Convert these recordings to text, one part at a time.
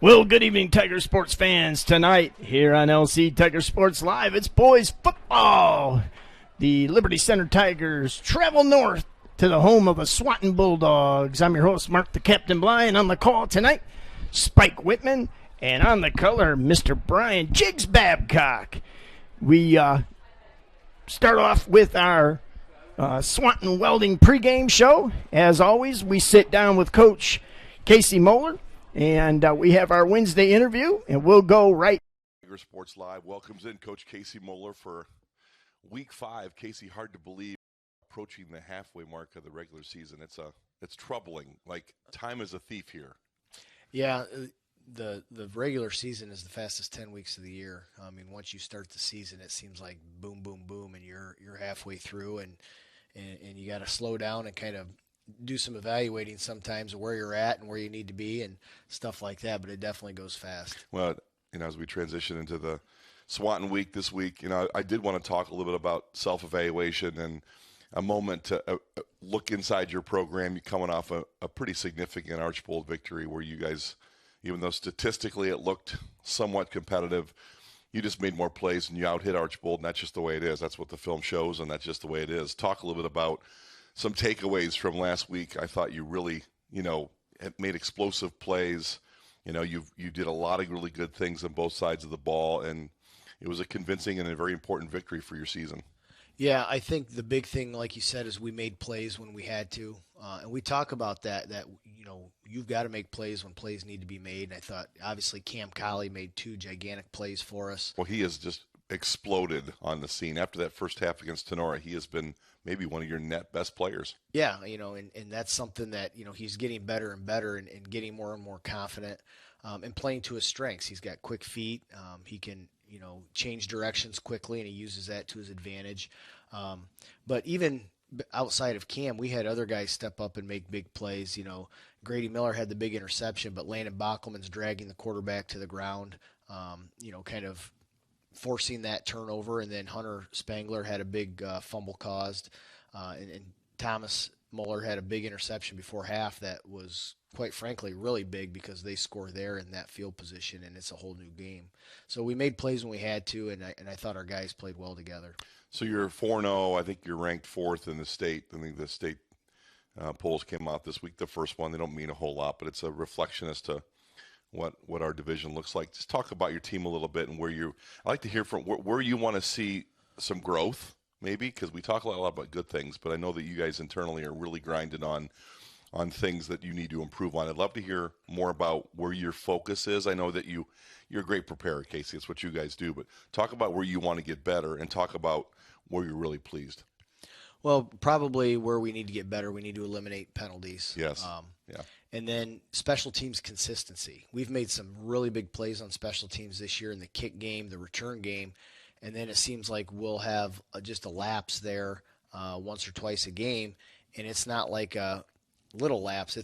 Well, good evening, Tiger Sports fans. Tonight, here on LC Tiger Sports Live, it's boys football. The Liberty Center Tigers travel north to the home of the Swanton Bulldogs. I'm your host, Mark the Captain Bly, and on the call tonight, Spike Whitman, and on the color, Mr. Brian Jigs Babcock. We start off with our Swanton Welding pregame show. As always, we sit down with Coach Casey Moeller. And we have our Wednesday interview, and we'll go right. Tiger Sports Live welcomes in Coach Casey Moeller for Week 5. Casey, hard to believe, approaching the halfway mark of the regular season. It's troubling. Like, time is a thief here. Yeah, the regular season is the fastest 10 weeks of the year. I mean, once you start the season, it seems like boom, boom, boom, and you're halfway through, and you got to slow down and kind of do some evaluating sometimes of where you're at and where you need to be and stuff like that, but it definitely goes fast. Well, as we transition into the Swanton week this week, I did want to talk a little bit about self-evaluation and a moment to look inside your program. You're coming off a pretty significant Archbold victory where you guys, even though statistically it looked somewhat competitive, you just made more plays and you out-hit Archbold, and that's just the way it is. That's what the film shows, and that's just the way it is. Talk a little bit about some takeaways from last week. I thought you really, made explosive plays. You did a lot of really good things on both sides of the ball, and it was a convincing and a very important victory for your season. Yeah, I think the big thing, like you said, is we made plays when we had to. And we talk about that you've got to make plays when plays need to be made. And I thought, obviously, Cam Colley made 2 gigantic plays for us. Well, he has just exploded on the scene. After that first half against Tenora, he has been maybe one of your net best players. Yeah, and that's something that, he's getting better and better and getting more and more confident and playing to his strengths. He's got quick feet. He can, change directions quickly, and he uses that to his advantage. But even outside of Cam, we had other guys step up and make big plays. Grady Miller had the big interception, but Landon Bockelman's dragging the quarterback to the ground, kind of forcing that turnover, and then Hunter Spangler had a big fumble caused, and Thomas Muller had a big interception before half that was, quite frankly, really big because they score there in that field position, and it's a whole new game. So we made plays when we had to, and I thought our guys played well together. So you're 4-0. I think you're ranked 4th in the state. I think the state polls came out this week, the first one. They don't mean a whole lot, but it's a reflection as to what our division looks like. Just talk about your team a little bit and I'd like to hear from where you want to see some growth, maybe, because we talk a lot about good things, but I know that you guys internally are really grinding on things that you need to improve on. I'd love to hear more about where your focus is. I know that you're a great preparer, Casey. It's what you guys do, but talk about where you want to get better and talk about where you're really pleased. Well, probably where we need to get better, we need to eliminate penalties. Yes. Yeah. And then special teams consistency. We've made some really big plays on special teams this year in the kick game, the return game, and then it seems like we'll have just a lapse there once or twice a game, and it's not like a little lapse.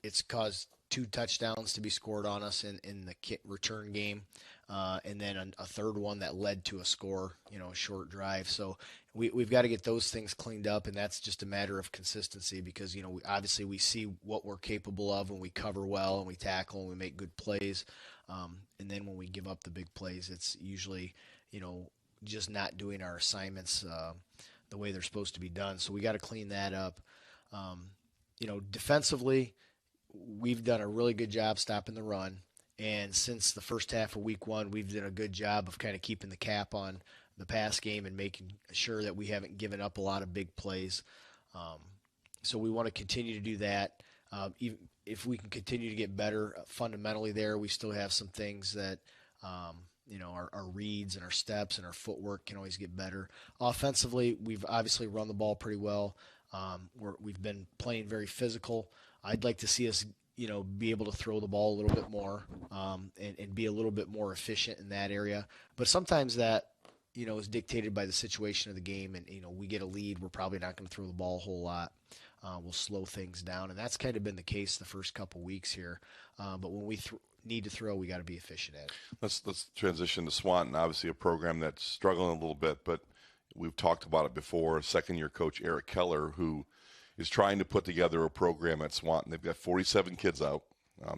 It's caused 2 touchdowns to be scored on us in the kick return game, and then a third one that led to a score, a short drive. So we've got to get those things cleaned up, and that's just a matter of consistency because, obviously we see what we're capable of when we cover well and we tackle and we make good plays. And then when we give up the big plays, it's usually, just not doing our assignments the way they're supposed to be done. So we got to clean that up. Defensively, we've done a really good job stopping the run. And since the first half of week 1, we've done a good job of kind of keeping the cap on the pass game and making sure that we haven't given up a lot of big plays. So we want to continue to do that. Even if we can continue to get better fundamentally there, we still have some things that, our reads and our steps and our footwork can always get better. Offensively, we've obviously run the ball pretty well. We've been playing very physical. I'd like to see us, be able to throw the ball a little bit more and be a little bit more efficient in that area. But sometimes that, is dictated by the situation of the game. And, we get a lead, we're probably not going to throw the ball a whole lot. We'll slow things down. And that's kind of been the case the first couple weeks here. But when we need to throw, we got to be efficient at it. Let's transition to Swanton, obviously a program that's struggling a little bit, but we've talked about it before. Second-year coach Eric Keller, who is trying to put together a program at Swanton. They've got 47 kids out.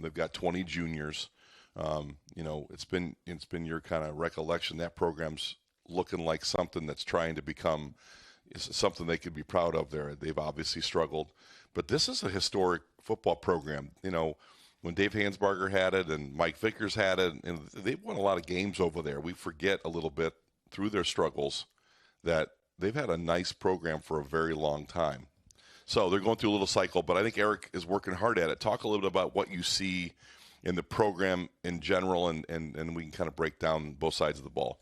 They've got 20 juniors. It's been your kind of recollection that program's looking like something that's trying to become something they could be proud of. They've obviously struggled, but this is a historic football program. When Dave Hansbarger had it and Mike Vickers had it, and they've won a lot of games over there. We forget a little bit through their struggles that they've had a nice program for a very long time. So they're going through a little cycle, but I think Eric is working hard at it. Talk a little bit about what you see in the program in general, and we can kind of break down both sides of the ball.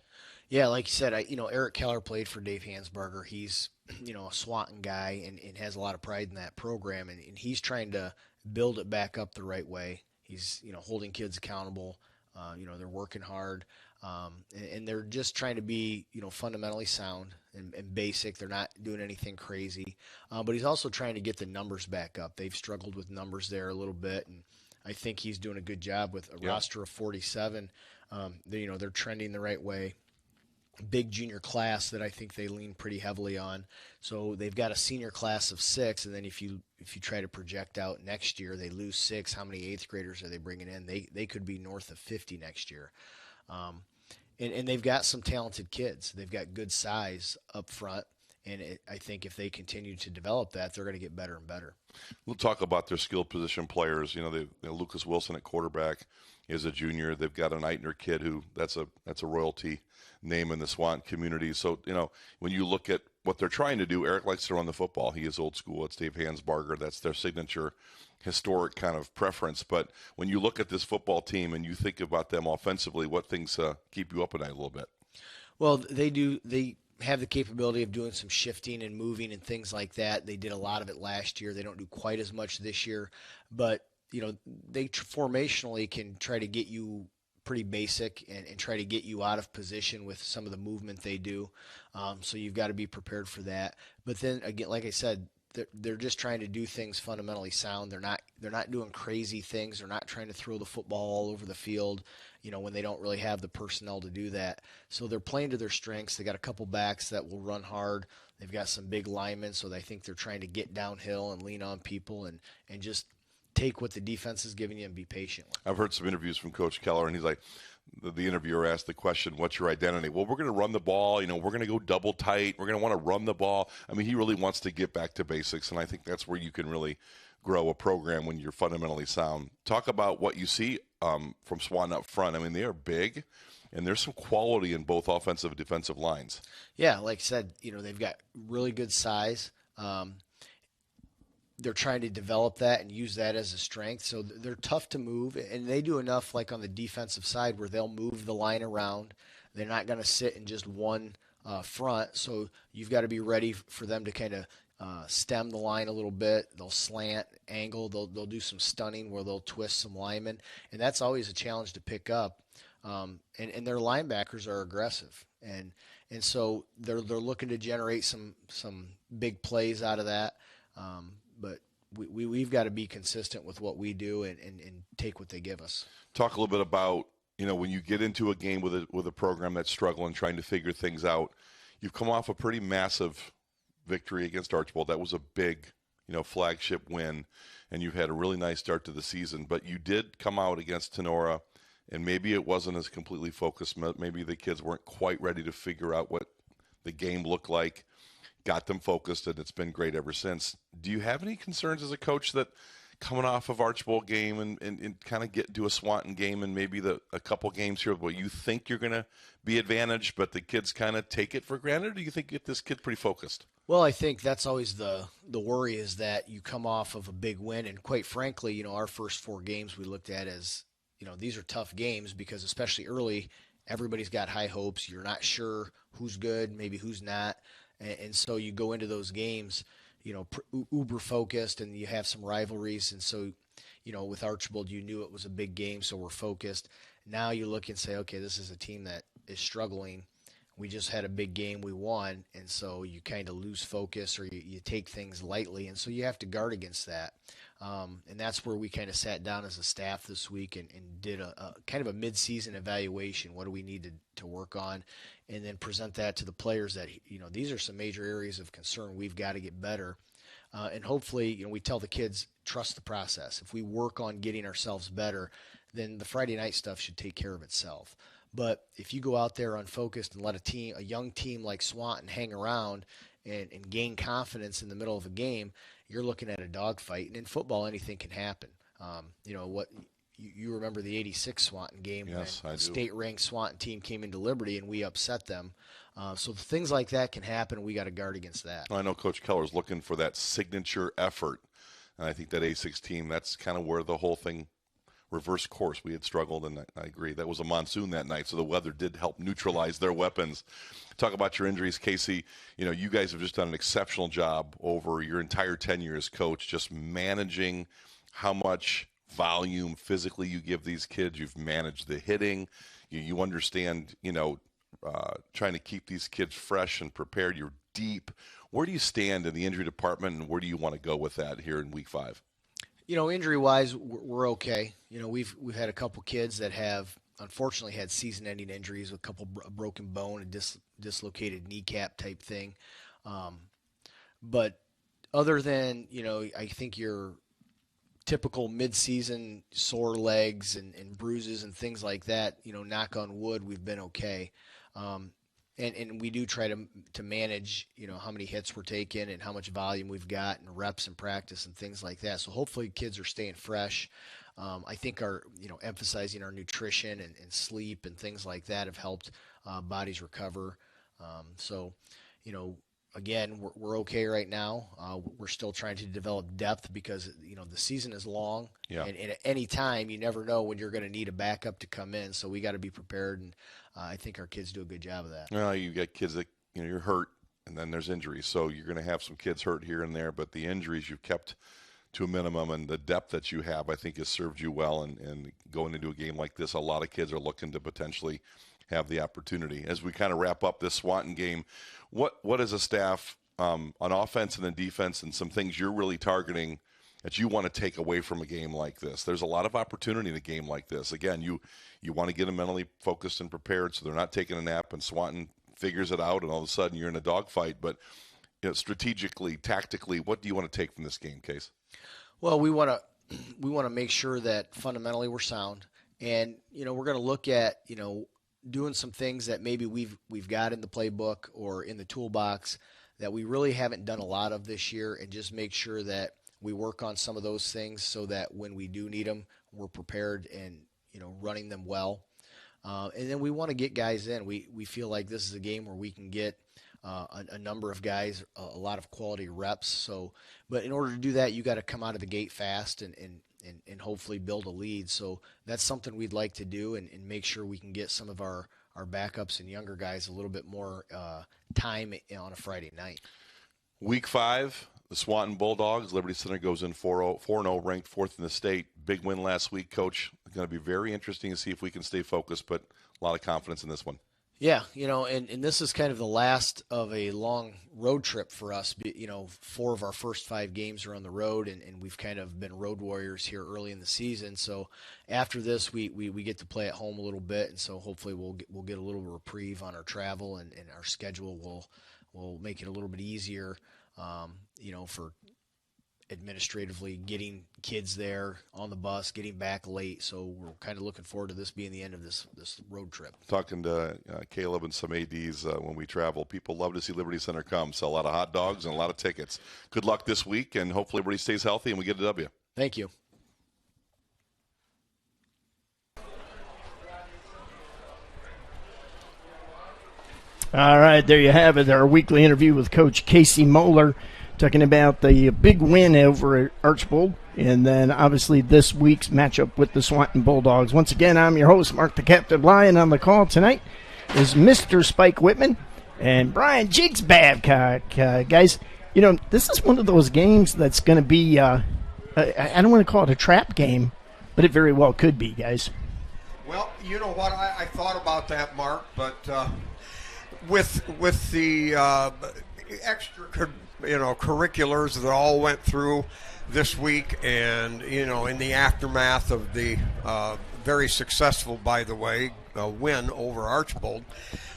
Yeah, like you said, Eric Keller played for Dave Hansbarger. He's, a Swanton guy and has a lot of pride in that program, and he's trying to build it back up the right way. He's, holding kids accountable. They're working hard, and they're just trying to be, fundamentally sound and basic. They're not doing anything crazy, but he's also trying to get the numbers back up. They've struggled with numbers there a little bit, and I think he's doing a good job with a roster of 47. They're trending the right way. Big junior class that I think they lean pretty heavily on. So they've got a senior class of 6, and then if you try to project out next year, they lose 6. How many 8th graders are they bringing in? They could be north of 50 next year. And they've got some talented kids. They've got good size up front, and I think if they continue to develop that, they're going to get better and better. We'll talk about their skill position players. Lucas Wilson at quarterback is a junior. They've got an Eitner kid who that's a royalty name in the Swanton community. So, when you look at what they're trying to do, Eric likes to run the football. He is old school. It's Dave Hansbarger. That's their signature historic kind of preference. But when you look at this football team and you think about them offensively, what things keep you up at night a little bit? Well, they have the capability of doing some shifting and moving and things like that. They did a lot of it last year. They don't do quite as much this year, but they formationally can try to get you pretty basic and try to get you out of position with some of the movement they do. So you've got to be prepared for that. But then again, like I said, they're just trying to do things fundamentally sound. They're not doing crazy things. They're not trying to throw the football all over the field, when they don't really have the personnel to do that. So they're playing to their strengths. They got a couple backs that will run hard. They've got some big linemen, so I think they're trying to get downhill and lean on people and just take what the defense is giving you and be patient with. I've heard some interviews from Coach Keller, and he's like, the interviewer asked the question, what's your identity? Well, we're going to run the ball. We're going to go double tight. We're going to want to run the ball. I mean, he really wants to get back to basics, and I think that's where you can really grow a program when you're fundamentally sound. Talk about what you see from Swanton up front. I mean, they are big, and there's some quality in both offensive and defensive lines. Yeah, like I said, they've got really good size. They're trying to develop that and use that as a strength. So they're tough to move, and they do enough like on the defensive side where they'll move the line around. They're not going to sit in just one front. So you've got to be ready for them to kind of stem the line a little bit. They'll slant, angle. They'll do some stunning where they'll twist some linemen, and that's always a challenge to pick up. And their linebackers are aggressive, and so they're looking to generate some big plays out of that. But we've got to be consistent with what we do and take what they give us. Talk a little bit about, when you get into a game with a program that's struggling, trying to figure things out. You've come off a pretty massive victory against Archbold. That was a big, flagship win, and you've had a really nice start to the season. But you did come out against Tenora, and maybe it wasn't as completely focused. Maybe the kids weren't quite ready to figure out what the game looked like. Got them focused, and it's been great ever since. Do you have any concerns as a coach that coming off of Archbold game and kind of get to a Swanton game and maybe a couple games here where you think you're going to be advantaged, but the kids kind of take it for granted? Or do you think you get this kid pretty focused? Well, I think that's always the worry is that you come off of a big win. And quite frankly, our first 4 games we looked at as, these are tough games because especially early, everybody's got high hopes. You're not sure who's good, maybe who's not. And so you go into those games, uber focused, and you have some rivalries. And so, with Archbold, you knew it was a big game, so we're focused. Now you look and say, okay, this is a team that is struggling. We just had a big game, we won, and so you kind of lose focus or you take things lightly, and so you have to guard against that. And that's where we kind of sat down as a staff this week and did a kind of a mid-season evaluation. What do we need to work on? And then present that to the players that, these are some major areas of concern. We've got to get better. And hopefully, we tell the kids, trust the process. If we work on getting ourselves better, then the Friday night stuff should take care of itself. But if you go out there unfocused and let a young team like Swanton hang around and gain confidence in the middle of a game, you're looking at a dogfight. And in football, anything can happen. You remember the '86 Swanton game? Yes, when I the do. State-ranked Swanton team came into Liberty and we upset them. So things like that can happen. We got to guard against that. I know Coach Keller's looking for that signature effort, and I think that A6 team, that's kind of where the whole thing reversed course. We had struggled, and I agree. That was a monsoon that night, so the weather did help neutralize their weapons. Talk about your injuries, Casey. You guys have just done an exceptional job over your entire tenure as coach, just managing how much volume physically you give these kids. You've managed the hitting. You understand, trying to keep these kids fresh and prepared. You're deep. Where do you stand in the injury department, and where do you want to go with that here in week 5? Injury-wise, we're okay. We've had a couple kids that have unfortunately had season-ending injuries, a couple broken bone, a dislocated kneecap type thing. But other than, I think your typical mid-season sore legs and bruises and things like that, knock on wood, we've been okay. And we do try to manage, how many hits we're taking and how much volume we've got and reps and practice and things like that. So hopefully kids are staying fresh. I think our, emphasizing our nutrition and sleep and things like that have helped bodies recover. Again, we're okay right now. We're still trying to develop depth because, the season is long. Yeah. And at any time, you never know when you're going to need a backup to come in. So we got to be prepared. And I think our kids do a good job of that. Well, you got kids that, you're hurt, and then there's injuries. So you're going to have some kids hurt here and there, but the injuries you've kept to a minimum, and the depth that you have, I think, has served you well. And going into a game like this, a lot of kids are looking to potentially have the opportunity. As we kind of wrap up this Swanton game, what is a staff on offense and then defense, and some things you're really targeting that you want to take away from a game like this? There's a lot of opportunity in a game like this. Again, you want to get them mentally focused and prepared so they're not taking a nap and Swanton figures it out and all of a sudden you're in a dogfight. But strategically, tactically, what do you want to take from this game, Case? Well, we want to make sure that fundamentally we're sound, and we're going to look at doing some things that maybe we've got in the playbook or in the toolbox that we really haven't done a lot of this year, and just make sure that we work on some of those things so that when we do need them, we're prepared and running them well. And then we want to get guys in. We feel like this is a game where we can get a number of guys, a lot of quality reps. But in order to do that, you got to come out of the gate fast and hopefully build a lead. So that's something we'd like to do and make sure we can get some of our backups and younger guys a little bit more time on a Friday night. Week 5, the Swanton Bulldogs. Liberty Center goes in 4-0, ranked 4th in the state. Big win last week, Coach. It's going to be very interesting to see if we can stay focused, but a lot of confidence in this one. Yeah, and this is kind of the last of a long road trip for us. 4 of our first 5 games are on the road, and we've kind of been road warriors here early in the season. So after this, we get to play at home a little bit, and so hopefully we'll get a little reprieve on our travel, and our schedule will make it a little bit easier, for administratively getting kids there on the bus, getting back late. So we're kind of looking forward to this being the end of this road trip. Talking to Caleb and some ADs when we travel, people love to see Liberty Center come. Sell a lot of hot dogs and a lot of tickets. Good luck this week, and hopefully everybody stays healthy and we get a W. Thank you. All right, there you have it, our weekly interview with Coach Casey Moeller, talking about the big win over at Archbold, and then obviously this week's matchup with the Swanton Bulldogs. Once again, I'm your host, Mark the Captain Lion. On the call tonight is Mr. Spike Whitman and Brian Jigs Babcock. Guys, this is one of those games that's going to be, I don't want to call it a trap game, but it very well could be, guys. Well, you know what, I thought about that, Mark, but with the extra curriculars that all went through this week, and in the aftermath of the very successful, by the way, win over Archbold.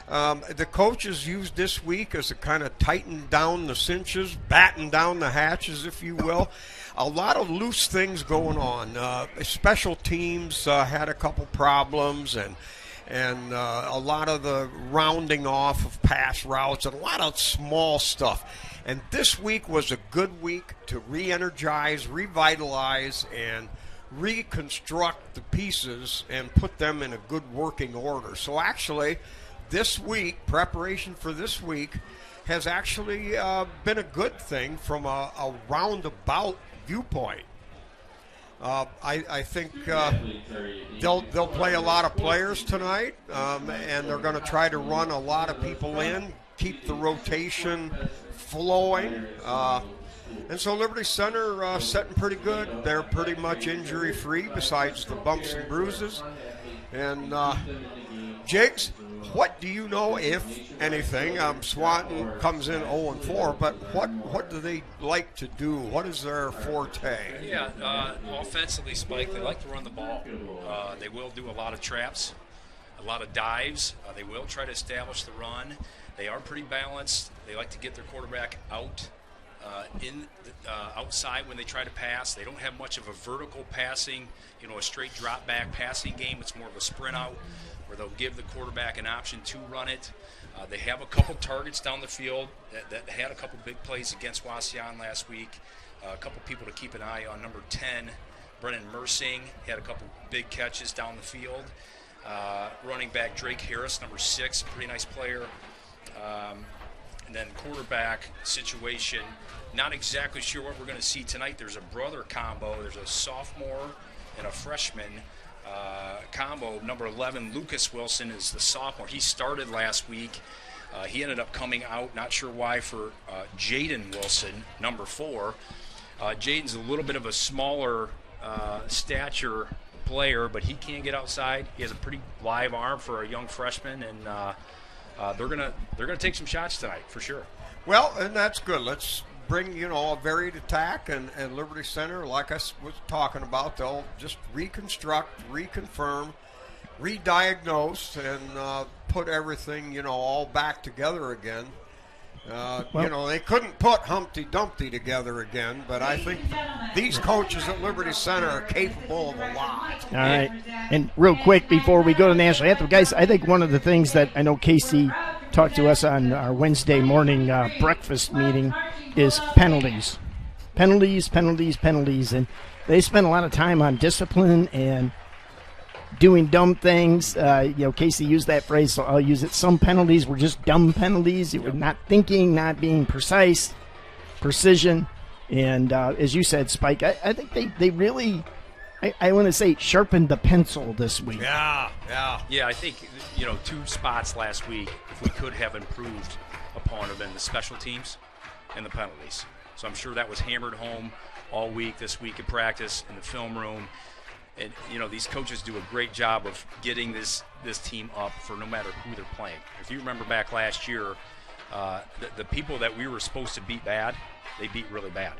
The coaches used this week as to kind of tighten down the cinches, batten down the hatches, if you will. A lot of loose things going on. Special teams had a couple problems, and a lot of the rounding off of pass routes and a lot of small stuff. And this week was a good week to re-energize, revitalize, and reconstruct the pieces and put them in a good working order. So actually, this week, preparation for this week, has actually been a good thing from a roundabout viewpoint. I think they'll play a lot of players tonight, and they're going to try to run a lot of people in, keep the rotation flowing. And so Liberty Center setting pretty good. They're pretty much injury-free besides the bumps and bruises. And Jigs, what do you know, if anything? Swanton comes in 0-4, but what do they like to do? What is their forte? Yeah, offensively, Spike, they like to run the ball. They will do a lot of traps, a lot of dives. They will try to establish the run. They are pretty balanced. They like to get their quarterback out outside when they try to pass. They don't have much of a vertical passing, a straight drop back passing game. It's more of a sprint out where they'll give the quarterback an option to run it. They have a couple targets down the field that had a couple big plays against Wauseon last week. A couple people to keep an eye on. Number 10, Brennan Mersing, had a couple big catches down the field. Running back Drake Harris, number 6, pretty nice player. And then quarterback situation, not exactly sure what we're going to see tonight. There's a brother combo. There's a sophomore and a freshman combo. Number 11, Lucas Wilson, is the sophomore. He started last week. He ended up coming out, not sure why, for Jaden Wilson, number 4. Jaden's a little bit of a smaller stature player, but he can get outside. He has a pretty live arm for a young freshman, and they're gonna take some shots tonight for sure. Well, and that's good. Let's bring a varied attack, and Liberty Center, like I was talking about, they'll just reconstruct, reconfirm, re-diagnose, and put everything all back together again. They couldn't put Humpty Dumpty together again, but I think these coaches at Liberty Center are capable of a lot. All right. And real quick before we go to the national anthem, guys, I think one of the things that I know Casey talked to us on our Wednesday morning breakfast meeting is penalties. Penalties. And they spend a lot of time on discipline and doing dumb things. Casey used that phrase, so I'll use it. Some penalties were just dumb penalties. It was not thinking, not being precise, precision. And as you said, Spike, I think they really, I want to say, sharpened the pencil this week. Yeah. Yeah, I think, 2 spots last week, if we could have improved upon, have been the special teams and the penalties. So I'm sure that was hammered home all week, this week in practice, in the film room. And, these coaches do a great job of getting this team up for no matter who they're playing. If you remember back last year, the people that we were supposed to beat bad, they beat really bad.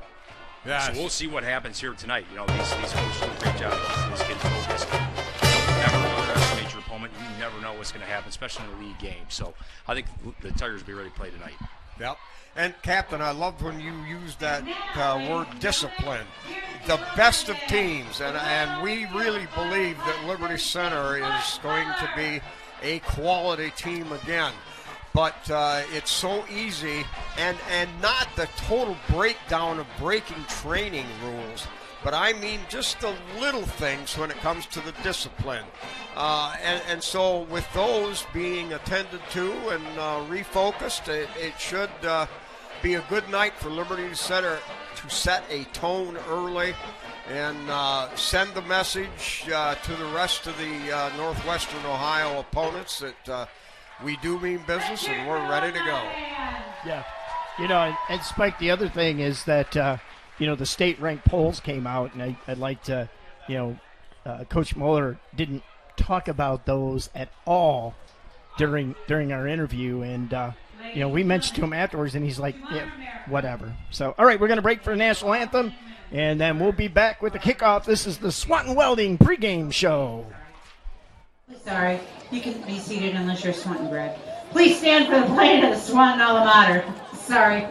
Yes. So we'll see what happens here tonight. These coaches do a great job of just getting focused. Never underestimate your opponent. You never know what's going to happen, especially in a league game. So I think the Tigers will be ready to play tonight. Yep. And, Captain, I loved when you used that word discipline. The best of teams, and we really believe that Liberty Center is going to be a quality team again. But it's so easy, and not the total breakdown of breaking training rules, but I mean just the little things when it comes to the discipline. And so with those being attended to and refocused, it should be a good night for Liberty Center to set a tone early and send the message to the rest of the Northwestern Ohio opponents that we do mean business and we're ready to go. Yeah. And Spike, the other thing is that, the state-ranked polls came out, and I'd like to, Coach Mueller didn't talk about those at all during our interview, and we mentioned to him afterwards, and he's like, yeah, whatever. So, all right, we're going to break for the national anthem. And then we'll be back with the kickoff. This is the Swanton Welding pregame show. Sorry, you can be seated unless you're Swanton bred. Please stand for the playing of the Swanton alma mater. Sorry.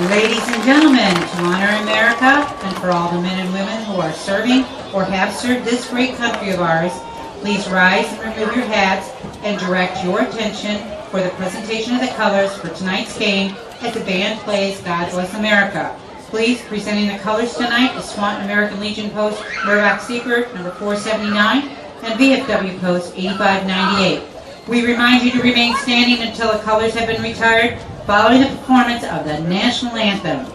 Ladies and gentlemen, to honor America and for all the men and women who are serving or have served this great country of ours, please rise and remove your hats and direct your attention for the presentation of the colors for tonight's game as the band plays God Bless America. Please, presenting the colors tonight is Swanton American Legion Post Murdoch Seaford, number 479, and VFW Post 8598. We remind you to remain standing until the colors have been retired following the performance of the national anthem.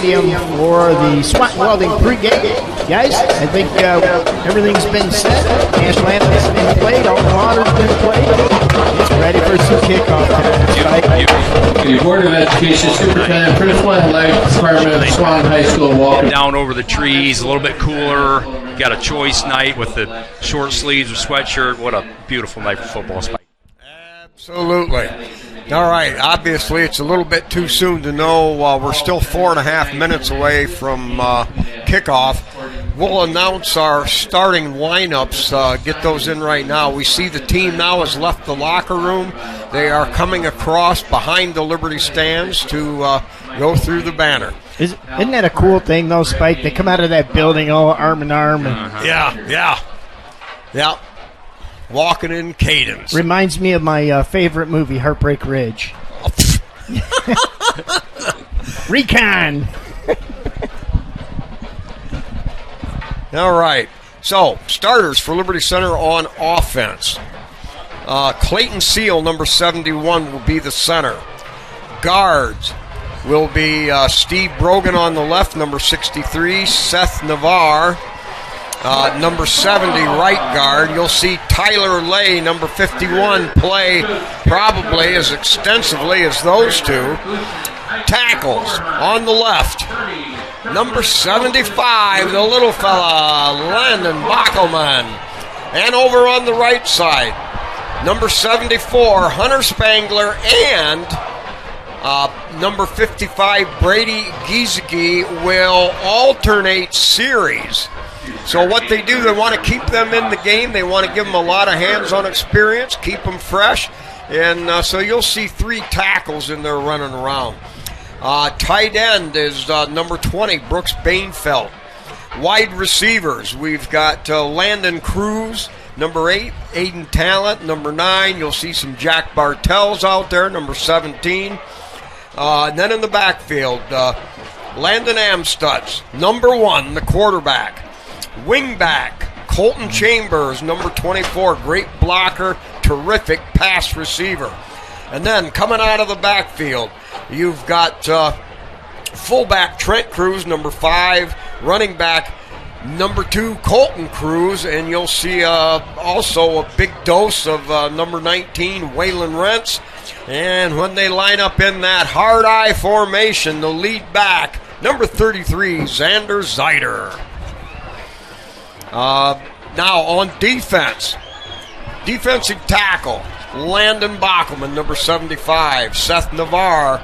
Stadium for the Swanton Welding pregame. Guys, I think everything's been set. National anthem's been played. All the water's been played. It's ready for some kickoff tonight. The Board of Education Superintendent, Principal Athletic Department of Swanton High School, walking down over the trees, a little bit cooler. Got a choice night with the short sleeves or sweatshirt. What a beautiful night for football, Spike. Absolutely. All right. Obviously, it's a little bit too soon to know. We're still 4.5 minutes away from kickoff. We'll announce our starting lineups. Get those in right now. We see the team now has left the locker room. They are coming across behind the Liberty stands to go through the banner. Isn't that a cool thing, though, Spike? They come out of that building all arm in arm. And Yeah. Walking in cadence. Reminds me of my favorite movie, Heartbreak Ridge. Recon. All right. So, starters for Liberty Center on offense. Clayton Seal, number 71, will be the center. Guards will be Steve Brogan on the left, number 63. Seth Navarre, number 70, right guard. You'll see Tyler Lay, number 51, play probably as extensively as those two. Tackles on the left. Number 75, the little fella, Landon Backelman. And over on the right side, number 74, Hunter Spangler, and number 55, Brady Giesecke will alternate series. So what they do, they want to keep them in the game. They want to give them a lot of hands-on experience, keep them fresh. And so you'll see 3 tackles in there running around. Tight end is number 20, Brooks Bainfeld. Wide receivers, we've got Landon Cruz, number 8, Aiden Talent, number 9. You'll see some Jack Bartels out there, number 17. And then in the backfield, Landon Amstutz, number 1, the quarterback. Wingback, Colton Chambers, number 24, great blocker, terrific pass receiver. And then coming out of the backfield, you've got fullback Trent Cruz, number 5, running back number 2, Colton Cruz, and you'll see also a big dose of number 19, Waylon Rentz. And when they line up in that hard eye formation, the lead back, number 33, Xander Zeider. Now on defense, defensive tackle, Landon Backelman, number 75. Seth Navarre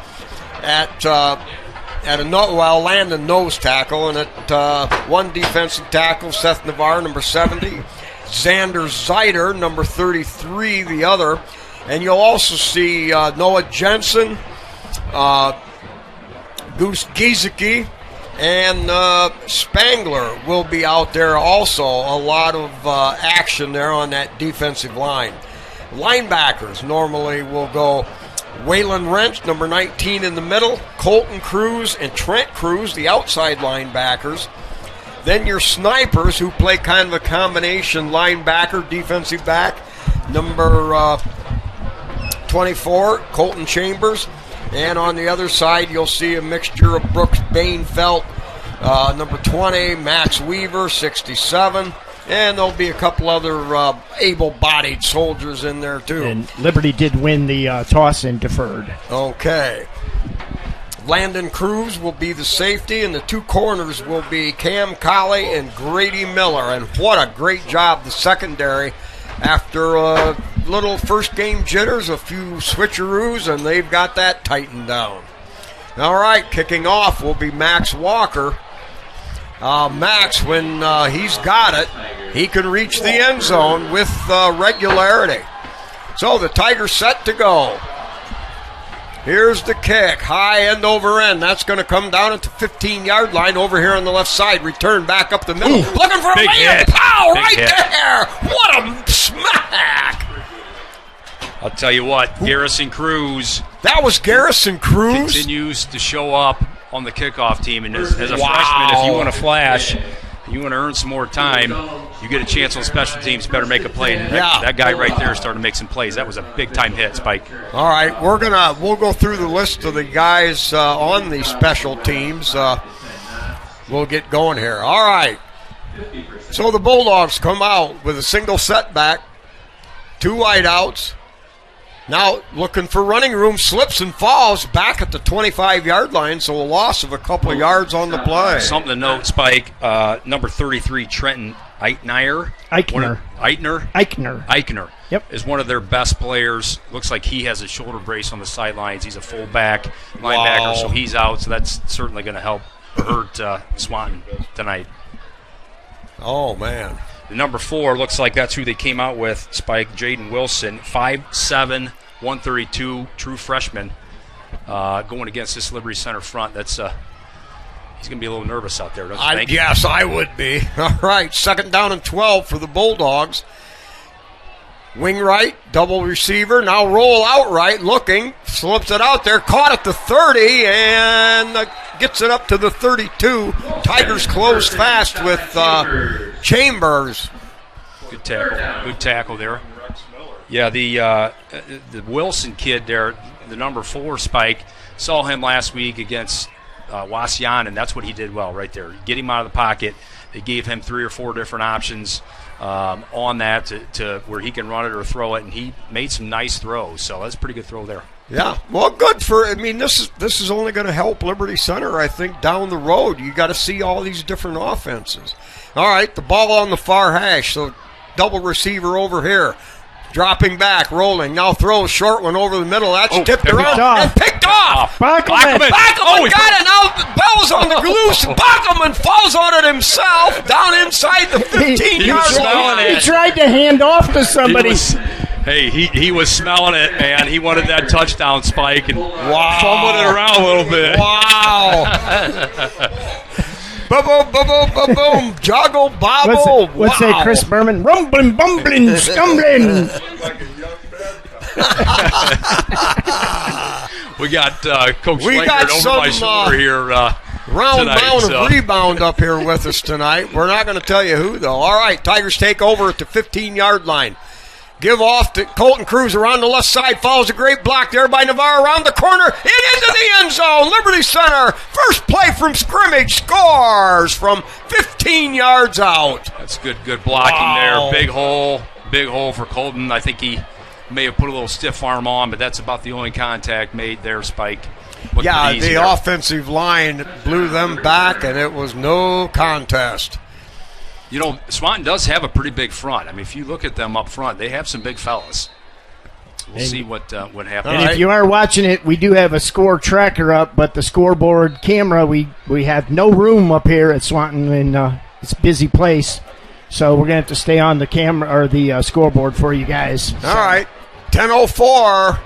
Landon nose tackle, and at one defensive tackle, Seth Navarre, number 70. Xander Zeider, number 33, the other. And you'll also see Noah Jensen, Goose Giesecke, and Spangler will be out there also. A lot of action there on that defensive line. Linebackers normally will go Waylon Wrench, number 19 in the middle, Colton Cruz and Trent Cruz, the outside linebackers. Then your snipers, who play kind of a combination linebacker, defensive back, number 24, Colton Chambers. And on the other side, you'll see a mixture of Brooks Bainfeld, number 20, Max Weaver, 67. And there'll be a couple other able-bodied soldiers in there, too. And Liberty did win the toss and deferred. Okay. Landon Cruz will be the safety, and the 2 corners will be Cam Colley and Grady Miller. And what a great job the secondary. After a little first-game jitters, a few switcheroos, and they've got that tightened down. All right, kicking off will be Max Walker. Max, when he's got it, he can reach the end zone with regularity. So the Tigers set to go. Here's the kick, high end over end. That's going to come down at the 15-yard line over here on the left side. Return back up the middle. Ooh, looking for a layup. Pow, right hit. there. What a smack. I'll tell you what, Garrison Cruz That was Garrison Cruz. continues to show up on the kickoff team. And as a freshman, if you want to flash, you want to earn some more time, you get a chance on special teams, better make a play. And that guy right there started to make some plays. That was a big-time hit, Spike. All right, we'll go through the list of the guys on the special teams. We'll get going here. All right. So the Bulldogs come out with a single setback, 2 wideouts. Now looking for running room, slips and falls back at the 25-yard line, so a loss of a couple of yards on the play. Something to note, Spike, number 33, Trenton Eichner. Yep. Is one of their best players. Looks like he has a shoulder brace on the sidelines. He's a fullback, linebacker, so he's out, so that's certainly going to help hurt Swanton tonight. Oh, man. The number 4 looks like that's who they came out with, Spike, Jaden Wilson, 5'7", 132, true freshman, going against this Liberty Center front. That's he's going to be a little nervous out there, don't you think? Yes, I would be. All right, 2nd down and 12 for the Bulldogs. Wing right, double receiver, now roll out right, looking, slips it out there, caught at the 30, and gets it up to the 32. Tigers closed fast with Chambers. Good tackle there. Yeah, the Wilson kid there, the number 4 Spike, saw him last week against Wauseon, and that's what he did well right there. Get him out of the pocket. They gave him 3 or 4 different options on that to where he can run it or throw it, and he made some nice throws. So that's a pretty good throw there. Yeah, well, good for. I mean, this is only going to help Liberty Center, I think, down the road. You got to see all these different offenses. All right, the ball on the far hash, so double receiver over here. Dropping back, rolling, now throws short one over the middle. That's tipped around and picked off. Bachman got it. Now Bell's on the loose. Bachman falls on it himself down inside the 15-yard line. He tried to hand off to somebody. He was smelling it, man. He wanted that touchdown, Spike, and fumbled it around a little bit. Wow. Boom, joggle, bobble. What's that, Chris Berman? Rumbling, bumbling, stumbling. We got Coach Schlegert over my shoulder here round tonight, bound of rebound up here with us tonight. We're not going to tell you who, though. All right, Tigers take over at the 15-yard line. Give off to Colton Cruz around the left side. Follows a great block there by Navarro around the corner. And into the end zone. Liberty Center. First play from scrimmage. Scores from 15 yards out. That's good blocking there. Big hole for Colton. I think he may have put a little stiff arm on, but that's about the only contact made there, Spike. The offensive line blew them back, and it was no contest. You know, Swanton does have a pretty big front. I mean, if you look at them up front, they have some big fellas. We'll see what happens. And if you are watching it, we do have a score tracker up, but the scoreboard camera, we have no room up here at Swanton, and it's a busy place. So we're going to have to stay on the camera or the scoreboard for you guys. All right, 10:04,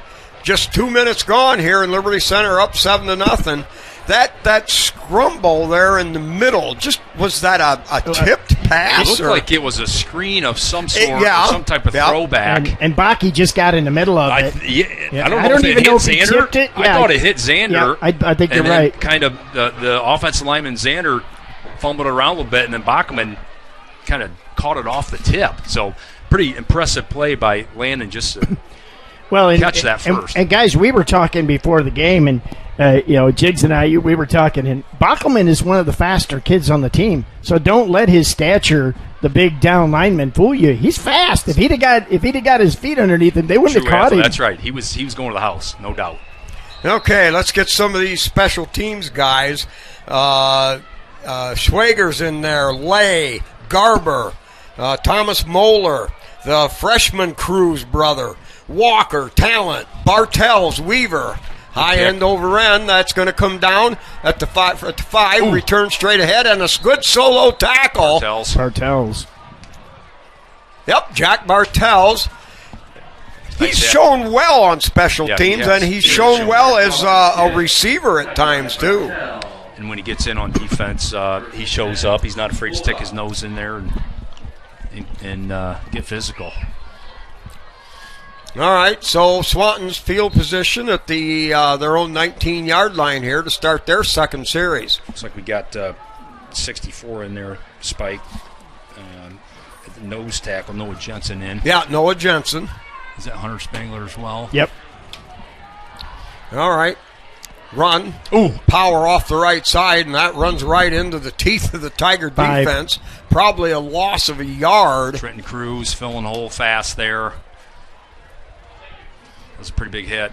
just 2 minutes gone here in Liberty Center, up 7-0. That scramble there in the middle, was that a tipped pass? It looked like it was a screen of some sort, or some type of throwback. And Baki just got in the middle of it. I don't know if it hit Xander. It. Yeah, I thought it hit Xander. Yeah, I think you're right. Kind of the offensive lineman Xander fumbled around a little bit, and then Bachman kind of caught it off the tip. So pretty impressive play by Landon just to catch that first. And guys, we were talking before the game, and Jiggs and I, we were talking, and Bachman is one of the faster kids on the team. So don't let his stature, the big down lineman, fool you. He's fast. If he'd have got his feet underneath him, they wouldn't have caught him. That's right. He was going to the house, no doubt. Okay, let's get some of these special teams guys. Schwager's in there. Lay, Garber, Thomas Moeller, the freshman Cruz brother, Walker, Talent, Bartels, Weaver. High end over end. That's going to come down at the 5. Return straight ahead, and a good solo tackle. Bartels. Yep, Jack Bartels. He's shown well on special teams, and he's shown well as a receiver at times, too. And when he gets in on defense, he shows up. He's not afraid to stick his nose in there and get physical. All right, so Swanton's field position at their own 19-yard line here to start their second series. Looks like we got 64 in there, Spike. At the nose tackle, Noah Jensen in. Yeah, Noah Jensen. Is that Hunter Spangler as well? Yep. All right. Run. Ooh, power off the right side, and that runs right into the teeth of the Tiger defense. Probably a loss of a yard. Trenton Cruz filling the hole fast there. That was a pretty big hit.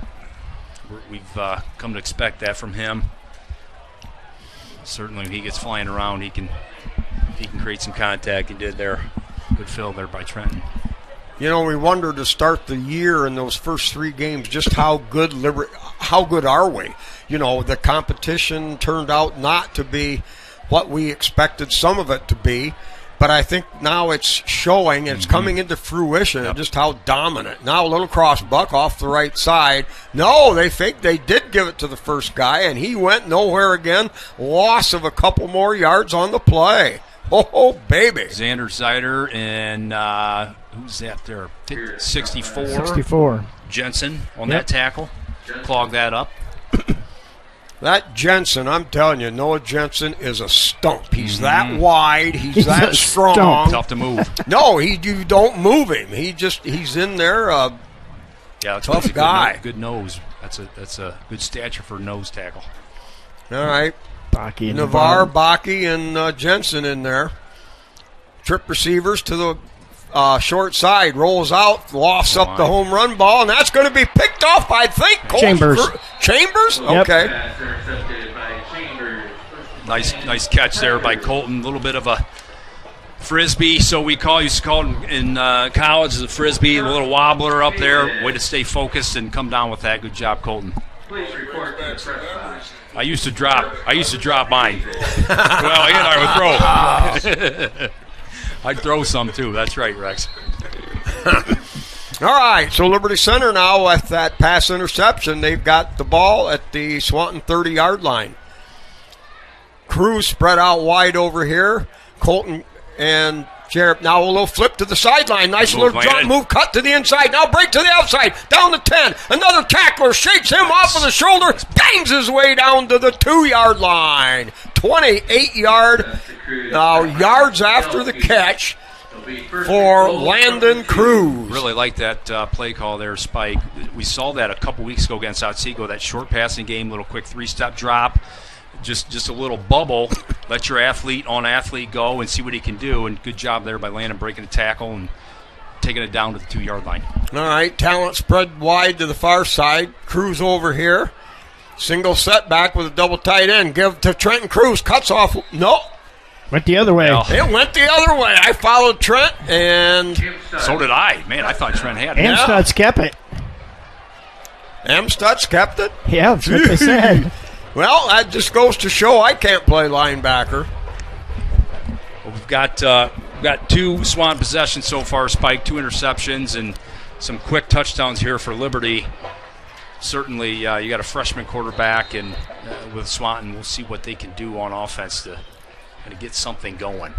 We've come to expect that from him. Certainly, when he gets flying around, he can create some contact. He did there. Good fill there by Trenton. You know, we wondered to start the year in those first 3 games just how good are we? You know, the competition turned out not to be what we expected some of it to be, but I think now it's showing, it's coming into fruition, just how dominant. Now a little cross buck off the right side. No, they did give it to the first guy, and he went nowhere again. Loss of a couple more yards on the play. Oh, baby. Xander Zeider and who's that there? 64. 64. Jensen on that tackle. Clog that up. That Jensen, I'm telling you, Noah Jensen is a stump. He's that wide. He's that strong. Stump. Tough to move. No, you don't move him. He's in there. Yeah, that's tough guy. Good nose. That's a good stature for a nose tackle. All right. Baki Navarre, Baki, and Jensen in there. Trip receivers to the short side. Rolls out, lofts up the home run ball, and that's going to be picked off, I think. Chambers. Chambers? Yep. Okay. Nice catch there by Colton. A little bit of a frisbee, so we used to call it in college as a frisbee, a little wobbler up there. Way to stay focused and come down with that. Good job, Colton. Please report to the press box. I used to drop mine. Well, I would throw. I'd throw some too. That's right, Rex. All right, so Liberty Center now with that pass interception. They've got the ball at the Swanton 30-yard line. Cruz spread out wide over here. Colton and Jarrett now a little flip to the sideline. Nice little jump move, cut to the inside. Now break to the outside. Down to 10. Another tackler shakes him off of the shoulder. Bangs his way down to the 2-yard line. 28-yard yards after the catch for Landon Cruz. Really like that play call there, Spike. We saw that a couple weeks ago against Otsego, that short passing game, little quick 3-step drop. Just a little bubble. Let your athlete go and see what he can do. And good job there by Landon breaking a tackle and taking it down to the 2-yard line. All right, talent spread wide to the far side. Cruz over here. Single setback with a double tight end. Give to Trenton Cruz. Cuts off. No. Went the other way. It went the other way. I followed Trent, and so did I. Man, I thought Trent had it. Amstutz kept it. Amstutz kept it? Yeah, that's what they said. Well, that just goes to show I can't play linebacker. Well, we've got 2 Swanton possessions so far, Spike, 2 interceptions, and some quick touchdowns here for Liberty. Certainly, you got a freshman quarterback, and with Swanton, we'll see what they can do on offense to kind of get something going.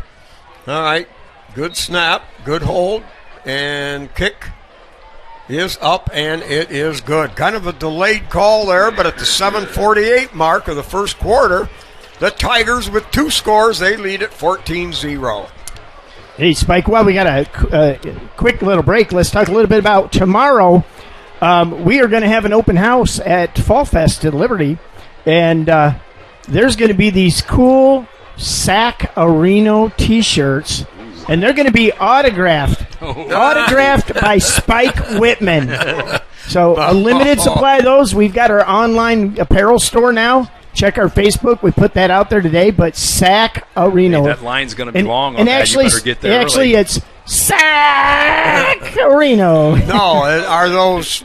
All right, good snap, good hold, and kick is up, and it is good. Kind of a delayed call there, but at the 7:48 mark of the first quarter, the Tigers with 2 scores, they lead at 14-0. Hey, Spike, well, we got a quick little break. Let's talk a little bit about tomorrow. We are going to have an open house at Fall Fest at Liberty, and there's going to be these cool Sac Areno T-shirts, and they're going to be autographed by Spike Whitman. So a limited supply of those. We've got our online apparel store now. Check our Facebook. We put that out there today. But Sac Areno. Hey, that line's going to be long. And actually, you better get there early. It's Sac Areno. No, are those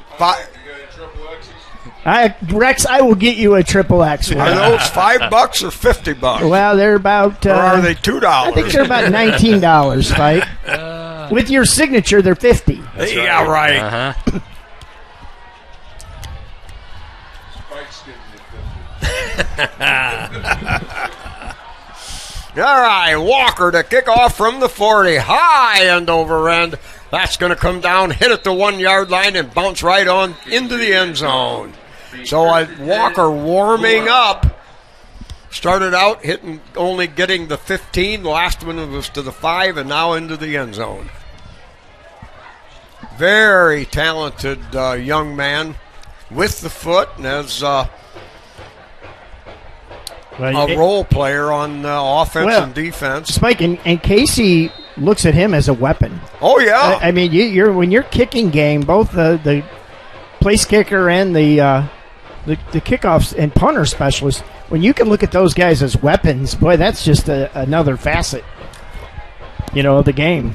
Rex, I will get you a triple X one. Are those $5 or $50? Well, they're about. Or are they $2? I think they're about $19, Spike. With your signature, they're $50. That's yeah, right. Uh-huh. All right, Walker to kick off from the 40. High end over end. That's going to come down, hit at the 1-yard line, and bounce right on into the end zone. So Walker warming up Started out only getting the 15. The last one was to the 5, and now into the end zone. Very talented young man with the foot, and as a role player on offense and defense. Spike, and Casey looks at him as a weapon. Oh, yeah. I mean, when you're kicking game, both the place kicker and the kickoffs and punter specialist, when you can look at those guys as weapons, boy, that's just another facet, of the game.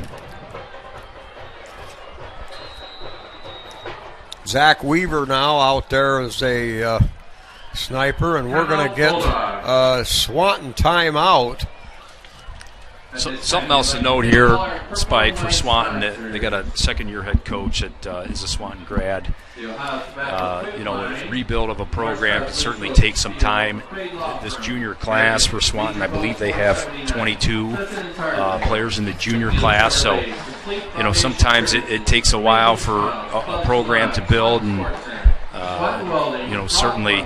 Zach Weaver now out there as a sniper, and we're going to get a Swanton timeout. So, something else to note here, Spike, for Swanton, they got a second-year head coach that is a Swanton grad. A rebuild of a program can certainly take some time. This junior class for Swanton, I believe they have 22 players in the junior class. So, sometimes it takes a while for a program to build, and certainly.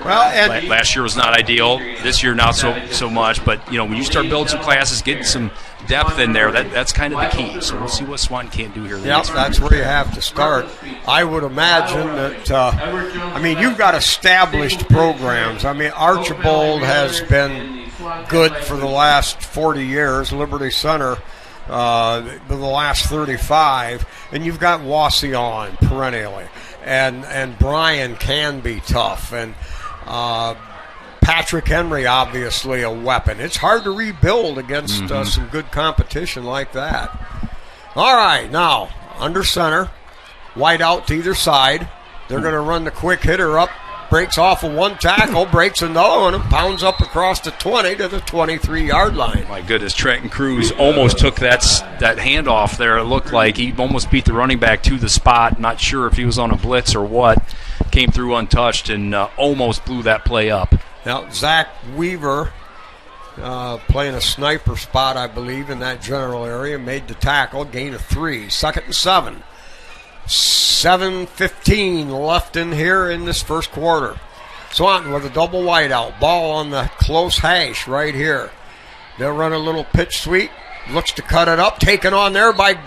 Well, and last year was not ideal. This year, not so much. But when you start building some classes, getting some depth in there, that's kind of the key. So we'll see what Swanton can do here. Yep, that's where you have to start. I would imagine that. You've got established programs. Archibald has been good for the last 40 years. Liberty Center. The last 35, and you've got Wauseon perennially, and Bryan can be tough, and Patrick Henry obviously a weapon. It's hard to rebuild against some good competition like that. All right, now under center, wide out to either side. They're going to run the quick hitter up. Breaks off of one tackle, breaks another one, and pounds up across the 20 to the 23-yard line. My goodness, Trenton Cruz almost took that handoff there. It looked like he almost beat the running back to the spot. Not sure if he was on a blitz or what. Came through untouched and almost blew that play up. Now, Zach Weaver playing a sniper spot, I believe, in that general area. Made the tackle, gain of 3, 2nd and 7. 7:15 left in here in this first quarter. Swanton with a double wide out. Ball on the close hash right here. They'll run a little pitch sweep. Looks to cut it up. Taken on there by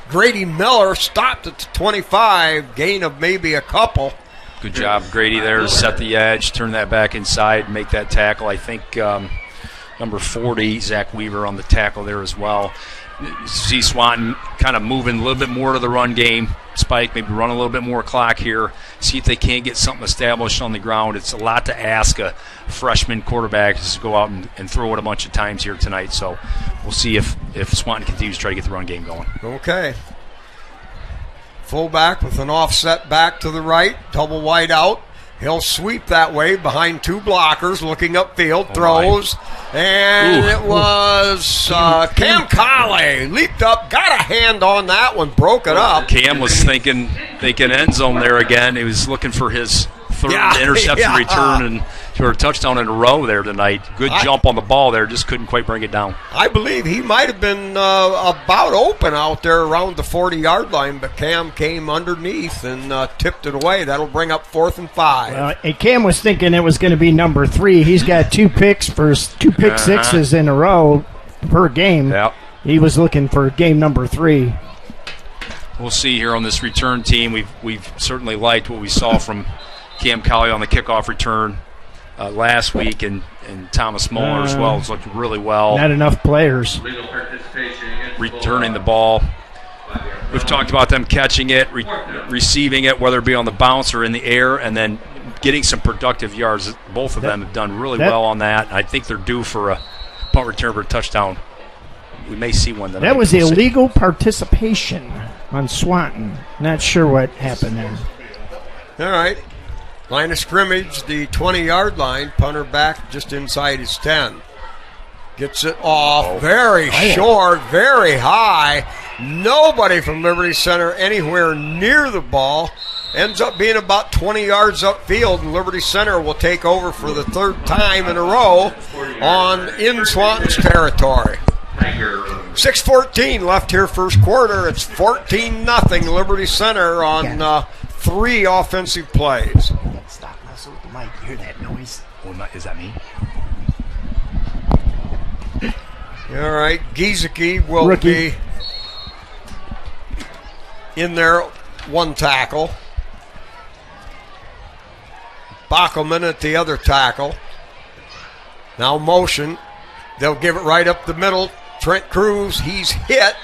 Grady Miller. Stopped at the 25. Gain of maybe a couple. Good job, Grady, there to set the edge. Turn that back inside. Make that tackle. I think number 40, Zach Weaver, on the tackle there as well. See Swanton kind of moving a little bit more to the run game. Spike, maybe run a little bit more clock here. See if they can't get something established on the ground. It's a lot to ask a freshman quarterback to go out and throw it a bunch of times here tonight. So we'll see if Swanton continues to try to get the run game going. Okay. Fullback with an offset back to the right. Double wide out. He'll sweep that way behind 2 blockers, looking upfield, throws, and it was Cam Colley leaped up, got a hand on that one, broke it up. Cam was thinking end zone there again. He was looking for his third interception return and for a touchdown in a row there tonight. Good jump on the ball there, just couldn't quite bring it down. I believe he might have been about open out there around the 40-yard line, but Cam came underneath and tipped it away. That'll bring up 4th and 5. And Cam was thinking it was going to be number 3. He's got 2 picks for 2 pick sixes in a row per game. Yep. He was looking for game number 3. We'll see here on this return team. We've certainly liked what we saw from Cam Colley on the kickoff return last week, and Thomas Muller as well has looked really well. Not enough players. Returning the ball. We've talked about them catching it, receiving it, whether it be on the bounce or in the air, and then getting some productive yards. Both of them have done really well on that. I think they're due for a punt return for a touchdown. We may see one tonight. That was illegal participation on Swanton. Not sure what happened there. All right. Line of scrimmage, the 20-yard line. Punter back just inside his 10. Gets it off. Very short, very high. Nobody from Liberty Center anywhere near the ball. Ends up being about 20 yards upfield, and Liberty Center will take over for the 3rd time in a row in Swanton's territory. 6:14 left here first quarter. It's 14-0 Liberty Center on 3 offensive plays. Stop messing with the mic. You hear that noise? Is that me? All right, Giesecke will Rookie. be in there, one tackle. Bockelman at the other tackle. Now motion. They'll give it right up the middle. Trent Cruz, he's hit.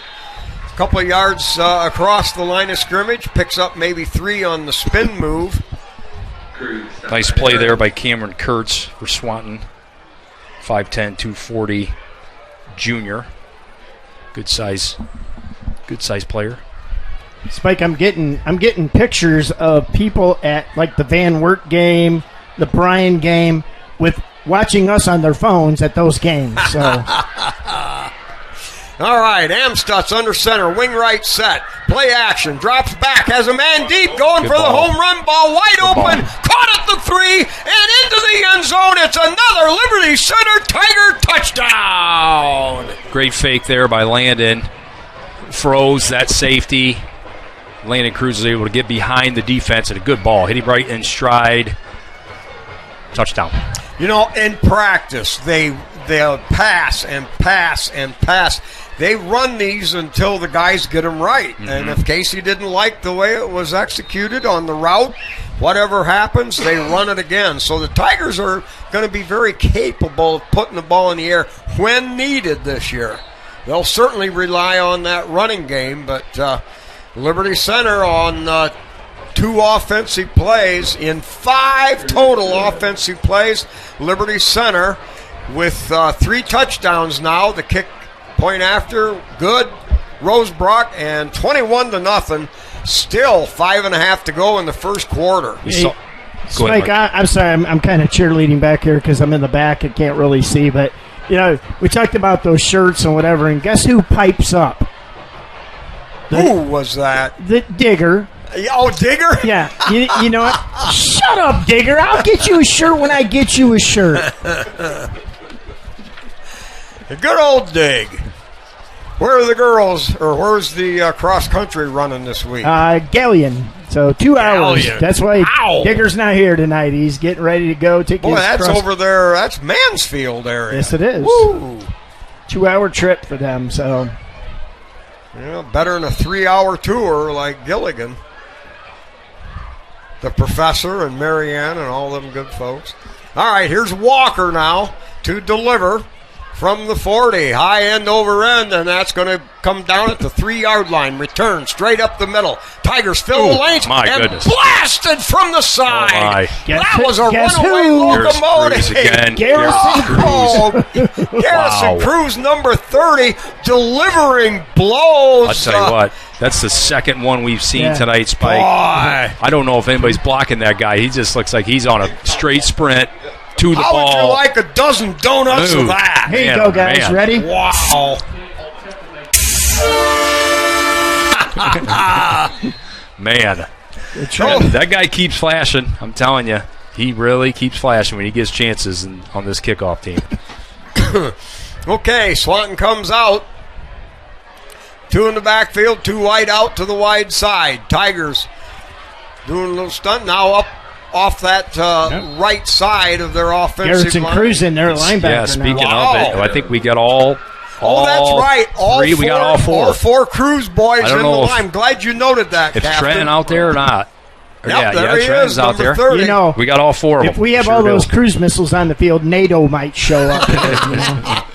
A couple of yards across the line of scrimmage. Picks up maybe 3 on the spin move. Nice play there by Cameron Kurtz for Swanton. 5'10", 240 junior. Good size player. Spike, I'm getting pictures of people at like the Van Wert game, the Bryan game, with watching us on their phones at those games. So, all right, Amstutz under center, wing right set, play action, drops back, has a man deep, going Good for the ball. home run ball, wide Good open, ball. caught at the 3, and into the end zone. It's another Liberty Center Tiger touchdown. Great fake there by Landon. Froze that safety. Landon Cruz was able to get behind the defense, and a good ball. Hit him right in stride. Touchdown. You know, in practice, they'll pass and pass and pass. They run these until the guys get them right. Mm-hmm. And if Casey didn't like the way it was executed on the route, whatever happens, they run it again. So the Tigers are going to be very capable of putting the ball in the air when needed this year. They'll certainly rely on that running game, but Liberty Center on 2 offensive plays in 5 total offensive plays. Liberty Center with 3 touchdowns now. The kick point after, good. Rosebrock, and 21-0. Still 5.5 to go in the first quarter. hey, Spike, I'm sorry, I'm kind of cheerleading back here because I'm in the back and can't really see. But you know, we talked about those shirts and whatever, and guess who pipes up? Who was that? The Digger. Oh, Digger? Yeah, you know what? Shut up, Digger. I'll get you a shirt when I get you a shirt. A good old Dig. Where are the girls, or where's the cross-country running this week? Galleon. So 2 hours. Galleon. That's why Ow. Digger's not here tonight. He's getting ready to go take Boy, his that's cross. over there. That's Mansfield area. Yes, it is. Woo. 2-hour trip for them. So Yeah, better than a 3-hour tour like Gilligan. The professor and Marianne and all them good folks. All right, here's Walker now to deliver from the 40. High end over end, and that's going to come down at the 3-yard line. Return straight up the middle. Tigers fill the lanes my and goodness. blasted from the side. Oh, my. That was a Guess runaway who? locomotive. Cruz again. Garrison Oh, Garrison Wow. Cruz, number 30, delivering blows. I'll tell you what, that's the second one we've seen Yeah. tonight, Spike. Boy. I don't know if anybody's blocking that guy. He just looks like he's on a straight sprint to the How would you ball. like a dozen donuts Ooh. of that? here you Man, go, guys. man. Ready? Wow. Man, Oh. that guy keeps flashing. I'm telling you. He really keeps flashing when he gets chances on this kickoff team. Okay, Swanton comes out. 2 in the backfield, 2 wide out to the wide side. Tigers doing a little stunt now up off that right side of their offensive Garrison line. Cruz in there, linebacker. Yeah, speaking now. of it, I think we got all Oh, that's right. All 3. four, We got all 4. All 4 Cruz boys I in don't the know if- line. I'm glad you noted that, If Captain. Trenton out there or not. Or Yep, there he Trenton's is, out number there. 30. You know, We got all 4 of them. if we have Sure all do. those cruise missiles on the field, NATO might show up. You know?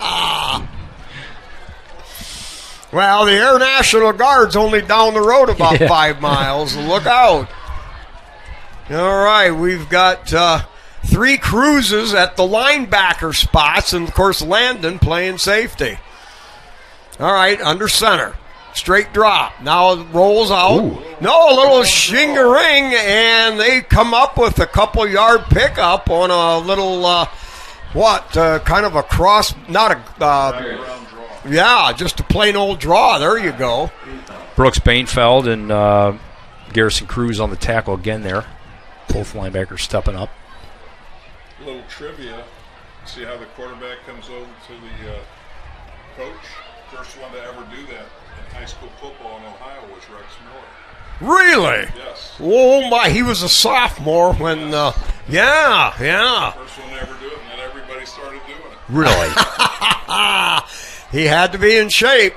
Well, the Air National Guard's only down the road about 5 miles. Look out. All right, we've got 3 cruises at the linebacker spots, and, of course, Landon playing safety. All right, under center. Straight drop. Now it rolls out. Ooh. No, a little shingering, and they come up with a couple-yard pickup on a little, kind of a cross, not a, yeah, just a plain old draw. There you go. Brooks Bainfeld and Garrison Cruz on the tackle again there. Both linebackers stepping up. Little trivia. See how the quarterback comes over to the coach? First one to ever do that in high school football in Ohio was Rex Miller. Really? Yes. Oh, my. He was a sophomore when, yeah. First one to ever do it, and then everybody started doing it. Really? He had to be in shape.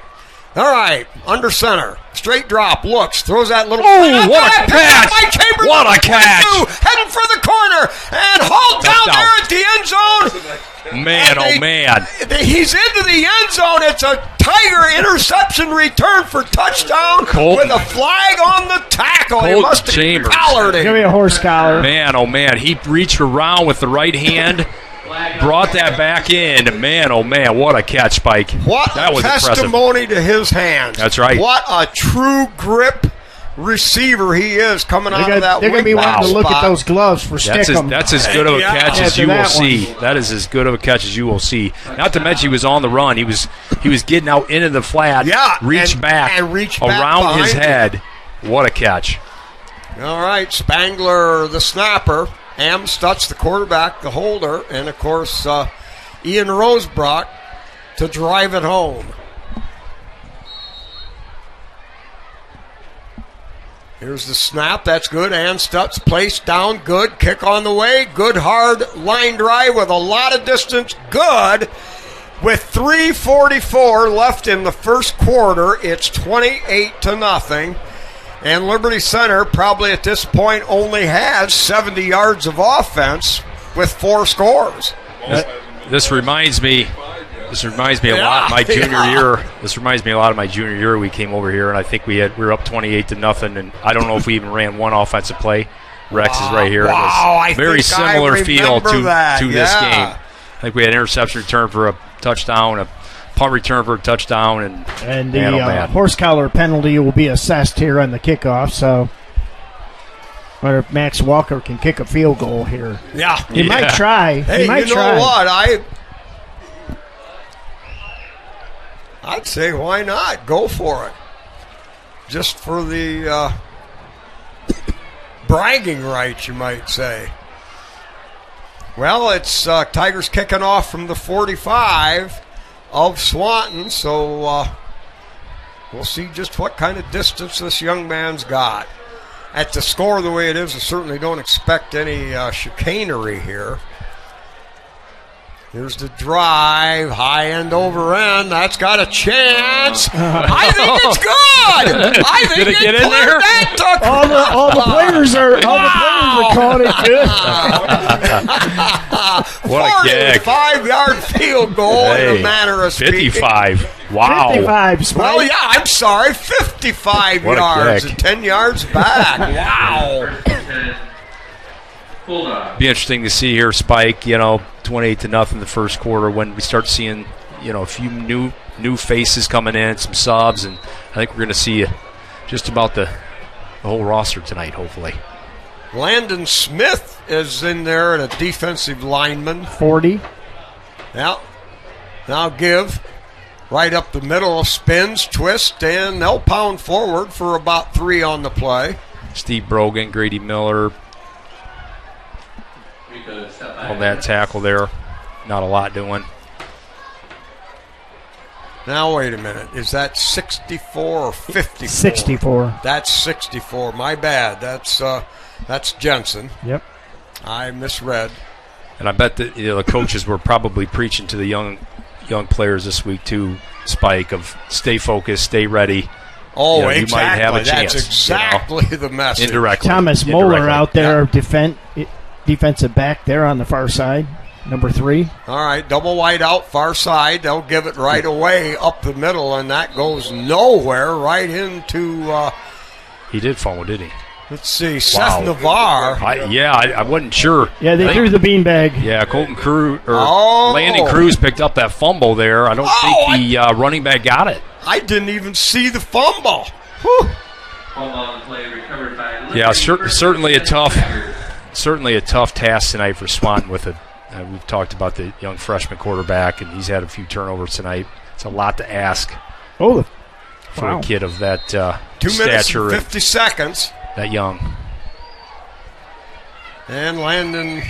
All right, under center, straight drop, looks, throws that little. Oh, what a catch! What a catch! Heading for the corner and hauled down there at the end zone. Man, oh man! He's into the end zone. It's a Tiger interception return for touchdown with a flag on the tackle. He must have collared him. Give me a horse collar. Man, oh man! He reached around with the right hand. Brought that back in. Man, oh man, what a catch, Spike. What that was testimony impressive. To his hands. That's right. What a true grip receiver he is coming out of that. They're going to be wanting to look at those gloves for Stickum. That's as good of a catch as you will see. That is as good of a catch as you will see. Not to mention he was on the run. He was getting out into the flat. Reached back around his head. What a catch. All right, Spangler, the snapper. Am Stutz, the quarterback, the holder, and, of course, Ian Rosebrock to drive it home. Here's the snap. That's good. And Stutz placed down. Good. Kick on the way. Good hard line drive with a lot of distance. Good. With 3:44 left in the first quarter, it's 28-0. And Liberty Center probably at this point only has 70 yards of offense with 4 scores. This reminds me a lot of my junior year. This reminds me a lot of my junior year. We came over here, and I think we were up 28-0, and I don't know if we even ran one offensive play. Rex is right here. Wow, it was very similar feel to this game. Yeah. I think we had an interception return for a touchdown, a punt return for a touchdown, and the horse collar penalty will be assessed here on the kickoff. So, whether Max Walker can kick a field goal here. Yeah, he might try. Hey, he might you try. know what? I'd say why not? Go for it. Just for the bragging rights, you might say. Well, it's Tigers kicking off from the 45 of Swanton, so we'll see just what kind of distance this young man's got. At the score the way it is, I certainly don't expect any chicanery here. Here's the drive, high end over end. That's got a chance. I think it's good. I think did it get in there? All the players are calling it good. What a kick! 45-yard field goal in a manner of speaking. 55. Wow. 55. Well, yeah, I'm sorry, 55 yards and 10 yards back. Wow. Be interesting to see here, Spike. 28-0 the first quarter when we start seeing, a few new faces coming in, some subs, and I think we're going to see just about the whole roster tonight, hopefully. Landon Smith is in there at a defensive lineman. 40. Yeah. Now give right up the middle, spins, twist, and they'll pound forward for about 3 on the play. Steve Brogan, Grady Miller on that tackle there. Not a lot doing. Now, wait a minute. Is that 64 or 54? 64. That's 64. My bad. That's Jensen. Yep. I misread. And I bet that the coaches were probably preaching to the young players this week too, Spike, of stay focused, stay ready. Oh, exactly. You might have a chance. That's exactly the message. Indirectly. Thomas Moeller out there, defensive back there on the far side, number 3. All right, double wide out, far side. They'll give it right away up the middle, and that goes nowhere, right into... he did fumble, did he? Let's see, Seth Navarre. I wasn't sure. Yeah, they threw the beanbag. Yeah, Landon Cruz picked up that fumble there. I don't think the running back got it. I didn't even see the fumble. Yeah, certainly a tough task tonight for Swanton with it. We've talked about the young freshman quarterback, and he's had a few turnovers tonight. It's a lot to ask for a kid of that 2 minutes stature and 50 seconds. That young. And Landon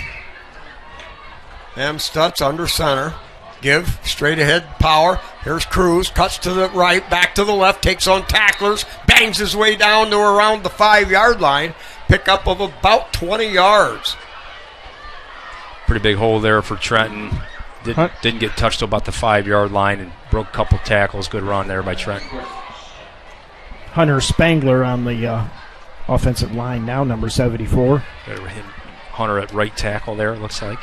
Stutz under center. Give, straight ahead, power. Here's Cruz, cuts to the right, back to the left, takes on tacklers, bangs his way down to around the 5-yard line. Pickup of about 20 yards. Pretty big hole there for Trenton. Didn't get touched till about the 5-yard line and broke a couple tackles. Good run there by Trent. Hunter Spangler on the offensive line now, number 74. Hunter at right tackle there, it looks like.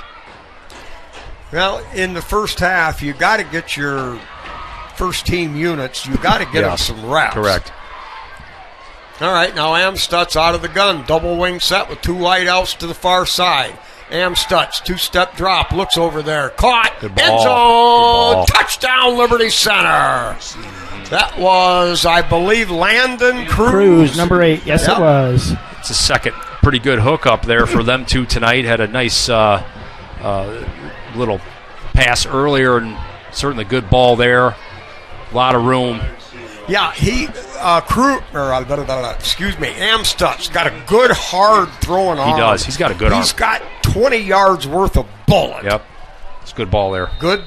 Well, in the first half, you got to get your first team units. You got to get them some reps. Correct. All right, now Amstutz out of the gun. Double wing set with 2 wideouts to the far side. Amstutz, 2-step drop, looks over there. Caught. Good ball. End zone. Good ball. Touchdown, Liberty Center. That was, I believe, Landon Cruz. Number 8. Yes, it was. It's a second pretty good hookup there for them two tonight. Had a nice little pass earlier and certainly good ball there. A lot of room. Yeah, Amstutz got a good hard throwing arm. He does. He's got a good arm. He's got 20 yards worth of bullet. Yep. It's a good ball there. Good,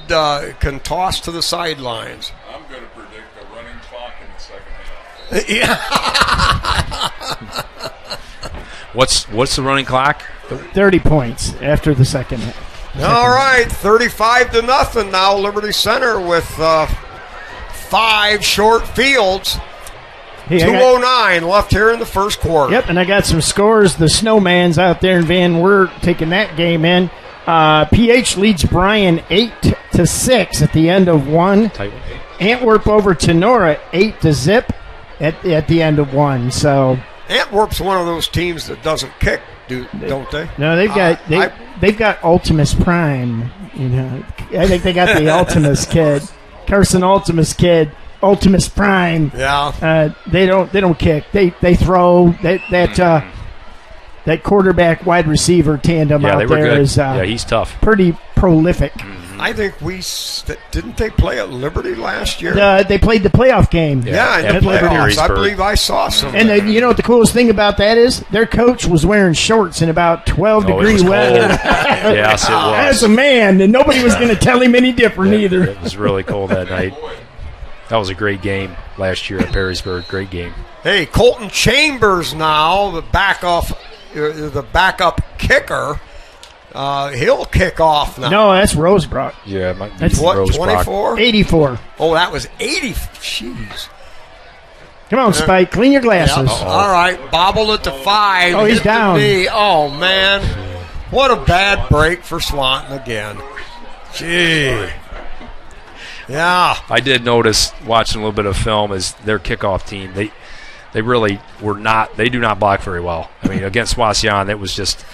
can toss to the sidelines. I'm going to predict a running clock in the second half. What's the running clock? 30 points after the second half. All right, 35-0 now. Liberty Center with 5 short fields. Hey, 2:09 left here in the first quarter. Yep, and I got some scores. The Snowmans out there in Van Wert taking that game in. PH leads Bryan 8-6 at the end of one. Antwerp over Tenora 8-0 at the end of one. So Antwerp's one of those teams that doesn't kick, don't they? No, they've got Ultimus Prime. You know, I think they got the Ultimus kid, Carson Ultimus kid, Ultimus Prime. Yeah. They don't kick. They throw. That quarterback wide receiver tandem out there is he's tough. Pretty prolific. I think didn't they play at Liberty last year? They played the playoff game. Yeah, in the playoffs. I believe I saw some. And you know what the coolest thing about that is? Their coach was wearing shorts in about 12-degree weather. Yes, it was. As a man, and nobody was going to tell him any different either. It was really cold that night. That was a great game last year at Perrysburg. Great game. Hey, Colton Chambers now, the backup kicker. He'll kick off now. No, that's Rosebrock. Yeah, that's what, 24? 84. Oh, that was 80. Jeez. Come on, Spike. Clean your glasses. Yep. All right. Bobbled it to 5. Oh, he's down. Oh, man. What a bad break for Swanton again. Gee. Yeah. I did notice, watching a little bit of film, is their kickoff team, they really were not, they do not block very well. I mean, against Wauseon, it was just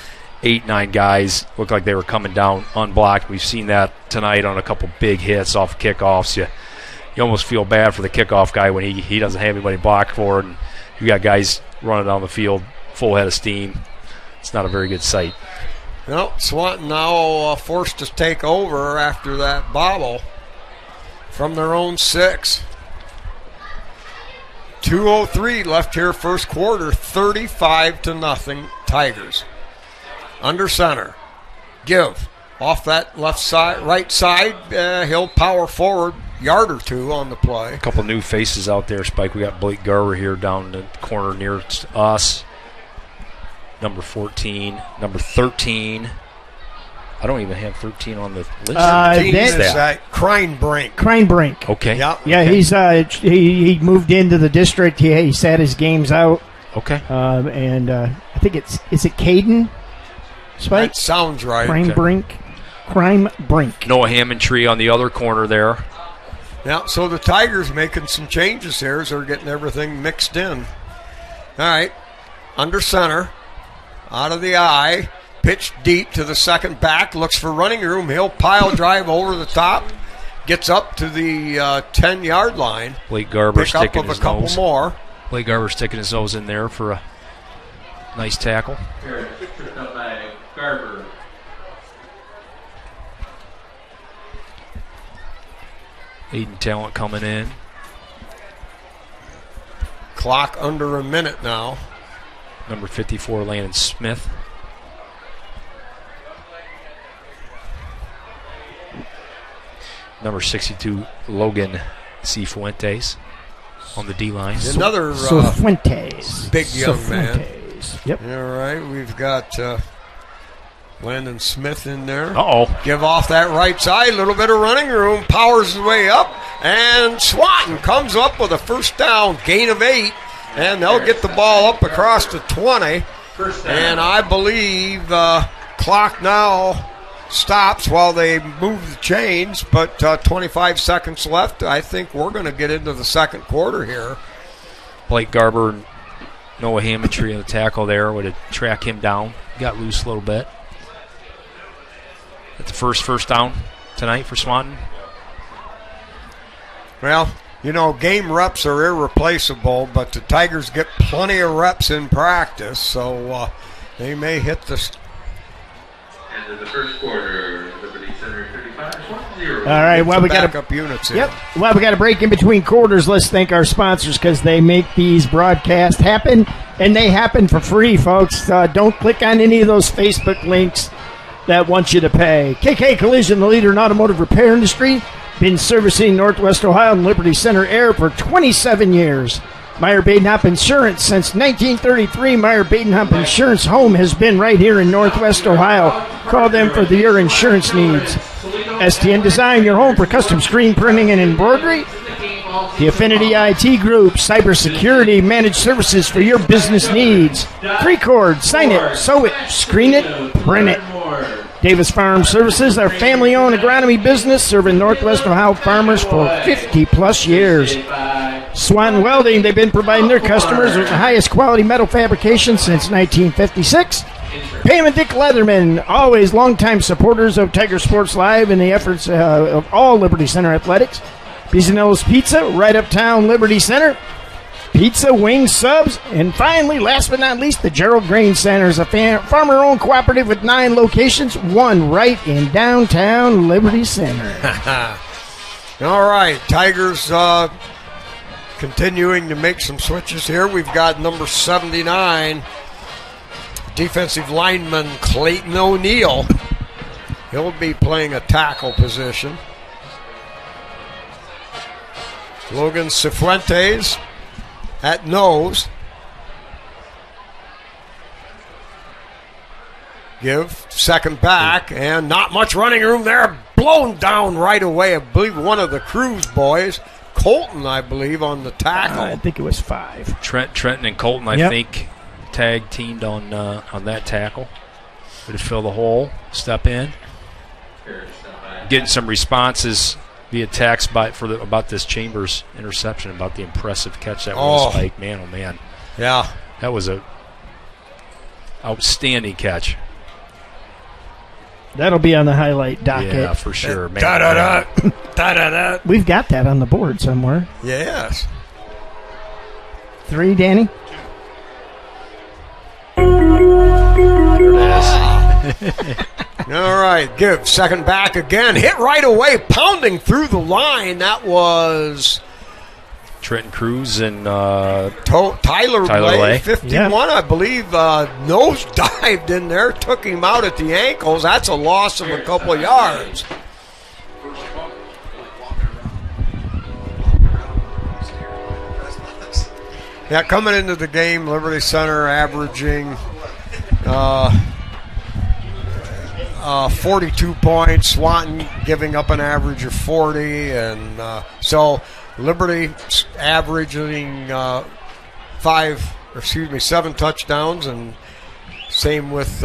8-9 guys looked like they were coming down unblocked. We've seen that tonight on a couple big hits off kickoffs. You almost feel bad for the kickoff guy when he doesn't have anybody block for it, and you got guys running down the field full head of steam. It's not a very good sight. Well, Swanton now forced to take over after that bobble from their own 6. 2:03 left here first quarter, 35-0 Tigers. Under center. Give. Off that left side, right side. He'll power forward, yard or two on the play. A couple new faces out there, Spike. We got Blake Garber here down in the corner near us. Number 14. Number 13. I don't even have 13 on the list. That's Kreinbrink. Kreinbrink. Okay. Yeah. Yeah, okay. He moved into the district. He sat his games out. Okay. And I think is it Caden? Spike? That sounds right. Kreinbrink. Noah Hammondtree on the other corner there. Yeah, so the Tigers making some changes here as they're getting everything mixed in. All right. Under center. Out of the eye. Pitch deep to the second back. Looks for running room. He'll pile drive over the top. Gets up to the 10-yard line. Blake Garber sticking his nose. Pick up of a couple more. Blake Garber sticking his nose in there for a nice tackle. Picked up by Garber. Aiden Talent coming in. Clock under a minute now. Number 54, Landon Smith. Number 62, Logan Cifuentes on the D-line. Another Cifuentes. Big young man. Yep. All right, we've got Landon Smith in there. Uh-oh. Give off that right side. A little bit of running room. Powers his way up. And Swanton comes up with a first down. Gain of 8. And they'll get the ball up across the 20. And I believe clock now stops while they move the chains. But 25 seconds left. I think we're going to get into the second quarter here. Blake Garber and Noah Hammondtree on the tackle there would have tracked him down. Got loose a little bit. That's the first down tonight for Swanton. Well, you know, game reps are irreplaceable, but the Tigers get plenty of reps in practice, so they may hit the... End of the first quarter, Liberty Center 35-0. All right, well, we got backup units in. Yep. Well, we got a break in between quarters. Let's thank our sponsors because they make these broadcasts happen, and they happen for free, folks. Don't click on any of those Facebook links that want you to pay. KK Collision, the leader in automotive repair industry, been servicing Northwest Ohio and Liberty Center area for 27 years. Meyer Badenhop Insurance, since 1933, Meyer Badenhop Insurance Home has been right here in Northwest Ohio. Call them for your insurance needs. STN Design, your home for custom screen printing and embroidery. The Affinity IT Group, cybersecurity, managed services for your business needs. Precord, sign it, sew it, screen it, print it. Davis Farm Services, our family-owned agronomy business serving Northwest Ohio farmers for 50-plus years. Swanton Welding, they've been providing their customers with the highest quality metal fabrication since 1956. Pam and Dick Leatherman, always longtime supporters of Tiger Sports Live and the efforts of all Liberty Center athletics. Pisanello's Pizza, right uptown Liberty Center. Pizza, wings, subs, and finally, last but not least, the Gerald Grain Center is a farmer-owned cooperative with 9 locations, one right in downtown Liberty Center. All right, Tigers continuing to make some switches here. We've got number 79, defensive lineman Clayton O'Neill. He'll be playing a tackle position. Logan Cifuentes at nose. Give second back, and not much running room there. Blown down right away. I believe one of the Cruz boys, Colton, I believe, on the tackle. I think it was 5. Trenton and Colton, I think, tag teamed on that tackle. Way to fill the hole, step in. Getting some responses via text about this Chambers interception, about the impressive catch that was Spike. Man, oh man. Yeah. That was a outstanding catch. That'll be on the highlight docket. Yeah, for sure. Man, Da-da-da. We've got that on the board somewhere. Yes. 3, Danny? All right, give second back again. Hit right away, pounding through the line. That was Trenton Cruz and Tyler Lay, 51, yeah. I believe. Nose dived in there, took him out at the ankles. That's a loss of a couple of yards. Yeah, coming into the game, Liberty Center averaging 42 points, Swanton giving up an average of 40, and so Liberty averaging 7 touchdowns, and same with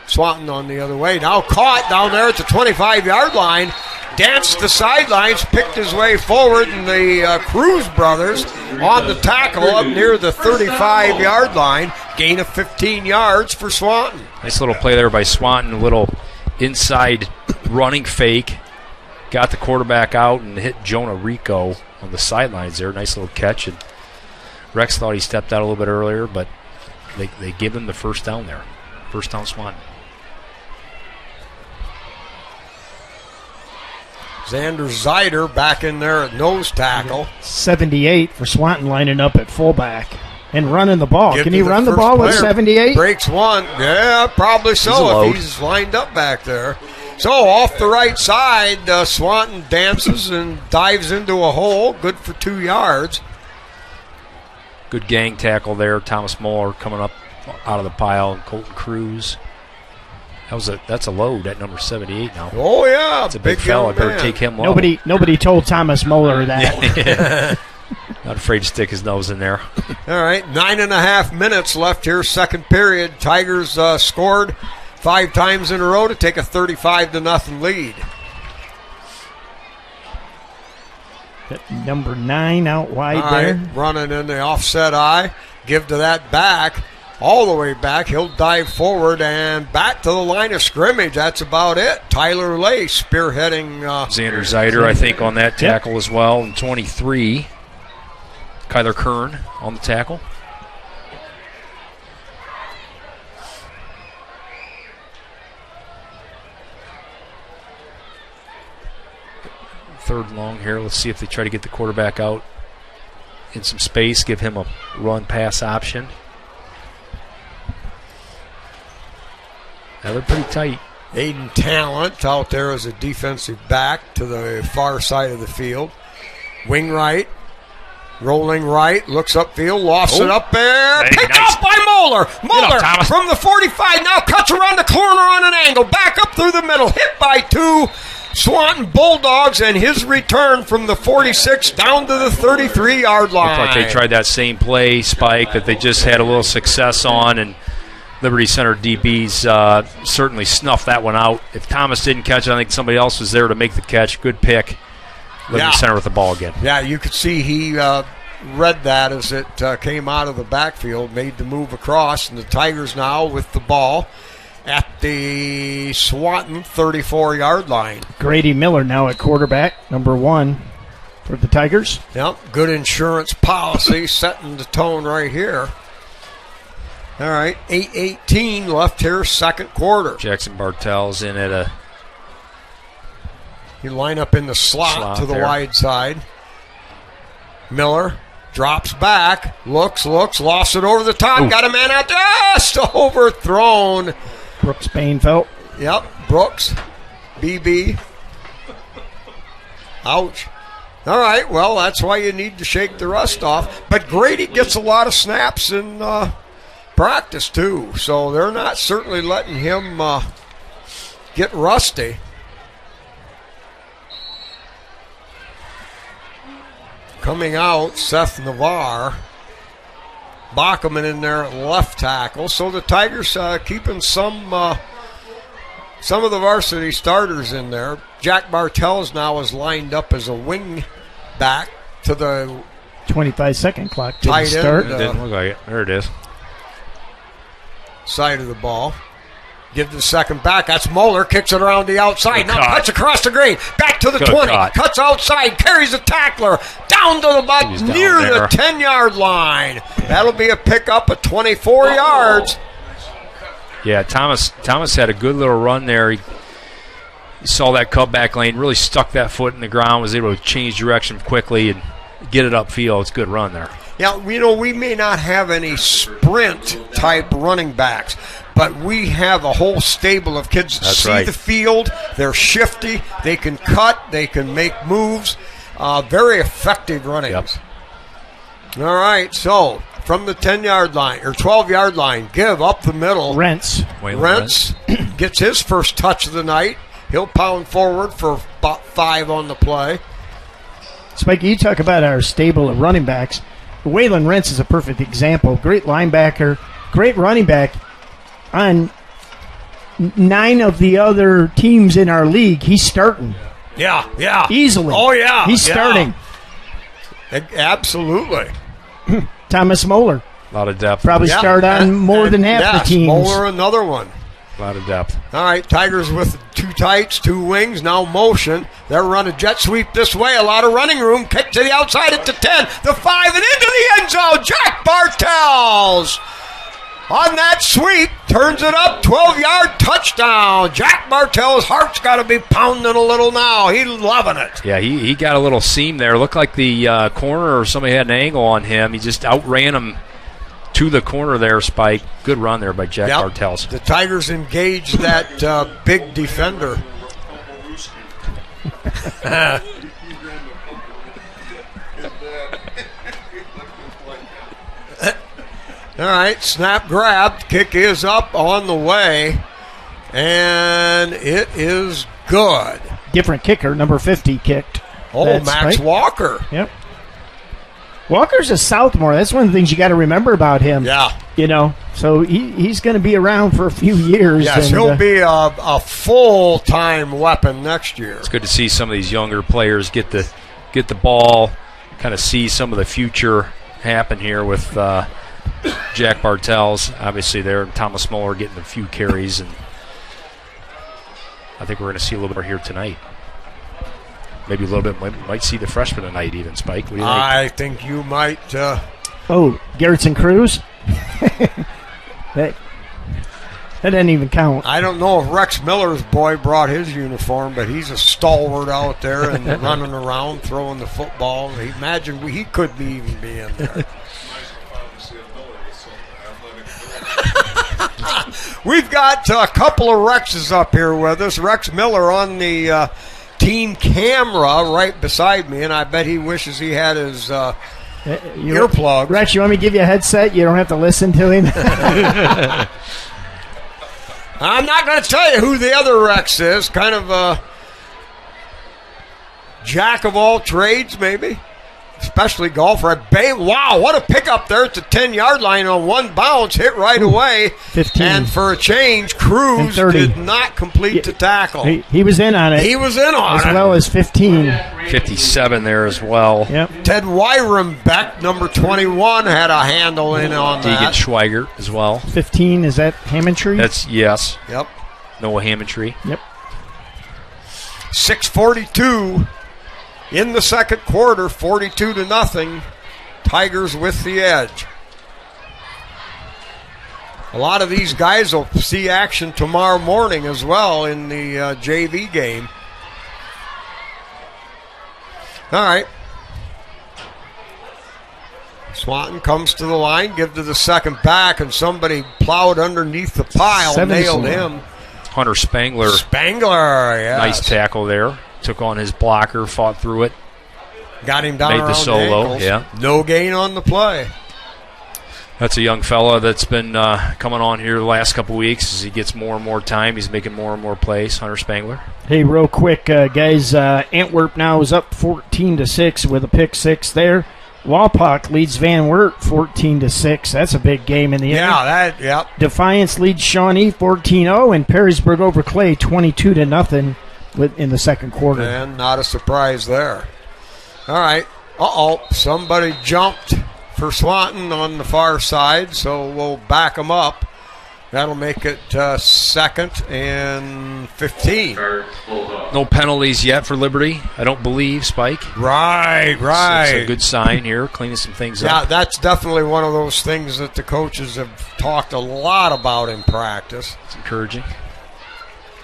Swanton on the other way. Now caught down there at the 25-yard line, danced the sidelines, picked his way forward, and the Cruz brothers on the tackle up near the 35-yard line. Gain of 15 yards for Swanton. Nice little play there by Swanton, a little inside running fake. Got the quarterback out and hit Jonah Rico on the sidelines there. Nice little catch. And Rex thought he stepped out a little bit earlier, but they give him the first down there. First down Swanton. Xander Zeider back in there at nose tackle. 78 for Swanton lining up at fullback and running the ball. Give Can to he the run the first ball with player. 78? Breaks one. Yeah, probably He's a so load. if he's lined up back there. So off the right side, Swanton dances and dives into a hole. Good for 2 yards. Good gang tackle there. Thomas Muller coming up out of the pile, and Colton Cruz. That's a load at number 78 now. Oh, yeah. It's a big fella. Better man. take him low. Nobody told Thomas Moeller that. Not afraid to stick his nose in there. All right, 9.5 minutes left here, second period. Tigers scored 5 times in a row to take a 35-0 lead. Number 9 out wide All there. right, running in the offset eye. Give to that back. All the way back. He'll dive forward and back to the line of scrimmage. That's about it. Tyler Lay spearheading. Xander Zeider, I think, on that tackle as well. And 23. Kyler Kern on the tackle. Third long here. Let's see if they try to get the quarterback out in some space, give him a run-pass option. Now they're pretty tight. Aiden Talent out there as a defensive back to the far side of the field. Wing right. Rolling right, looks upfield, lofts it up there. Hey, Picked nice. off by Moeller. Moeller Thomas. from the 45 now cuts around the corner on an angle. Back up through the middle. Hit by 2 Swanton Bulldogs, and his return from the 46 down to the 33-yard line. Looked like they tried that same play, Spike, that they just had a little success on, and Liberty Center DBs certainly snuffed that one out. If Thomas didn't catch it, I think somebody else was there to make the catch. Good pick. Liberty Center with the ball again. Yeah, you could see he read that as it came out of the backfield, made the move across, and the Tigers now with the ball at the Swanton 34-yard line. Grady Miller now at quarterback, number 1 for the Tigers. Yep, good insurance policy setting the tone right here. All right, 8:18 left here, second quarter. Jackson Bartell's in at a You line up in the slot to the there. wide side. Miller drops back, looks, lost it over the top, Ooh. got a man out there, just overthrown. Brooks Bainfeld. Yep, Brooks, BB. Ouch. All right, well, that's why you need to shake the rust off. But Grady gets a lot of snaps in practice, too, so they're not certainly letting him get rusty. Coming out, Seth Navarre. Bachman in there at left tackle. So the Tigers keeping some of the varsity starters in there. Jack Bartels now is lined up as a wing back to the 25-second clock tight didn't end. start. Didn't look like it. There it is. Side of the ball. Give the second back. That's Moeller. Kicks it around the outside. Good Now cut. cuts across the green. Back to the Good 20. cut. Cuts outside. Carries the tackler. Down to the butt He's down near the there. 10-yard line. That'll be a pickup of 24 yards. Yeah, Thomas had a good little run there. He saw that cutback lane, really stuck that foot in the ground, was able to change direction quickly and get it upfield. It's a good run there. Yeah, we may not have any sprint-type running backs, but we have a whole stable of kids that That's see right. the field. They're shifty. They can cut. They can make moves. Very effective running. Yep. All right, so from the 10-yard line or 12-yard line, give up the middle. Rents. Waylon Rents gets his first touch of the night. He'll pound forward for about 5 on the play. Spike, you talk about our stable of running backs. Waylon Rents is a perfect example. Great linebacker, great running back. On 9 of the other teams in our league, he's starting. Yeah. Easily. Oh, yeah. He's starting. Absolutely. Thomas Moeller A lot of depth. probably start on more than half the teams. Moeller, another one. A lot of depth. All right, Tigers with 2 tights, 2 wings, now motion. They're running jet sweep this way. A lot of running room. Kick to the outside at the 10, the 5, and into the end zone. Jack Bartels on that sweep turns it up. 12-yard touchdown. Jack Bartels' heart's got to be pounding a little now. He's loving it. Yeah, he got a little seam there. Looked like the corner or somebody had an angle on him. He just outran him to the corner there, Spike. Good run there by Jack Bartels. The Tigers engaged that big defender. All right, snap grabbed. Kick is up on the way And it is good. Different kicker, number 50 kicked. Oh, That's Max Spike. Walker. Yep. Walker's a Southmore. That's one of the things you got to remember about him. Yeah. So he's going to be around for a few years. Yes, he'll be a full-time weapon next year. It's good to see some of these younger players get the ball, kind of see some of the future happen here with Jack Bartels. Obviously, there, Thomas Muller getting a few carries, and I think we're going to see a little bit more here tonight. Maybe a little bit. Might see the freshman tonight, even, Spike. What do you think? I think you might. Garrettson Cruz. that didn't even count. I don't know if Rex Miller's boy brought his uniform, but he's a stalwart out there and running around, throwing the football. Imagine he couldn't even be in there. We've got a couple of Rexes up here with us. Rex Miller on the team camera right beside me, and I bet he wishes he had his earplugs. Rex, you want me to give you a headset? You don't have to listen to him. I'm not going to tell you who the other Rex is. Kind of a jack of all trades, maybe. Especially golfer. Wow, what a pickup there at the 10-yard line on one bounce. Hit right away. 15. And for a change, Cruz did not complete the tackle. He was in on it. He was in on it. As well as 15. 57 there as well. Yep. Ted Wyrenbeck, number 21, had a handle in on Deegan that. Schweigert as well. 15, is that Hammondtree? That's, yes. Yep. Noah Hammondtree. Yep. 6:42 in the second quarter, 42-0. Tigers with the edge. A lot of these guys will see action tomorrow morning as well in the JV game. All right. Swanton comes to the line, give to the second back, and somebody plowed underneath the pile, nailed him. Hunter Spangler. Yes. Nice tackle there. Took on his blocker, fought through it. Got him down Made around the solo, ankles. yeah. No gain on the play. That's a young fella that's been coming on here the last couple weeks. As he gets more and more time, he's making more and more plays. Hunter Spangler. Hey, real quick, guys. Antwerp now is up 14-6 with a pick six there. Walpock leads Van Wert 14-6. That's a big game in the end. Defiance leads Shawnee 14-0, and Perrysburg over Clay 22-0 in the second quarter. And not a surprise there. All right. Somebody jumped for Swanton on the far side, so we'll back them up. That'll make it second and 15. No penalties yet for Liberty, I don't believe, Spike. Right. It's a good sign here, cleaning some things up. Yeah, that's definitely one of those things that the coaches have talked a lot about in practice. It's encouraging.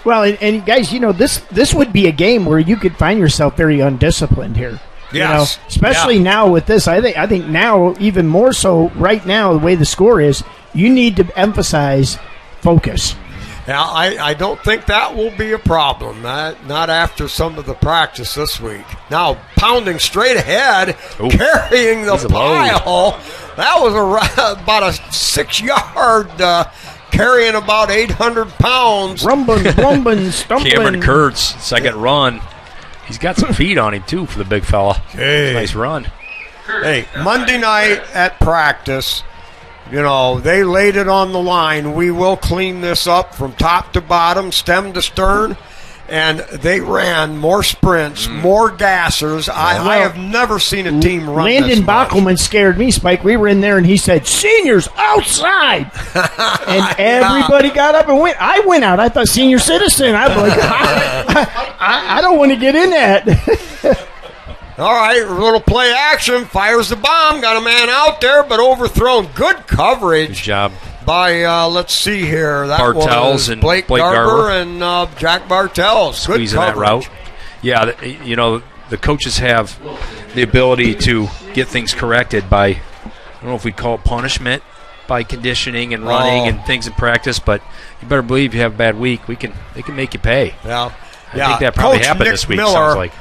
Well, and guys, this would be a game where you could find yourself very undisciplined here. Yes. Especially now with this. I think now even more so right now, the way the score is, you need to emphasize focus. Now, I don't think that will be a problem. Not after some of the practice this week. Now, pounding straight ahead, carrying the pile. That was about a 6-yard carrying about 800 pounds. Rumbling, stumbling. Cameron Kurtz, second run. He's got some feet on him, too, for the big fella. Hey. Nice run. Hey, Monday night at practice, they laid it on the line. We will clean this up from top to bottom, stem to stern. And they ran more sprints, more gassers. I have never seen a team run Landon this much. Bockelman scared me, Spike. We were in there, and he said, "Seniors outside!" And everybody got up and went. I went out. I thought senior citizen. I was like, I don't want to get in that. All right, a little play action. Fires the bomb. Got a man out there, but overthrown. Good coverage. Good job. By, let's see here. That Bartels was and Blake Garber. Garber and Jack Bartels. Good Squeezing that route. Yeah, the coaches have the ability to get things corrected by, I don't know if we'd call it punishment, by conditioning and running and things in practice, but you better believe you have a bad week, they can make you pay. Yeah. I think that probably happened this week, sounds like.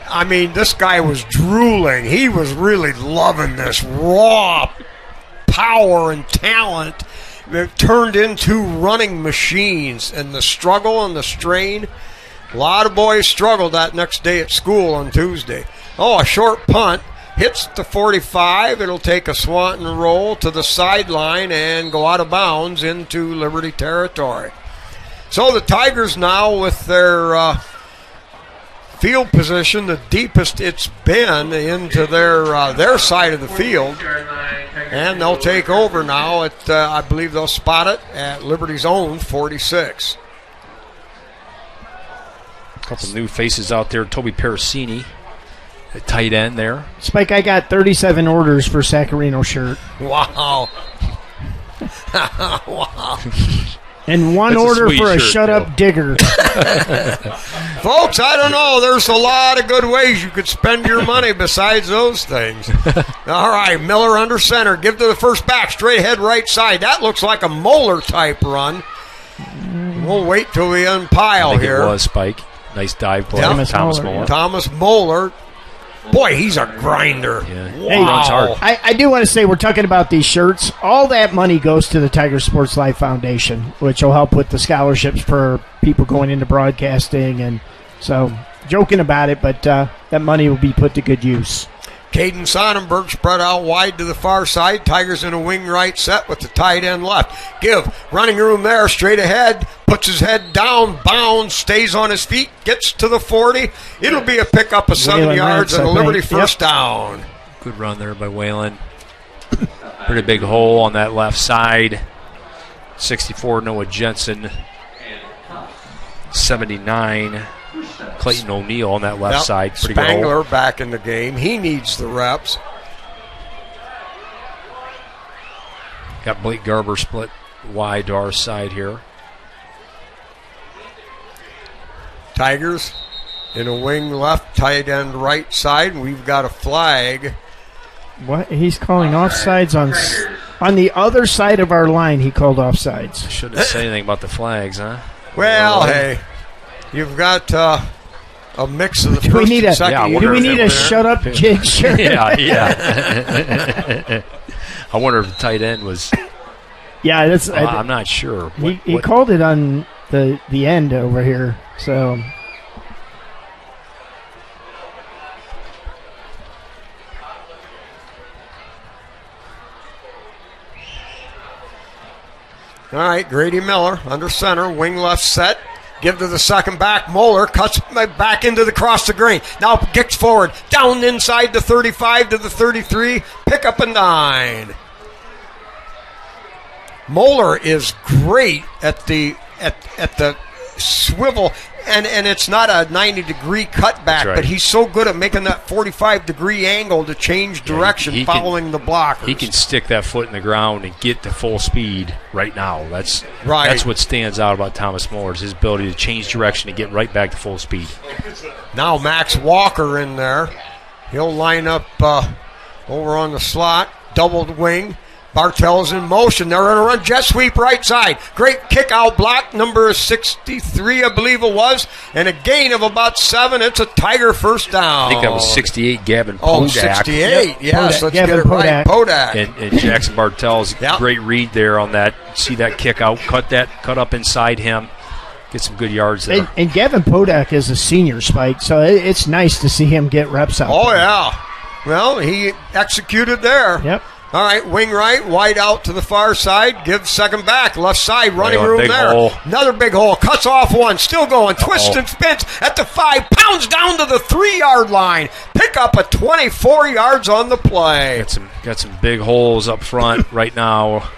I mean, this guy was drooling. He was really loving this raw power and talent. they've turned into running machines, and the struggle and the strain. A lot of boys struggled that next day at school on Tuesday. Oh, a short punt. Hits the 45. It'll take a Swanton roll to the sideline and go out of bounds into Liberty territory. So the Tigers now with their field position, the deepest it's been into their side of the field. And they'll take over now at, I believe they'll spot it at Liberty's own 46. A couple new faces out there. Toby Parasini, the tight end there. Spike, I got 37 orders for Sacarino shirt. Wow. Wow. And one That's order a sweet for a shirt, shut-up digger. Folks, I don't know. There's a lot of good ways you could spend your money besides those things. All right, Miller under center. Give to the first back. Straight ahead right side. That looks like a Moeller-type run. We'll wait till we unpile I think here. it was Spike. Nice dive play. Yep. Thomas Moeller. Thomas Moeller. Boy, he's a grinder. Yeah. Wow. Hey, runs hard. I do want to say we're talking about these shirts. All that money goes to the Tiger Sports Life Foundation, which will help with the scholarships for people going into broadcasting. And so, joking about it, but that money will be put to good use. Caden Sonnenberg spread out wide to the far side. Tigers in a wing right set with the tight end left. Give running room there, straight ahead. Puts his head down, bounds, stays on his feet, gets to the 40. It'll be a pickup of 7 yards and a Liberty first down. Good run there by Whalen. Pretty big hole on that left side. 64, Noah Jensen. 79, Clayton O'Neill on that left side. Pretty Spangler good hole. back in the game. He needs the reps. Got Blake Garber split wide to our side here. Tigers in a wing left, tight end right side. We've got a flag. What? He's calling offsides on the other side of our line. He called offsides. Shouldn't say anything about the flags, huh? Well, hey, you've got a mix of the Do we first need and a second. do we need a years. shut up jig shirt? Yeah. I wonder if the tight end was. Yeah, that's. I'm not sure. He called it on the end over here. So. All right, Grady Miller under center, wing left set. Give to the second back. Moeller cuts back into the cross the green. Now kicks forward, down inside the 35 to the 33. Pick up a 9. Moeller is great at the swivel, and it's not a 90-degree cutback, right. but he's so good at making that 45-degree angle to change direction following the blockers. He can stick that foot in the ground and get to full speed right now. That's right. That's what stands out about Thomas Moeller, is his ability to change direction and get right back to full speed. Now Max Walker in there. He'll line up over on the slot, doubled wing. Bartell's in motion. They're going to run jet sweep right side. Great kick out block, number 63, I believe it was, and a gain of about 7. It's a Tiger first down. I think that was 68, Gavin Podak. Oh, 68, yes. Podak. Let's Gavin get it right. Podak. And Jackson Bartell's great read there on that. See that kick out, cut up inside him. Get some good yards there. And Gavin Podak is a senior, Spike, so it's nice to see him get reps out. Oh, yeah. Well, he executed there. Yep. All right, wing right, wide out to the far side. Give second back, left side, running Whalen, room big there. hole. Another big hole, cuts off one, still going, twists and spins at the 5, pounds down to the 3-yard line. Pick up a 24 yards on the play. Got some big holes up front right now.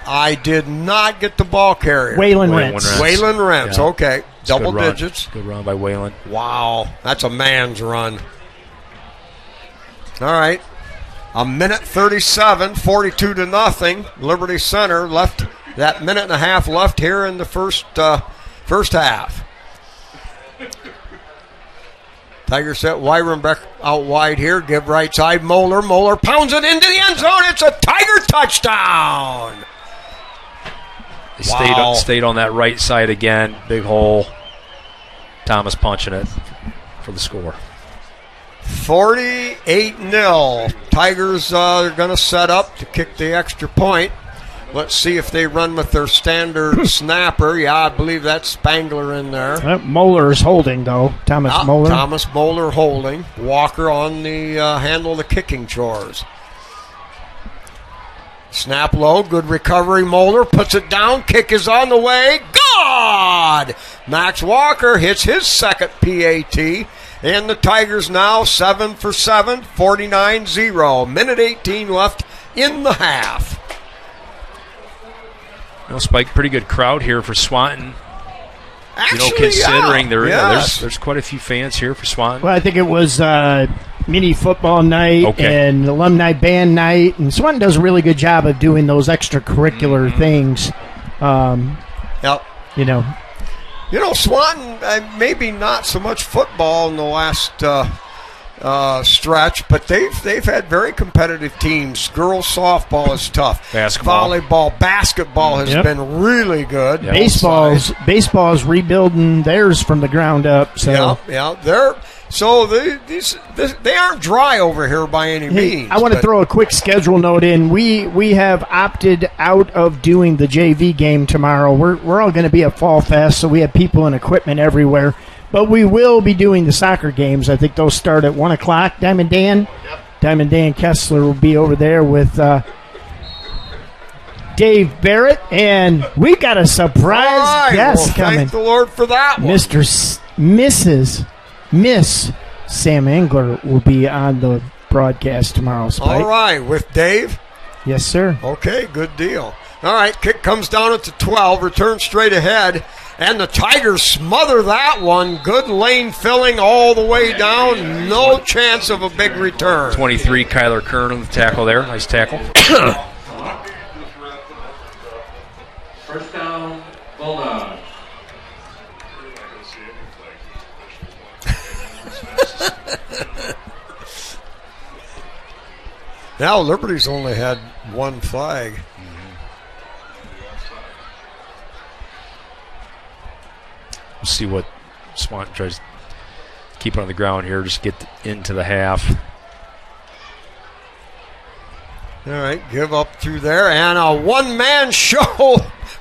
I did not get the ball carrier. Waylon Rentz. Waylon Rentz, Yeah. okay. It's a Double good run. digits. Good run by Waylon. Wow, that's a man's run. All right. A minute 37, 42-0. Liberty Center left that minute and a half left here in the first half. Tiger set Wyrenbeck out wide here. Give right side. Moeller. Moeller pounds it into the end zone. It's a Tiger touchdown. They stayed on that right side again. Big hole. Thomas punching it for the score. 48-0. Tigers are going to set up to kick the extra point. Let's see if they run with their standard snapper. Yeah, I believe that's Spangler in there. Moeller's holding, though. Thomas Moeller. Thomas Moeller holding. Walker on the handle of the kicking chores. Snap low, good recovery. Moeller puts it down. Kick is on the way. God! Max Walker hits his second PAT. And the Tigers now 7 for 7, 49-0. Minute 18 left in the half. Well, Spike, pretty good crowd here for Swanton. Actually, considering yes. there's quite a few fans here for Swanton. Well, I think it was mini football night and alumni band night, and Swanton does a really good job of doing those extracurricular things. Yep. Swanton, maybe not so much football in the last stretch, but they've had very competitive teams. Girls softball is tough. Volleyball, basketball has been really good. Yep. Baseball's rebuilding theirs from the ground up. So they aren't dry over here by any means. I want to throw a quick schedule note in. We have opted out of doing the JV game tomorrow. We're all going to be at Fall Fest, so we have people and equipment everywhere. But we will be doing the soccer games. I think those start at 1 o'clock. Diamond Dan? Yep. Diamond Dan Kessler will be over there with Dave Barrett. And we've got a surprise guest coming. Thank the Lord for that one. Miss Sam Engler will be on the broadcast tomorrow, Spike. All right, with Dave? Yes, sir. Okay, good deal. All right, kick comes down at the 12, return straight ahead. And the Tigers smother that one. Good lane filling all the way down. No chance of a big return. 23, Kyler Kern on the tackle there. Nice tackle. First down, Bulldogs. Now Liberty's only had one flag. We'll see what Swanton tries to keep on the ground here. Just get into the half. All right, give up through there. And a one-man show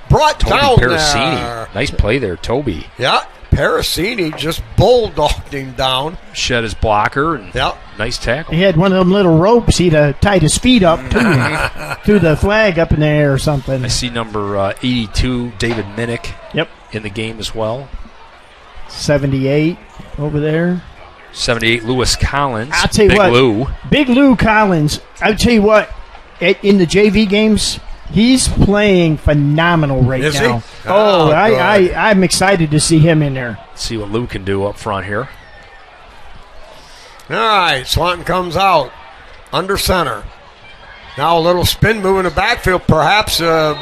brought Toby down Parasini. there. Nice play there, Toby. Yeah, Parasini just bulldogged him down. Shed his blocker. And nice tackle. He had one of them little ropes. He'd tied his feet up to threw the flag up in the air or something. I see number 82, David Minnick, in the game as well. 78 over there. 78, Lewis Collins. I'll tell you what. Big Lou Collins. I'll tell you what. In the JV games, he's playing phenomenal right now. Is he? I'm excited to see him in there. See what Lou can do up front here. All right, Swanton comes out under center. Now a little spin move in the backfield, perhaps a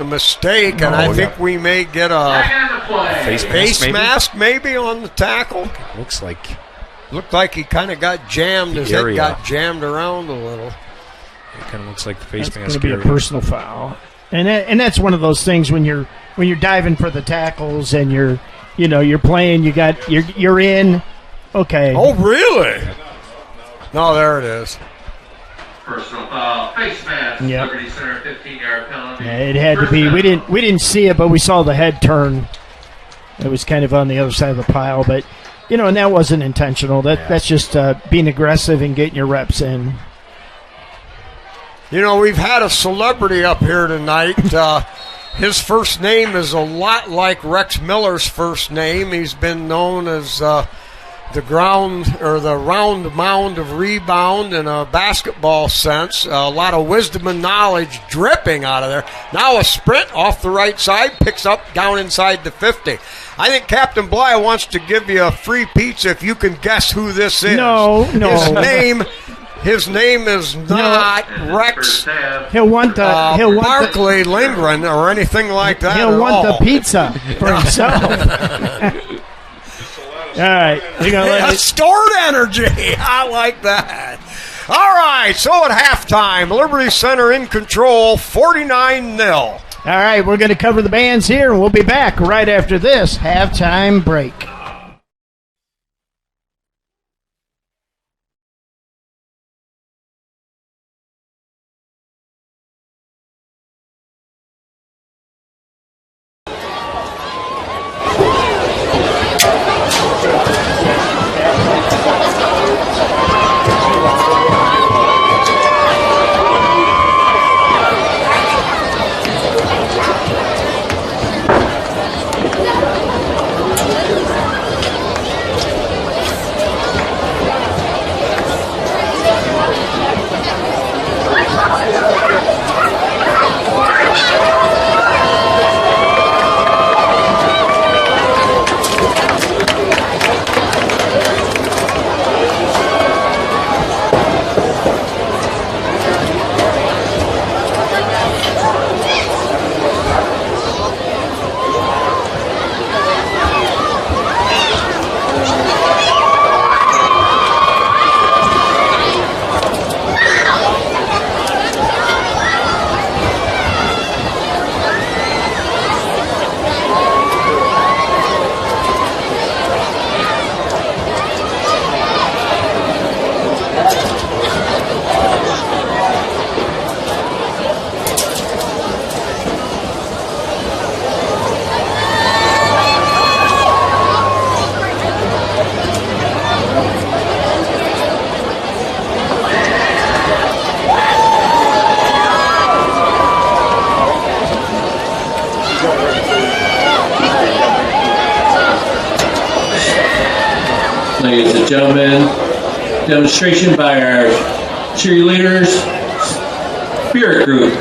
mistake, and I think we may get a face mask maybe on the tackle. Looked like he kind of got jammed. His head got jammed around a little. It kind of looks like the face mask. It's going to be a personal foul, and that's one of those things when you're diving for the tackles and you're playing. You're in. Okay. Oh really? No, there it is. Personal foul, face mask. Yep. Liberty Center, 15-yard penalty. Yeah, it had to be. We didn't see it, but we saw the head turn. It was kind of on the other side of the pile, but and that wasn't intentional. That's just being aggressive and getting your reps in. We've had a celebrity up here tonight. His first name is a lot like Rex Miller's first name. He's been known as the round mound of rebound in a basketball sense. A lot of wisdom and knowledge dripping out of there. Now a sprint off the right side, picks up down inside the 50. I think Captain Bly wants to give you a free pizza if you can guess who this is. No. His name is not Rex. He'll want Barkley Lindgren or anything like that. He'll want the pizza for himself. All right. Stored energy. I like that. All right. So at halftime, Liberty Center in control, 49-0. All right. We're going to cover the bands here, and we'll be back right after this halftime break. Ladies and gentlemen, demonstration by our cheerleaders, Spirit Group.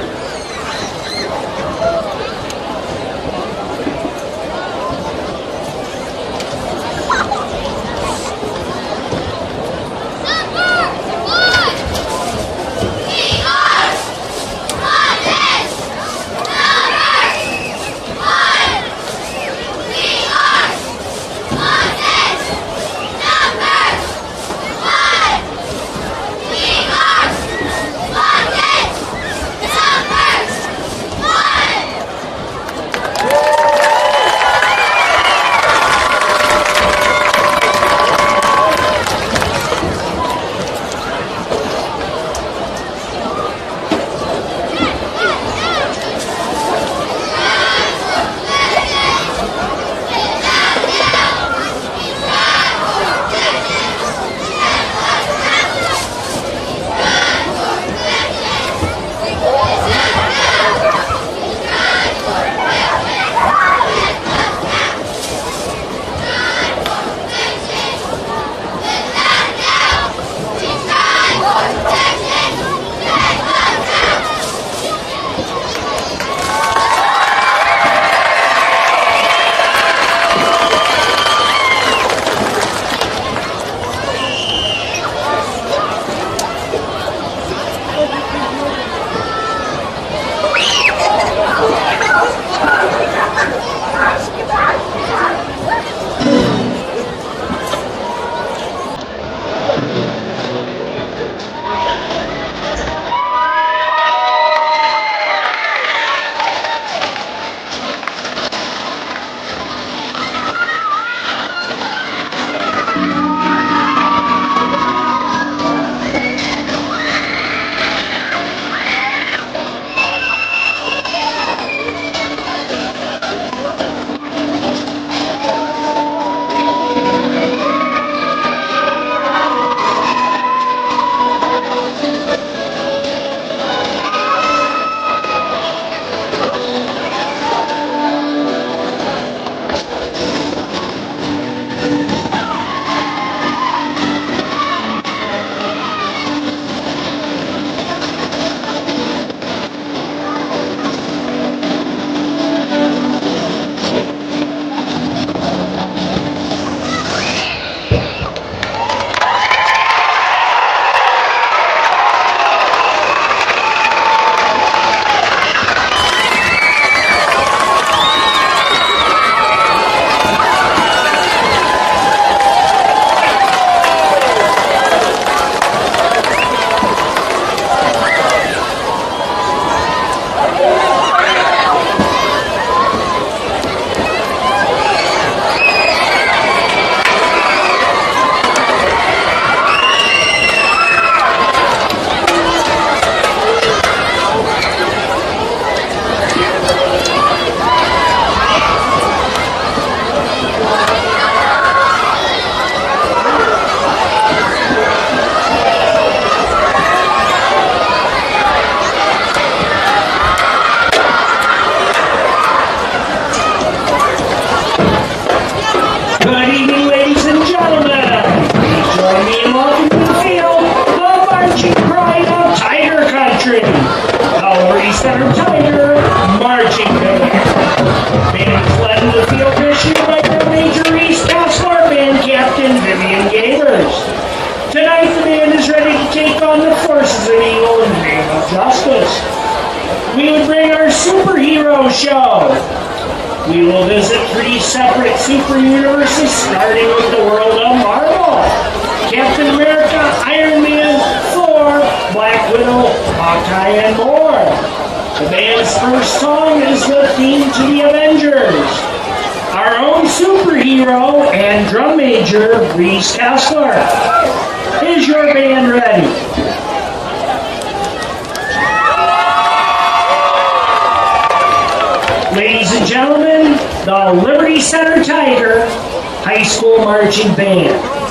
justice. We would bring our superhero show. We will visit 3 separate super universes, starting with the world of Marvel. Captain America, Iron Man, Thor, Black Widow, Hawkeye, and more. The band's first song is the theme to the Avengers. Our own superhero and drum major, Reese Kessler. Is your band ready? Ladies and gentlemen, the Liberty Center Tiger High School Marching Band.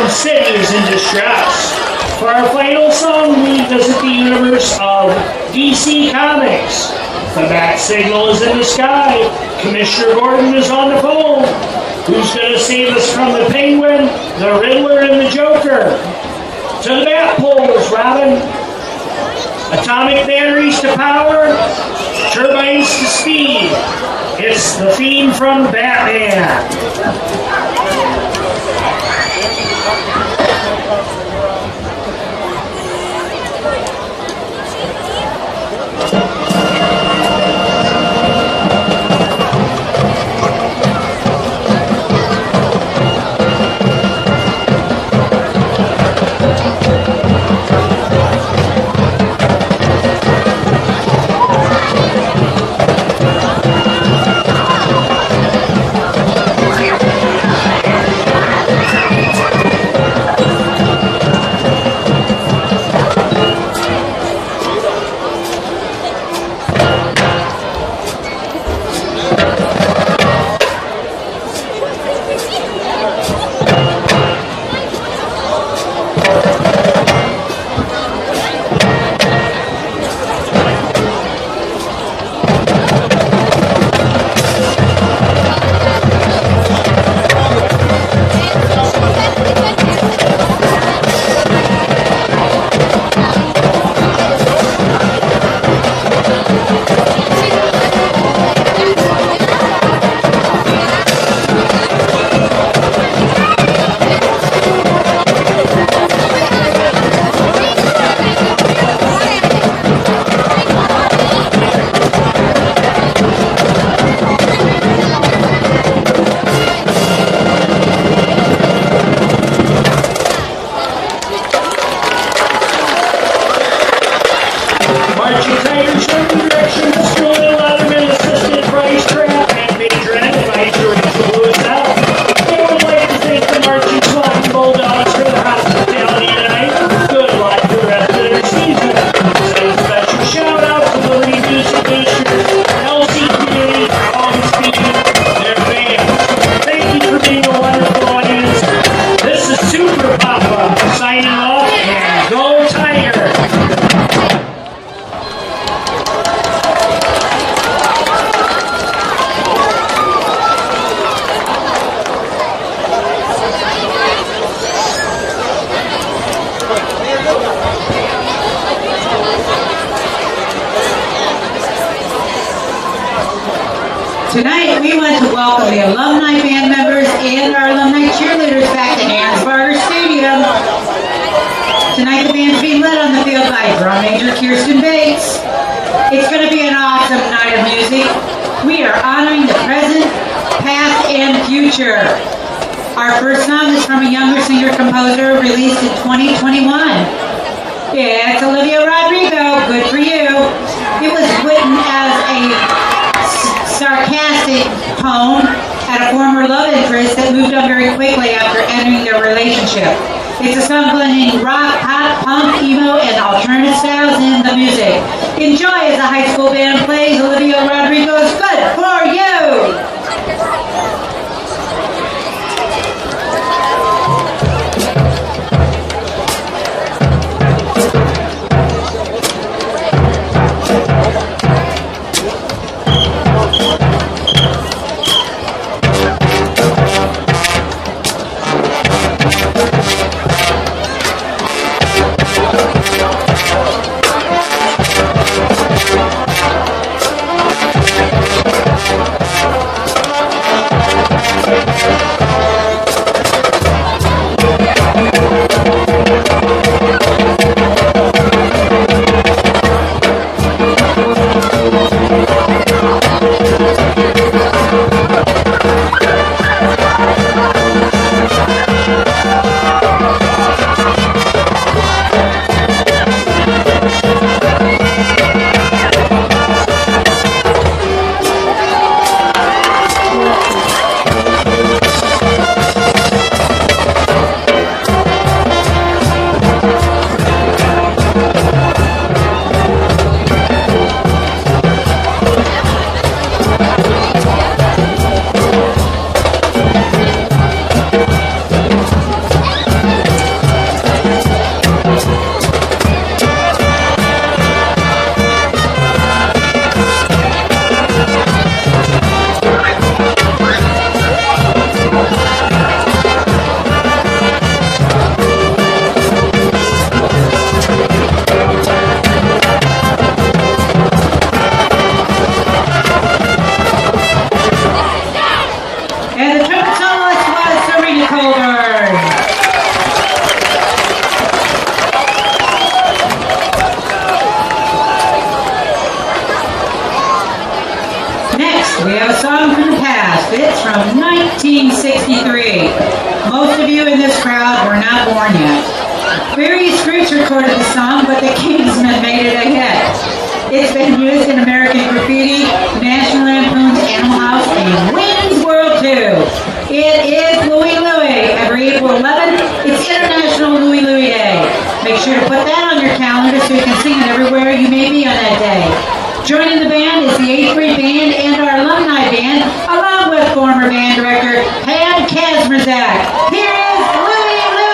City is in distress. For our final song, we visit the universe of DC Comics. The bat signal is in the sky. Commissioner Gordon is on the phone. Who's going to save us from the Penguin, the Riddler, and the Joker? To the bat poles, Robin. Atomic batteries to power, turbines to speed. It's the theme from Batman. Tonight, we want to welcome the alumni band members and our alumni cheerleaders back to Barger Stadium. Tonight, the band's being led on the field by drum major Kirsten Bates. It's going to be an awesome night of music. We are honoring the present, past, and future. Our first song is from a younger singer-composer released in 2021. It's Olivia Rodrigo, Good For You. It was written as a sarcastic poem at a former love interest that moved on very quickly after ending their relationship. It's a song blending rock, pop, punk, emo, and alternative styles in the music. Enjoy as the high school band plays Olivia Rodrigo's Good For You. We have a song from the past. It's from 1963. Most of you in this crowd were not born yet. Various groups recorded the song, but the Kingsmen made it a hit. It's been used in American Graffiti, National Lampoon's Animal House, and Wayne's World 2. It is Louie Louie. Every April 11th, it's International Louie Louie Day. Make sure to put that on your calendar so you can sing it everywhere you may be on that day. Joining the band is the 8th grade band and our alumni band, along with former band director Pam Kazmerzak. Here is Louie Louie.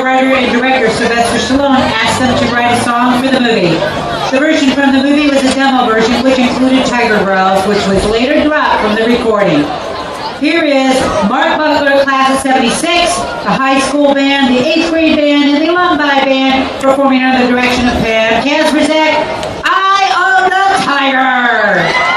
Writer and director Sylvester Stallone asked them to write a song for the movie. The version from the movie was a demo version which included Tiger Growls, which was later dropped from the recording. Here is Mark Butler, class of 76, the high school band, the 8th grade band, and the alumni band performing under the direction of Pam Kazmerzak, Eye of the Tiger.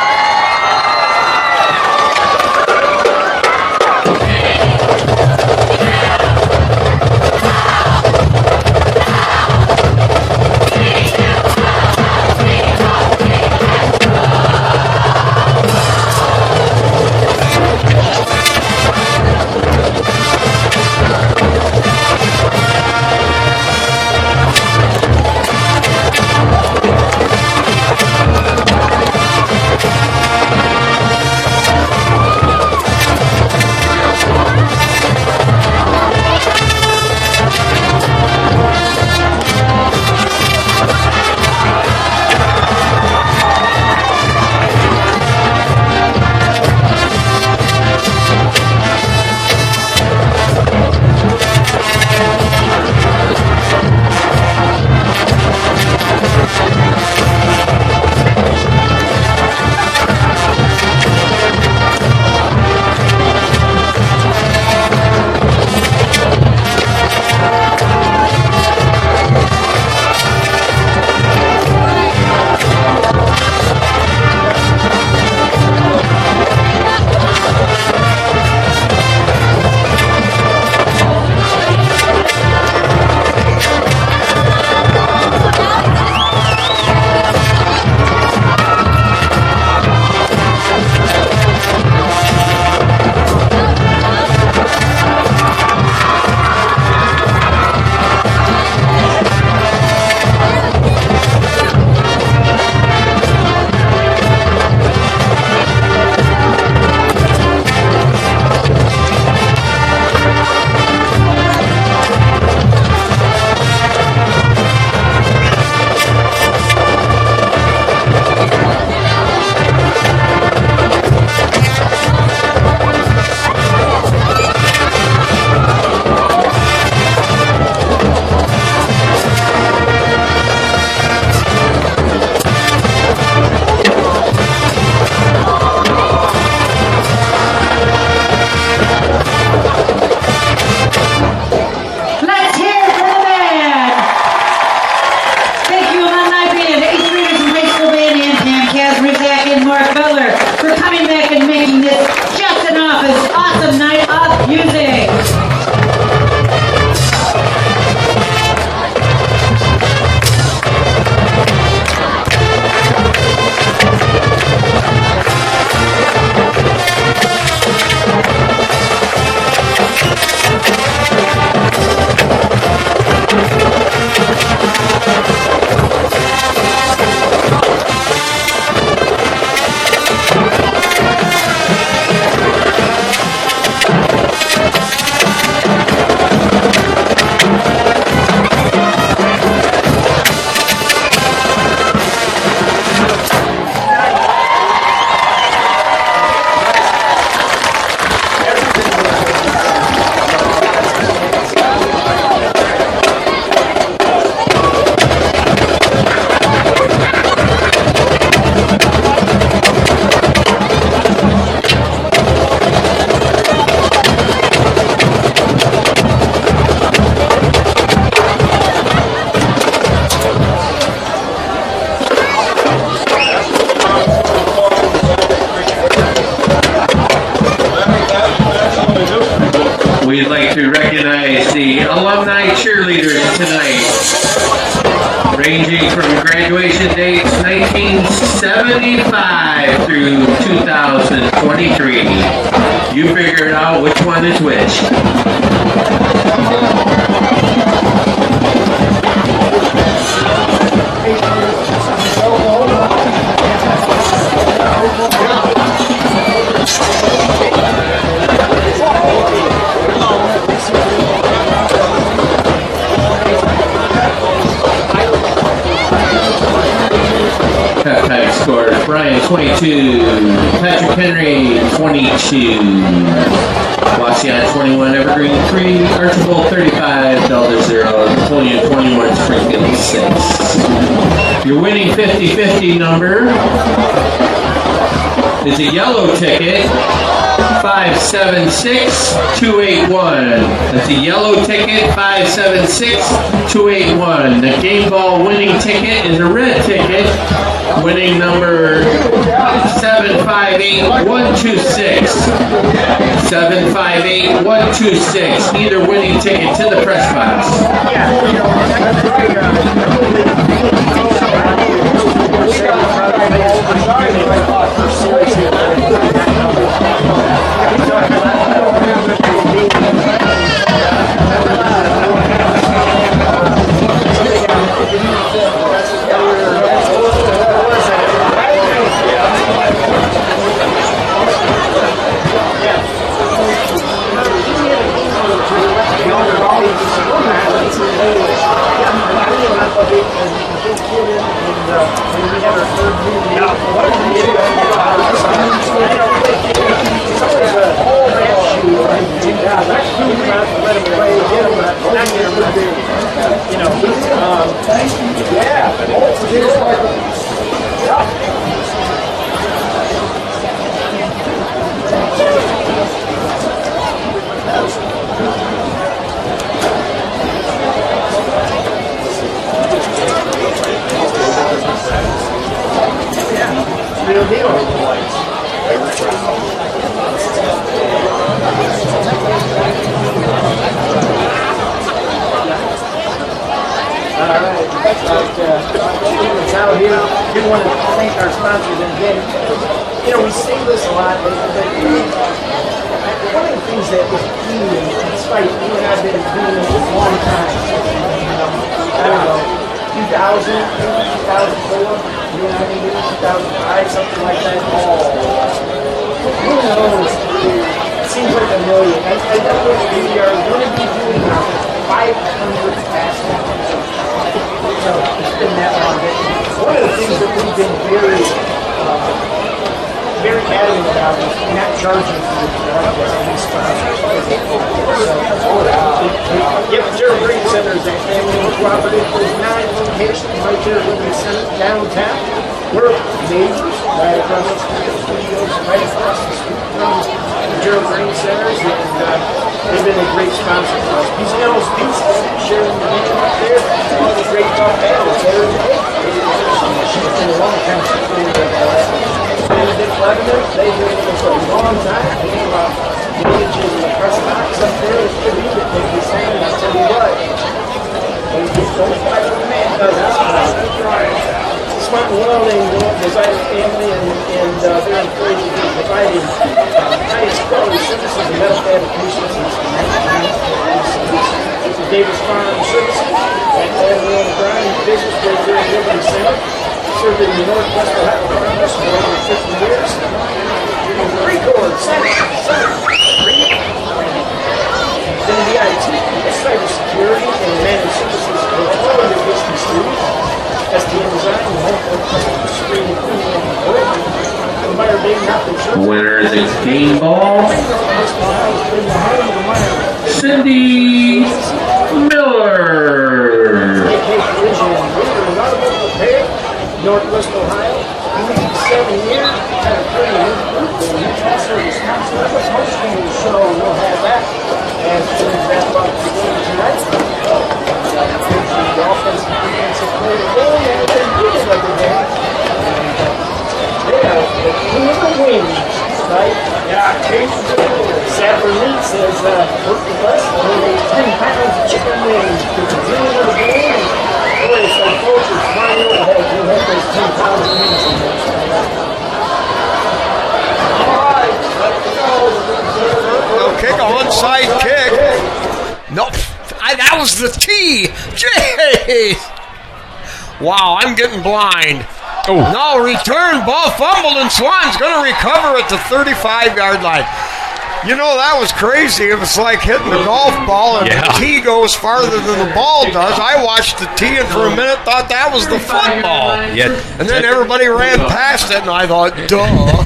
we'd like to recognize the alumni cheerleaders tonight, ranging from graduation dates 1975 through 2023. You figure it out which one is which. Halftime scores: Brian 22, Patrick Henry 22, Wasion 21, Evergreen 3, Archibald 35, Delta 0, Napoleon 21, Springfield 6. Your winning 50-50 number is a yellow ticket, 576281. That's a yellow ticket, 576281. The game ball winning ticket is a red ticket, winning number 758126. 758126. Either winning ticket to the press box. Real deal. Out here, we want to thank our sponsors, and again, we say this a lot, but one of the things that is key, in spite you and I've been doing this a long time, I don't know, 2000, 2004, you and I maybe 2005, something like that. Who knows? It seems like a million. I know we are going to be doing our 500 basketball. It's been that long. One of the things that we've been very adamant about is not charging for the these sponsors. Yep, Gerald Green Center is a family cooperative. There's 9 locations right there in the center, downtown. We're neighbors right across the street. Studios right across the street from the Gerald Green Centers, and they've been a great sponsor for us. Pizzano's Pizza, sharing the name up there. All the great buffets there today. It's been a long time since we've been Benedict Lebanon, they've been with us for a long time. They have villages in the press box up there. It's good to that they be saying, I'll tell you what, they just don't fight with the man does Swanton Welding, designer family, and their employees have been providing highest quality services and metal fabrication since 1990. Davis Farm Services, and we're on the grind business right there in Liberty Center. Served in the Northwest Ohio Congress for over 50 years. Record, Center, then the IT, cybersecurity, and managed services for all of your business students. STM Design, home screen and cleaning and work. Winner is a game ball. Cindy Miller. Northwest Ohio, 7 years, had a pretty good he's also responsible for hosting the show. We'll have that as soon as that about to begin tonight. The offensive and defensive play of the game, and they're good at the game. They are the king of the wings, right? Yeah, Sadler Meats, says, work with us, donate 10 pounds of chicken wings to continue the game. And boy, some folks are trying to help you hit those 10 pounds of wings in there. All right, let's go. No kick, onside kick. No, that was the tee. Jeez. Wow, I'm getting blind. Oh. No, return, ball fumbled, and Swanton's going to recover at the 35-yard line. You know, that was crazy. It was like hitting a golf ball, and the tee goes farther than the ball does. I watched the tee, and for a minute thought that was the football. And then everybody ran past it, and I thought, duh.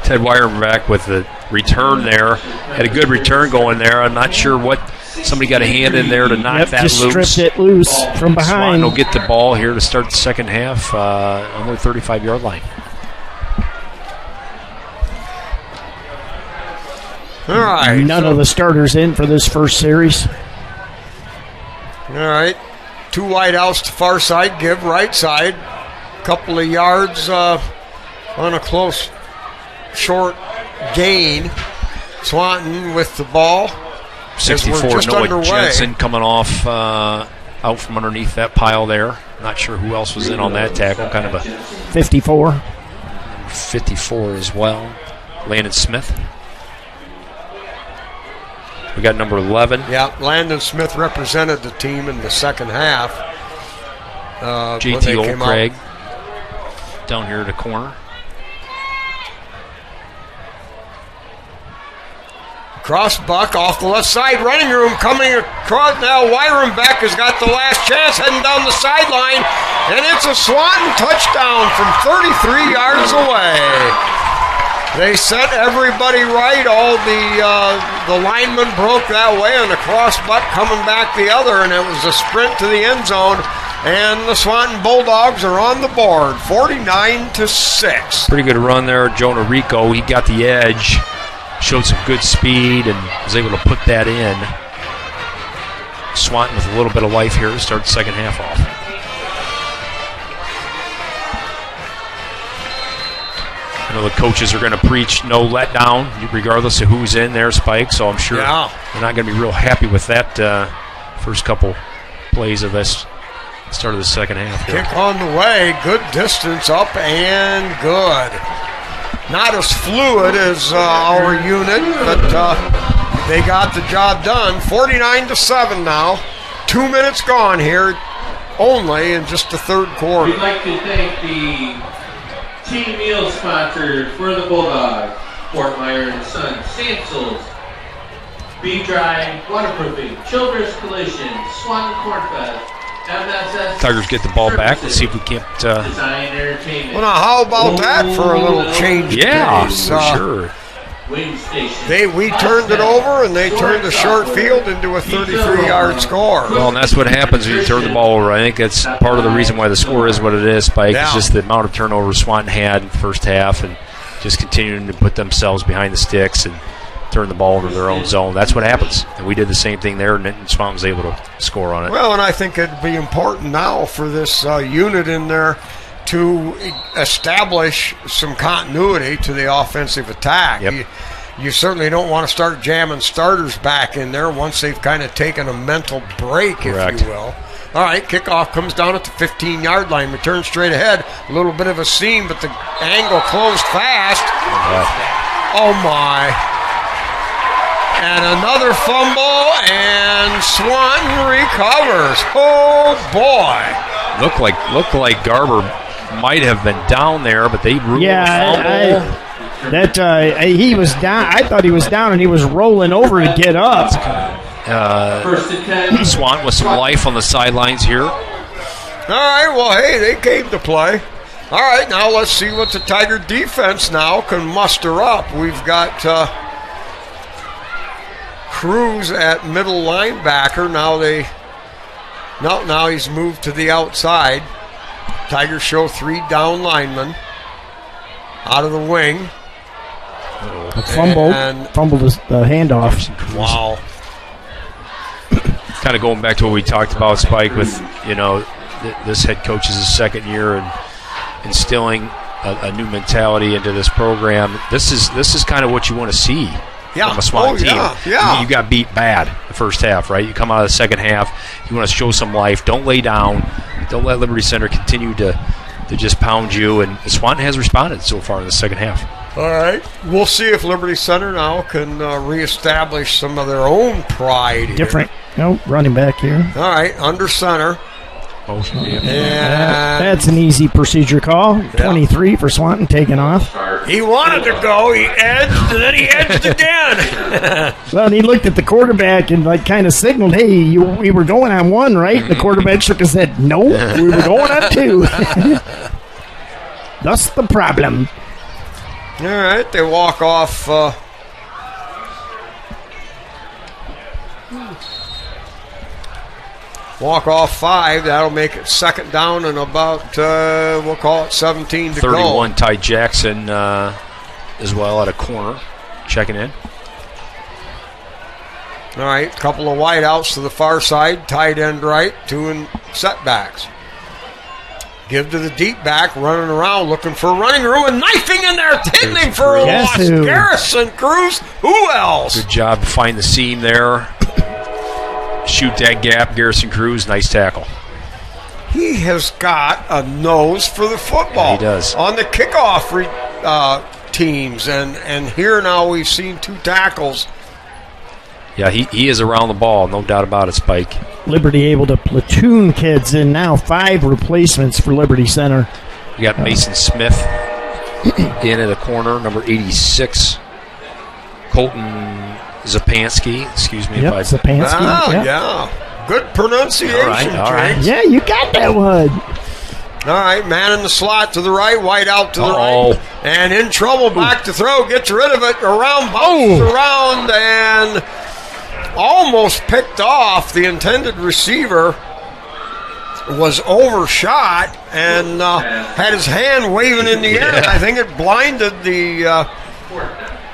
Ted Weirenbeck with the return there. Had a good return going there. I'm not sure what. Somebody got a hand in there to knock that just loose. Stripped it loose from behind. Swanton will get the ball here to start the second half on their 35-yard line. All right. None of the starters in for this first series. All right. 2 wideouts to far side, give right side. Couple of yards on a close, short gain. Swanton with the ball. 64, Noah Jensen coming off out from underneath that pile there. Not sure who else was in on that tackle. Kind of a 54. 54 as well. Landon Smith. We got number 11. Yeah, Landon Smith represented the team in the second half. JT Old Craig down here at the corner. Cross buck off the left side, running room coming across now. Weirenbeck has got the last chance, heading down the sideline, and it's a Swanton touchdown from 33 yards away. They set everybody right. All the linemen broke that way, and the cross buck coming back the other, and it was a sprint to the end zone. And the Swanton Bulldogs are on the board, 49-6. Pretty good run there, Jonah Rico. He got the edge. Showed some good speed and was able to put that in. Swanton with a little bit of life here to start the second half off. I know the coaches are going to preach no letdown, regardless of who's in there, Spike, so I'm sure they're not going to be real happy with that first couple plays of this start of the second half here. Kick on the way, good distance, up and good. Not as fluid as our unit, but they got the job done. 49-7 now. 2 minutes gone here, only in just the third quarter. We'd like to thank the team meal sponsors for the Bulldogs: Fort Myers & Sons, Sansels, B-Dry Waterproofing, Children's Collision, Swanton Cornfest, MSS. Tigers get the ball back. Let's see if we can't. Well, now how about that for a little change? Yeah, pace? for sure. We turned it over, and they turned the short field into a 33-yard score. Well, and that's what happens when you turn the ball over. I think that's part of the reason why the score is what it is, Spike. It's just the amount of turnovers Swanton had in the first half and just continuing to put themselves behind the sticks and turn the ball into their own zone. That's what happens. And we did the same thing there, and Swanton was able to score on it. Well, and I think it'd be important now for this unit in there to establish some continuity to the offensive attack. Yep. You certainly don't want to start jamming starters back in there once they've kind of taken a mental break, Correct. if you will. All right, kickoff comes down at the 15-yard line. Return straight ahead. A little bit of a seam, but the angle closed fast. Oh, my. And another fumble, and Swanton recovers. Oh, boy. Looked like Garber might have been down there, but they ruled fumble. He was down. I thought he was down, and he was rolling over to get up. Swanton with some life on the sidelines here. All right, well, hey, they came to play. All right, now let's see what the Tiger defense now can muster up. We've got Cruz at middle linebacker. Now he's moved to the outside. Tigers show 3 down linemen out of the wing. Fumbled the handoff. Wow. Kind of going back to what we talked about, Spike, with this head coach is his second year and instilling a new mentality into this program. This is kind of what you want to see from a Swanton team. Yeah. You got beat bad the first half, right? You come out of the second half, you want to show some life. Don't lay down. Don't let Liberty Center continue to just pound you. And Swanton has responded so far in the second half. All right. We'll see if Liberty Center now can reestablish some of their own pride here. Different. Running back here. All right, under center. Yeah. That's an easy procedure call. 23 for Swanton taking off. He wanted to go. He edged, and then he edged again. Well, and he looked at the quarterback and kind of signaled, hey, we were going on one, right? The quarterback shook his head, no, we were going on two. That's the problem. All right, they walk off. Walk off 5. That'll make it second down and about, we'll call it 17 to 31, go. Ty Jackson as well at a corner, checking in. All right, couple of wideouts to the far side, tight end right, 2 in setbacks. Give to the deep back, running around, looking for running room, and knifing in there, hitting him for a loss. Garrison Cruz, who else? Good job to find the seam there. Shoot that gap, Garrison Cruz, nice tackle. He has got a nose for the football. Yeah, he does. On the kickoff teams, and here now we've seen 2 tackles. Yeah, he is around the ball, no doubt about it, Spike. Liberty able to platoon kids in now, 5 replacements for Liberty Center. You got Mason Smith in at a corner, number 86. Colton Zapansky, excuse me. Yep, Zapansky. Yeah. Good pronunciation, all right. Yeah, you got that one. All right, man in the slot to the right, wide out to the right. And in trouble, back to throw, gets rid of it, bounces around, and almost picked off. The intended receiver was overshot and had his hand waving in the air. I think it blinded the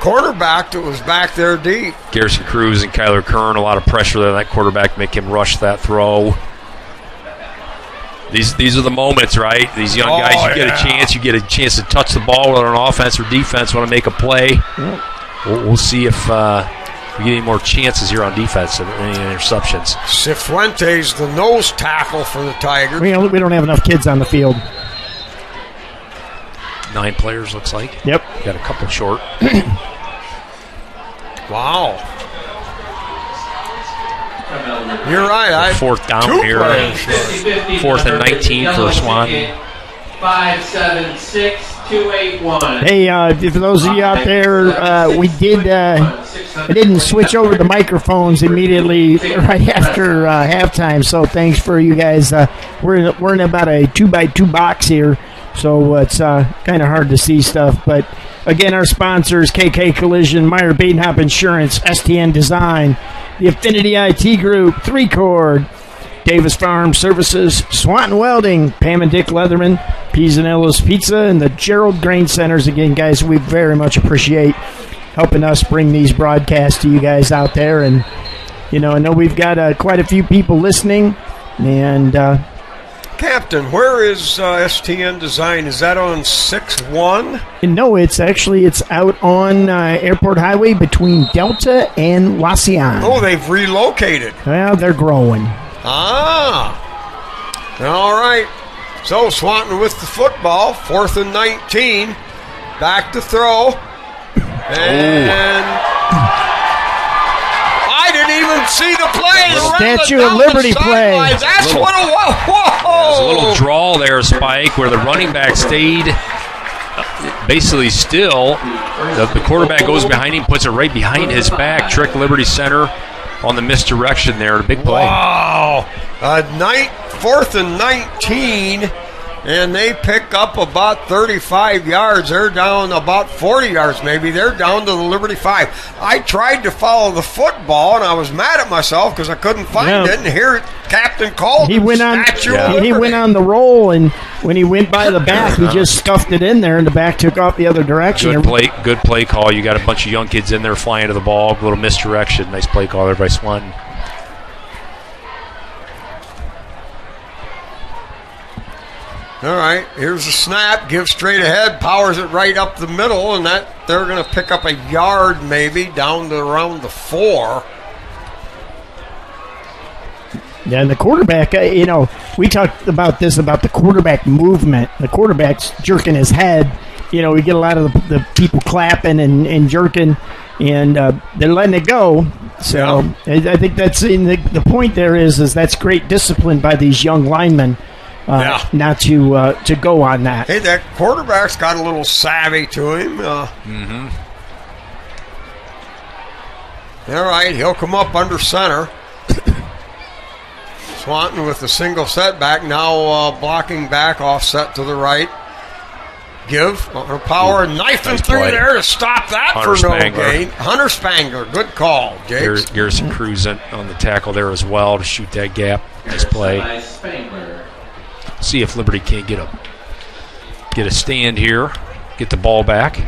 cornerback that was back there deep. Garrison Cruz and Kyler Kern, a lot of pressure there on that quarterback, make him rush that throw. These are the moments, right? These young guys, you get a chance to touch the ball, whether on offense or defense, want to make a play. We'll see if we get any more chances here on defense and any interceptions. Cifuentes, the nose tackle for the Tigers. We don't have enough kids on the field. 9 players, looks like. Yep. Got a couple short. Wow. You're right. Fourth down here. 4th and 19 for Swanton. 5-7-6-2-8-1. Hey, for those of you out there, I didn't switch over the microphones immediately right after halftime, so thanks for you guys. We're in about a 2x2 box here, so it's kind of hard to see stuff. But again, our sponsors: KK Collision, Meyer Badenhop Insurance, STN Design, the Affinity IT Group, 3Chord, Davis Farm Services, Swanton Welding, Pam and Dick Leatherman, Pisanello's Pizza, and the Gerald Grain Centers. Again, guys, we very much appreciate helping us bring these broadcasts to you guys out there. And, I know we've got quite a few people listening. And Captain, where is STN Design? Is that on 6-1? No, it's out on Airport Highway between Delta and Wasion. Oh, they've relocated. Well, they're growing. All right. So Swanton with the football, 4th and 19. Back to throw. And I didn't even see the play. Statue of Liberty play. That's what it was. Whoa. There's a little draw there, Spike, where the running back stayed basically still. The quarterback goes behind him, puts it right behind his back. Trick Liberty Center on the misdirection there. A big play. Wow. 4th and 19. And they pick up about 35 yards. They're down about 40 yards maybe. They're down to the Liberty 5. I tried to follow the football, and I was mad at myself because I couldn't find it. And here Captain called he went on the roll, and when he went by the back, he just stuffed it in there, and the back took off the other direction. Good play call. You got a bunch of young kids in there flying to the ball. A little misdirection. Nice play call there by Swanton. All right, here's the snap. Gives straight ahead, powers it right up the middle, and that They're going to pick up a yard maybe down to around the 4. Yeah, and the quarterback, we talked about this, about the quarterback movement. The quarterback's jerking his head. We get a lot of the people clapping and jerking, and they're letting it go. So I think that's the point there is that's great discipline by these young linemen not to go on that. Hey, that quarterback's got a little savvy to him. All right, he'll come up under center. Swanton with the single setback, now blocking back, offset to the right. Give, power, knifing through there to stop that Hunter for no Spangler. gain. Hunter Spangler, good call, Jakes. Garrison Cruz on the tackle there as well to shoot that gap. Nice play. See if Liberty can't get a stand here, get the ball back.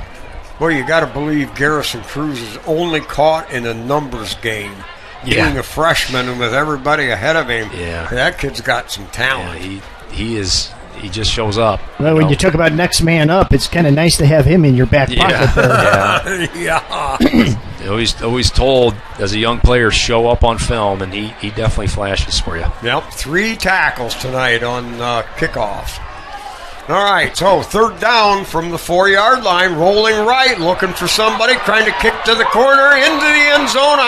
Well, you got to believe Garrison Cruz is only caught in a numbers game. Being a freshman and with everybody ahead of him, that kid's got some talent. Yeah, he just shows up. Well, when you talk about next man up, it's kind of nice to have him in your back pocket there. Always told as a young player, show up on film, and he definitely flashes for you. Yep, 3 tackles tonight on kickoffs. All right, so third down from the 4-yard line, rolling right, looking for somebody, trying to kick to the corner, into the end zone.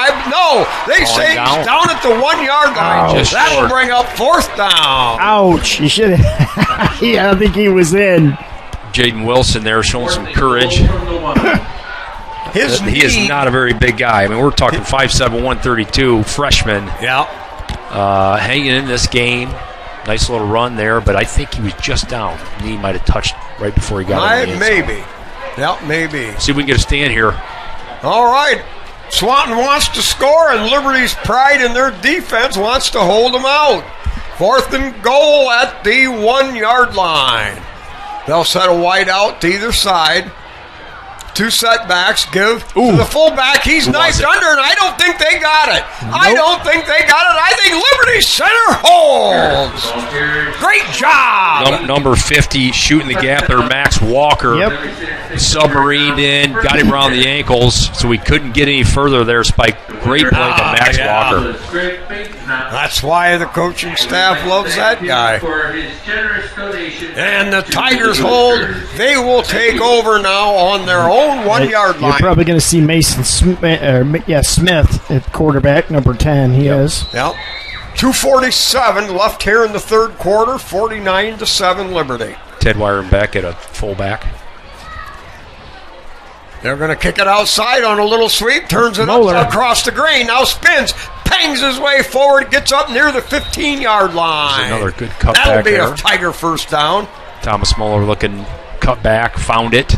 They say he's down at the 1-yard line. That'll bring up fourth down. Ouch, you should have. I don't think he was in. Jaden Wilson there showing some courage. He is not a very big guy. I mean, we're talking 5'7", 132, freshman. Yeah. Hanging in this game. Nice little run there, but I think he was just down. Knee might have touched right before he got in. Maybe. Yeah, maybe. See if we can get a stand here. All right. Swanton wants to score, and Liberty's pride in their defense wants to hold them out. 4th and goal at the 1-yard line. They'll set a wide out to either side. 2 setbacks, give to the fullback. He's knifed under, and I don't think they got it. I think Liberty Center holds. Great job. Number 50 shooting the gap there, Max Walker. Submarined in, got him around the ankles, so we couldn't get any further there, Spike. Great play by Max Walker. That's why the coaching staff loves that guy. And the Tigers hold. They will take over now on their own 1-yard line. You're probably going to see Mason Smith at quarterback, number 10. He is. Yep. 2:47 left here in the third quarter. 49-7 Liberty. Ted Weirenbeck at a fullback. They're going to kick it outside on a little sweep. Turns it up across the green. Now spins. Pangs his way forward. Gets up near the 15-yard line. There's another good cutback. That'll be there. a Tiger first down. Thomas Muller looking cut back. Found it.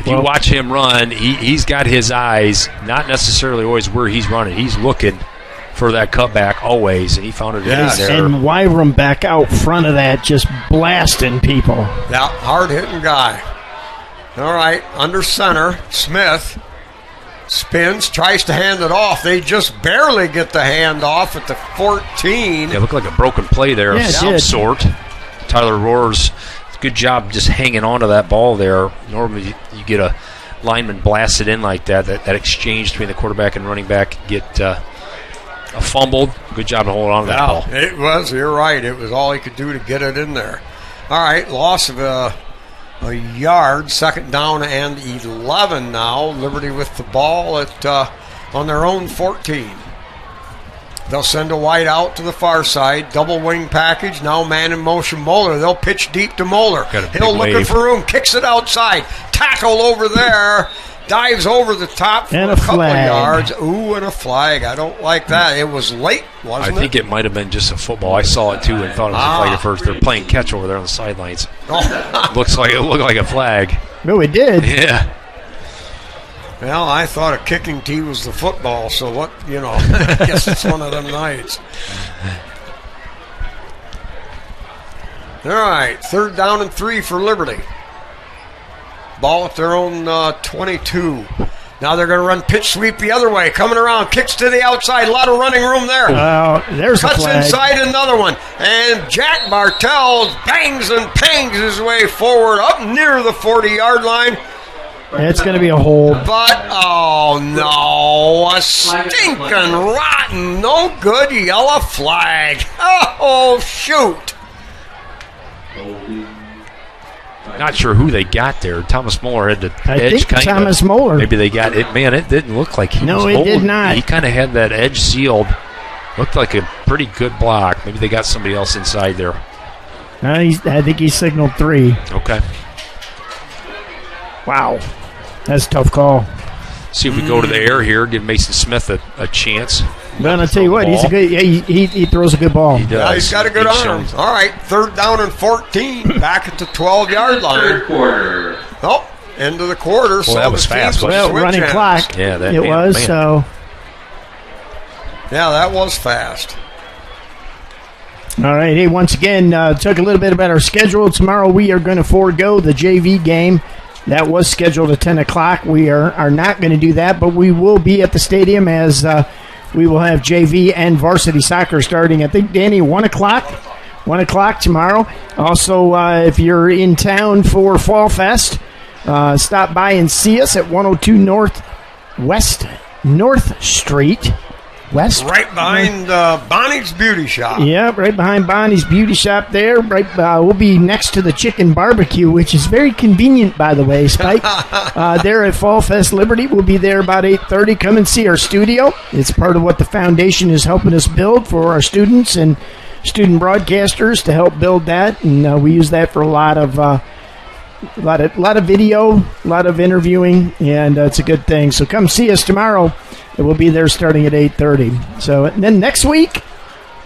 If you watch him run, he's got his eyes not necessarily always where he's running. He's looking for that cutback always, and he found it in there. And Wyram back out front of that, just blasting people. Yeah, hard-hitting guy. All right, under center, Smith spins, tries to hand it off. They just barely get the hand off at the 14. Yeah, it looked like a broken play there of some sort. Tyler Rohr's good job just hanging on to that ball there. Normally you get a lineman blasted in like that exchange between the quarterback and running back, get a fumbled. Good job to hold on to that ball. It was, you're right. It was all he could do to get it in there. All right, loss of a yard, second down and 11 now. Liberty with the ball at on their own 14. They'll send a wide out to the far side. Double wing package. Now man in motion Moeller. They'll pitch deep to Moeller. Hill looking for room. Kicks it outside. Tackle over there. Dives over the top for a couple of yards. Ooh, and a flag. I don't like that. It was late, wasn't it? I think it might have been just a football. I saw it too and thought it was a flag at first. They're playing catch over there on the sidelines. It looked like a flag. No, it did. Yeah. Well, I thought a kicking tee was the football, so what, I guess it's one of them nights. All right, third down and 3 for Liberty. Ball at their own 22. Now they're going to run pitch sweep the other way. Coming around, kicks to the outside. A lot of running room there. There's Cuts a flag. inside another one. And Jack Bartels bangs and pangs his way forward up near the 40-yard line. It's going to be a hold. But, oh no, a stinking rotten, no good yellow flag. Oh, shoot. Not sure who they got there. Thomas Moeller had the edge kind of. Thomas Moeller. Maybe they got it. Man, it didn't look like he was holding. No, it did not. He kind of had that edge sealed. Looked like a pretty good block. Maybe they got somebody else inside there. I think he signaled 3. Okay. Wow. That's a tough call. See if we go to the air here, give Mason Smith a chance. But I'll tell you what, he's a good. He throws a good ball. He does. Yeah, he's got a good arm. All right, 3rd down and 14, back at the 12-yard line. Third quarter. Oh, end of the quarter. Well, that was fast. Well, running clock. Yeah, that it was. Man. So. Yeah, that was fast. All right. Hey, once again, talk a little bit about our schedule. Tomorrow we are going to forego the JV game. That was scheduled at 10 o'clock. We are not going to do that, but we will be at the stadium as we will have JV and varsity soccer starting, I think, Danny, 1 o'clock. 1 o'clock tomorrow. Also, if you're in town for Fall Fest, stop by and see us at 102 West North Street. West. Right behind Bonnie's Beauty Shop. Yeah, right behind Bonnie's Beauty Shop there. Right, we'll be next to the chicken barbecue, which is very convenient, by the way, Spike. There at Fall Fest Liberty. We'll be there about 8:30. Come and see our studio. It's part of what the foundation is helping us build for our students and student broadcasters to help build that. And we use that for a lot of video, a lot of interviewing, and it's a good thing. So come see us tomorrow. We'll be there starting at 8:30. So and then next week,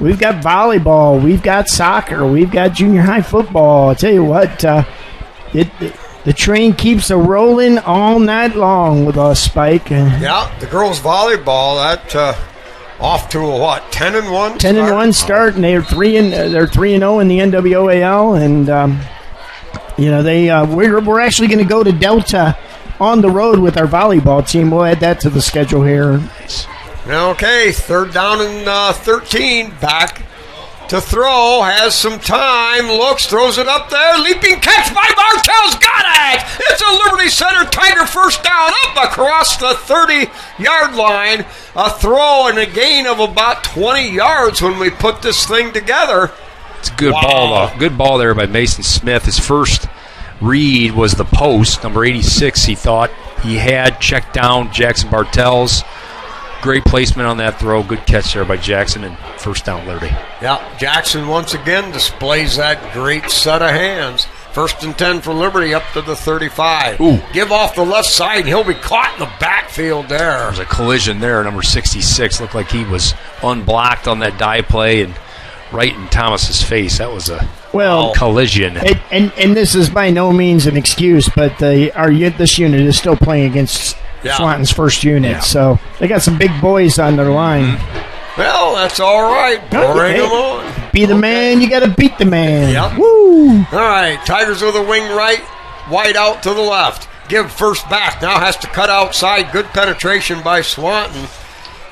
we've got volleyball, we've got soccer, we've got junior high football. I tell you what, the train keeps a rolling all night long with us, Spike. Yeah, the girls volleyball that off to a what 10-1 10-1 start, and they're 3-0 in the NWAL, and we're actually going to go to Delta on the road with our volleyball team. We'll add that to the schedule here. Nice. Okay, 3rd down and 13. Back to throw. Has some time. Looks, throws it up there. Leaping catch by Martell's got it! It's a Liberty Center Tiger 1st down up across the 30-yard line. A throw and a gain of about 20 yards when we put this thing together. It's a good ball, though. Good ball there by Mason Smith. His first read was the post, number 86, he thought. He had checked down Jackson Bartels. Great placement on that throw. Good catch there by Jackson, and 1st down Liberty. Yeah, Jackson once again displays that great set of hands. 1st and 10 for Liberty up to the 35. Ooh. Give off the left side, and he'll be caught in the backfield there. There was a collision there. Number 66 looked like he was unblocked on that dive play, and right in Thomas's face. That was a collision. And this is by no means an excuse, but this unit is still playing against Swanton's first unit, so they got some big boys on their line. Well, that's all right. Bring them on. Be the man, you got to beat the man. Yep. Woo! All right, Tigers with a wing right, wide out to the left. Give first back. Now has to cut outside. Good penetration by Swanton.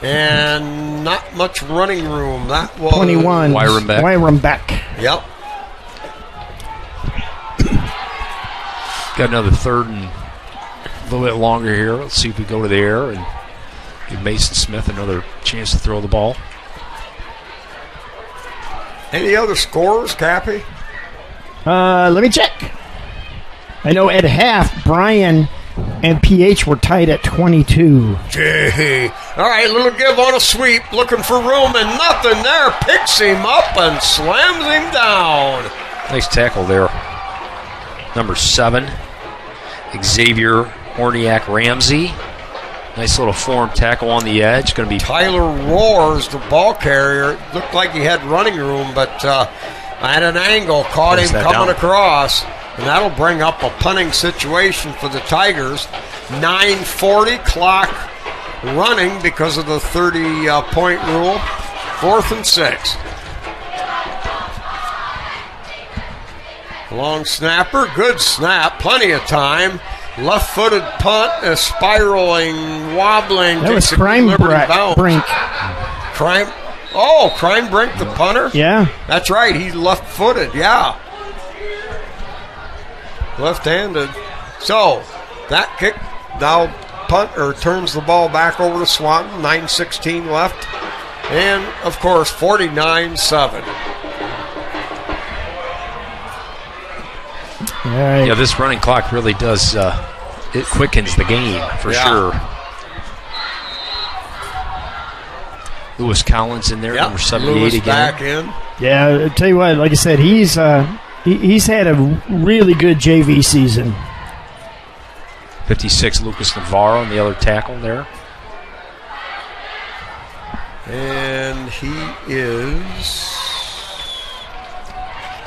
And not much running room. That was 21. Wyram Beck. Yep. Got another 3rd and a little bit longer here. Let's see if we go to the air and give Mason Smith another chance to throw the ball. Any other scores, Cappy? Let me check. I know at half, Brian and PH were tied at 22. Gee. All right, little give on a sweep. Looking for room and nothing there. Picks him up and slams him down. Nice tackle there. Number 7, Xavier Horniak Ramsey. Nice little form tackle on the edge. Going to be Tyler Roars, the ball carrier. Looked like he had running room, but at an angle, caught him coming across. And that'll bring up a punting situation for the Tigers. 9:40 clock running because of the 30-point rule. 4th and 6. Long snapper, good snap, plenty of time. Left-footed punt, spiraling, wobbling. That was Crime Brink. Crime Brink, the punter? Yeah. That's right, he's left-footed, yeah. Left-handed. So, That kick now turns the ball back over to Swanton. 9:16 left. And, of course, 49-7. All right. Yeah, this running clock really does, it quickens the game for sure. Lewis Collins in there, number 78 Lewis again. Back in. Yeah, I'll tell you what, like I said, he's had a really good JV season. 56, Lucas Navarro on the other tackle there. And he is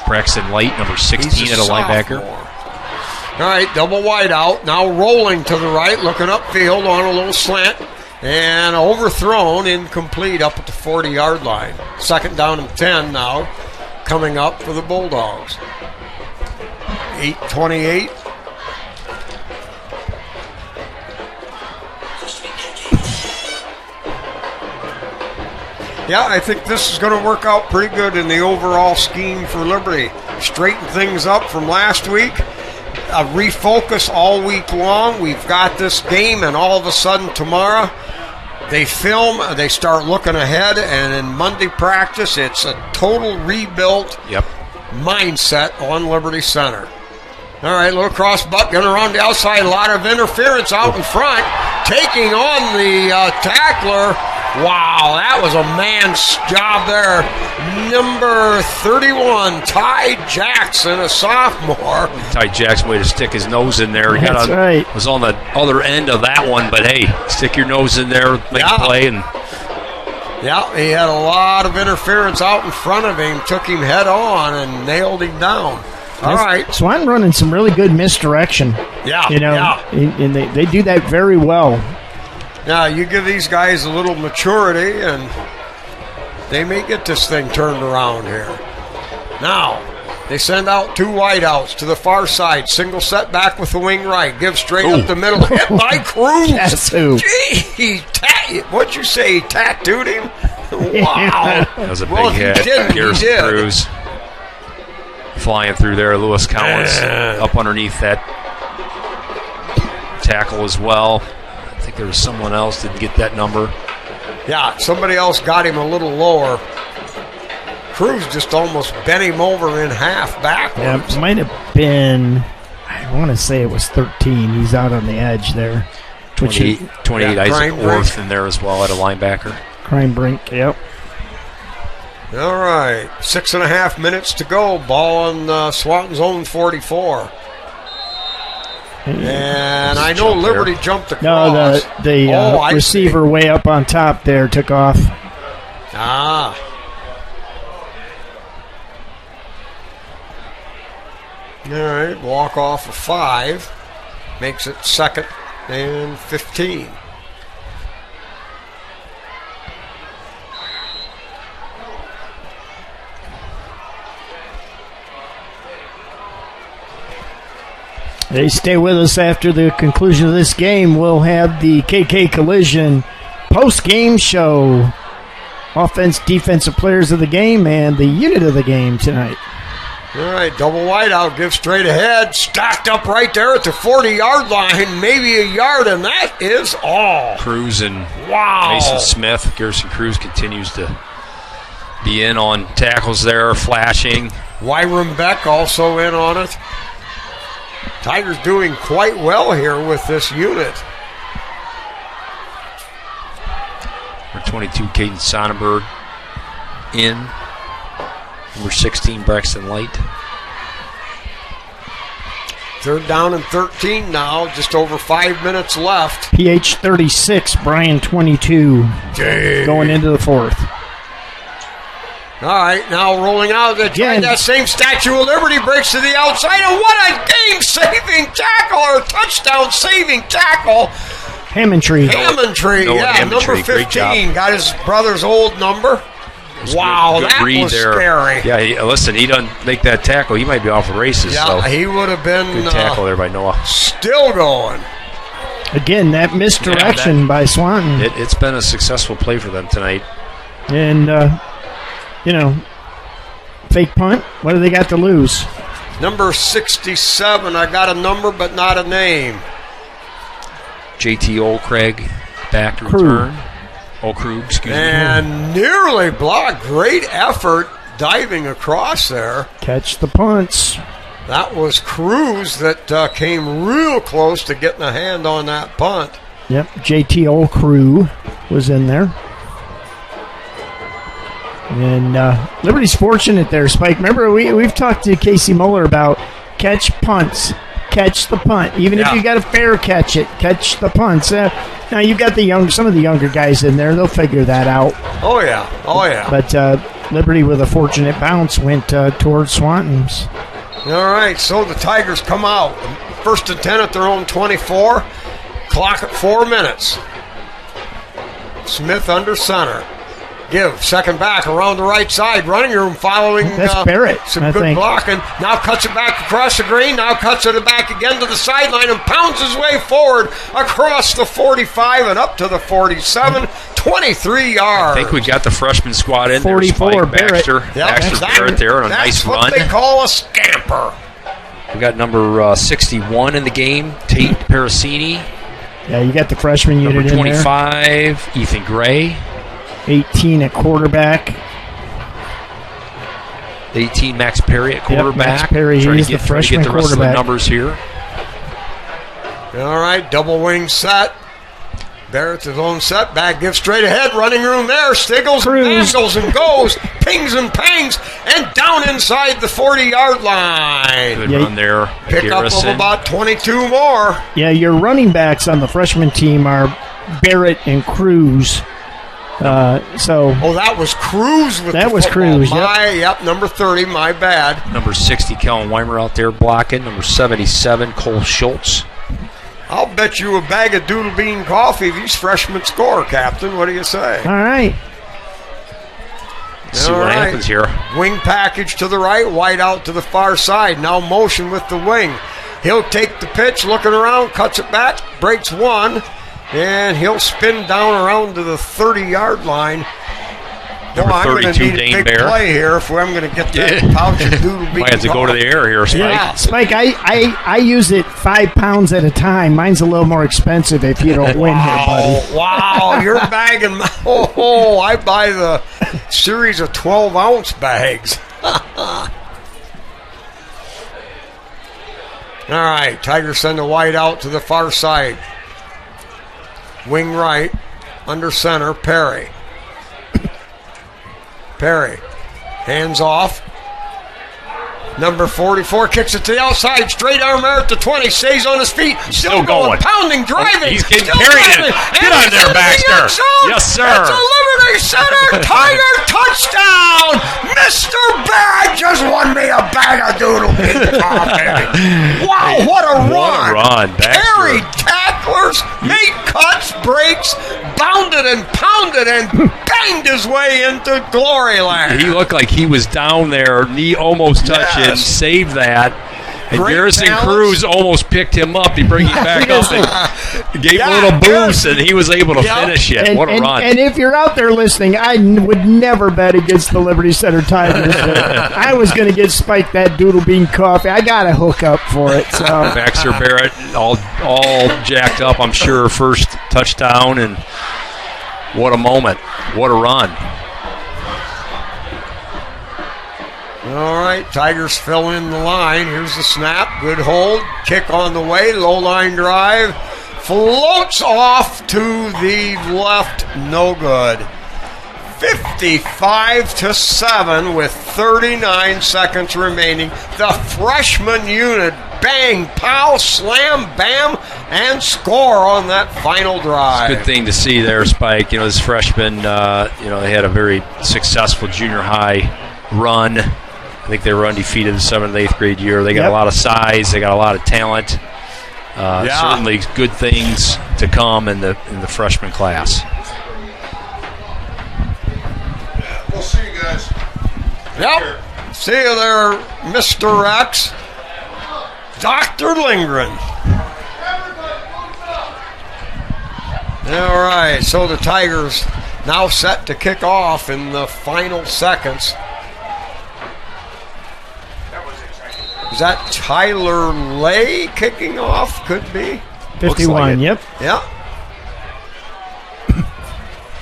Braxton Light, number 16 at a linebacker. All right, double wide out. Now rolling to the right, looking upfield on a little slant. And overthrown, incomplete up at the 40-yard line. 2nd down and 10 now, coming up for the Bulldogs. 8:28. Yeah, I think this is going to work out pretty good in the overall scheme for Liberty. Straighten things up from last week. Refocus all week long. We've got this game, and all of a sudden tomorrow they film, they start looking ahead, and in Monday practice it's a total rebuilt mindset on Liberty Center. All right, little cross butt going around the outside, a lot of interference out in front, taking on the tackler. Wow, that was a man's job there. Number 31, Ty Jackson, a sophomore. Ty Jackson way to stick his nose in there. That's right. Was on the other end of that one, but hey, stick your nose in there, make a play. And yeah, he had a lot of interference out in front of him, took him head on and nailed him down. All right. Swanton running some really good misdirection. Yeah, and they do that very well. Now, you give these guys a little maturity, and they may get this thing turned around here. Now, they send out 2 wideouts to the far side. Single set back with the wing right. Give straight up the middle. Hit by Cruz. Gee, what'd you say? He tattooed him? Wow. That was a big hit. Garrison Cruz flying through there. Lewis Collins up underneath that tackle as well. I think there was someone else didn't get that number. Yeah, somebody else got him a little lower. Cruz just almost bent him over in half backwards. Yeah, it might have been, I want to say it was 13. He's out on the edge there. 28 Isaac Orth in there as well at a linebacker. Crime Brink, yep. All right, 6.5 minutes to go. Ball on Swanton's own 44. And I know Liberty jumped across. No, the receiver way up on top there took off. Ah. All right, walk off of 5. Makes it 2nd and 15. Hey, stay with us after the conclusion of this game. We'll have the KK Collision post-game show. Offense, defensive players of the game, and the unit of the game tonight. All right, double wide out, give straight ahead. Stacked up right there at the 40-yard line, maybe a yard, and that is all. Cruz and Mason Smith. Garrison Cruz continues to be in on tackles there, flashing. Wyram Beck also in on it. Tigers doing quite well here with this unit. Number 22, Caden Sonnenberg in. Number 16, Braxton Light. 3rd down and 13 now, just over 5 minutes left. PH 36, Brian 22, going into the 4th. All right, now rolling out. That same Statue of Liberty breaks to the outside, and what a game-saving tackle, or touchdown-saving tackle. Hammondtree, number 15, got his brother's old number. Wow, that was scary. Yeah, listen, he doesn't make that tackle, he might be off the races. Yeah, so. He would have been good tackle there by Noah. Still going. Again, that misdirection by Swanton. It's been a successful play for them tonight. And, fake punt. What do they got to lose? Number 67. I got a number but not a name. JT Olcraig back to return. Krug, excuse me. And nearly blocked. Great effort diving across there. Catch the punts. That was Cruz that came real close to getting a hand on that punt. Yep, JT Olcraig was in there. And Liberty's fortunate there, Spike. Remember, we've talked to Casey Muller about catch punts. Catch the punt. Even if you got a fair catch it, catch the punts. Now, you've got some of the younger guys in there. They'll figure that out. Oh, yeah. But Liberty, with a fortunate bounce, went towards Swanton's. All right, so the Tigers come out. 1st and 10 at their own 24. Clock at 4 minutes. Smith under center. Give second back around the right side. Running room following Barrett, some good blocking. Now cuts it back across the green. Now cuts it back again to the sideline and pounds his way forward across the 45 and up to the 47. 23 yards. I think we got the freshman squad in 44, there. Baxter. Baxter Barrett there on a nice run. That's what they call a scamper. We got number 61 in the game, Tate Parasini. Yeah, you got the freshman unit number 25, in there. 25, Ethan Gray. 18 at quarterback. 18, Max Perry at quarterback. Max Perry, he's the freshman quarterback. Rest of the numbers here. All right, double wing set. Barrett's his own setback, gives straight ahead, running room there, Stiggles angles and goes, pings and pangs, and down inside the 40-yard line. Good run there. Pick up of about 22 more. Yeah, your running backs on the freshman team are Barrett and Cruz. That was Cruz with that the was football. Cruz. Yep. Number 30, my bad. Number 60, Kellen Weimer out there blocking. Number 77, Cole Schultz. I'll bet you a bag of Doodle Bean coffee these freshmen score, Captain. What do you say? All right. See what happens here. Wing package to the right, wide out to the far side. Now motion with the wing. He'll take the pitch, looking around, cuts it back, breaks one, and he'll spin down around to the 30-yard line. Number I'm going to need a big Bear. play here if I'm going to get that pouch of Doodle Bean. Might have to go to the air here, Spike. Yeah, Spike, I use it 5 pounds at a time. Mine's a little more expensive if you don't win here, buddy. Wow, you're bagging. I buy the series of 12-ounce bags. All right, Tigers send a wide out to the far side. Wing right, under center, Perry. Perry, hands off. Number 44 kicks it to the outside, straight arm there at the 20, stays on his feet, still going, pounding, driving. He's getting carried in. Get on there, Baxter. Yes, sir. It's a Liberty Center Tiger touchdown. Mr. Barrett just won me a bag of Doodle Bean coffee. Wow, what a run. What a run, Baxter. Carried tacklers, made cuts, breaks, bounded and pounded and banged his way into glory land. He looked like he was down there, knee almost touching, saved that. And Great Garrison balance. Cruz almost picked him up. He brought him back up and gave him a little boost, and he was able to finish it. What a run. And if you're out there listening, I would never bet against the Liberty Center Tigers. I was going to get Spike that Doodle Bean coffee. I got a hook up for it. So. Baxter Barrett all jacked up, I'm sure, first touchdown, and what a moment. What a run. All right, Tigers fill in the line. Here's the snap. Good hold. Kick on the way. Low line drive. Floats off to the left. No good. 55-7 with 39 seconds remaining. The freshman unit, bang, pow, slam, bam, and score on that final drive. Good thing to see there, Spike. This freshman, they had a very successful junior high run. I think they were undefeated in the 7th and 8th grade year. They got a lot of size. They got a lot of talent. Certainly good things to come in the freshman class. We'll see you guys. Yep. See you there, Mr. X. Dr. Lindgren. All right, so the Tigers now set to kick off in the final seconds. Is that Tyler Lay kicking off? Could be. 51, yep. Yeah.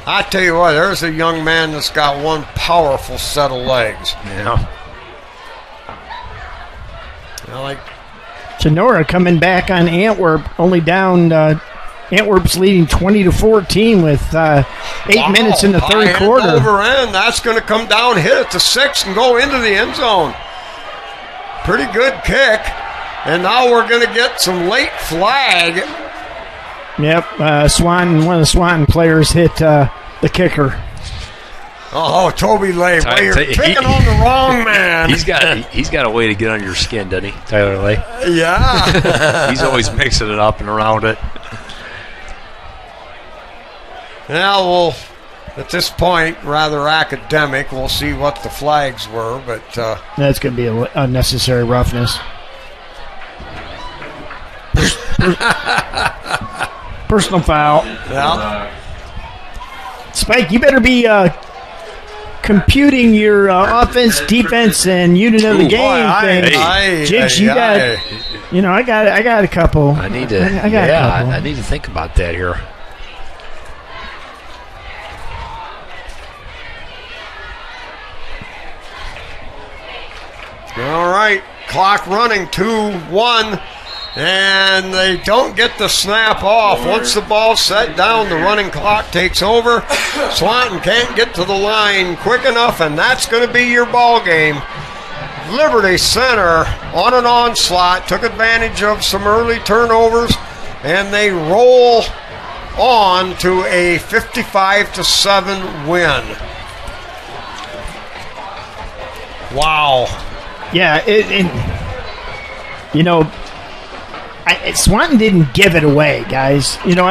I tell you what, there's a young man that's got one powerful set of legs. Yeah. Sonora coming back on Antwerp, only down. Antwerp's leading 20-14 with 8 minutes in the third quarter. Over end, that's going to come down, hit it to 6, and go into the end zone. Pretty good kick. And now we're going to get some late flag. Yep, Swanton, one of the Swanton players hit the kicker. Oh, Toby Lay, you're picking on the wrong man. He's got a way to get under your skin, doesn't he, Tyler Lay? Yeah. He's always mixing it up and around it. Yeah, well, at this point, rather academic. We'll see what the flags were, but that's going to be unnecessary roughness. Personal foul. Yeah. Spike, you better be computing your offense, defense, and unit of the game thing. Jigs, you got. You know, I got a couple. I need to. I need to think about that here. All right, clock running, 2-1, and they don't get the snap off. Once the ball's set down, the running clock takes over. Swanton can't get to the line quick enough, and that's going to be your ball game. Liberty Center on an onslaught, took advantage of some early turnovers, and they roll on to a 55-7 win. Wow. Yeah, Swanton didn't give it away, guys. You know,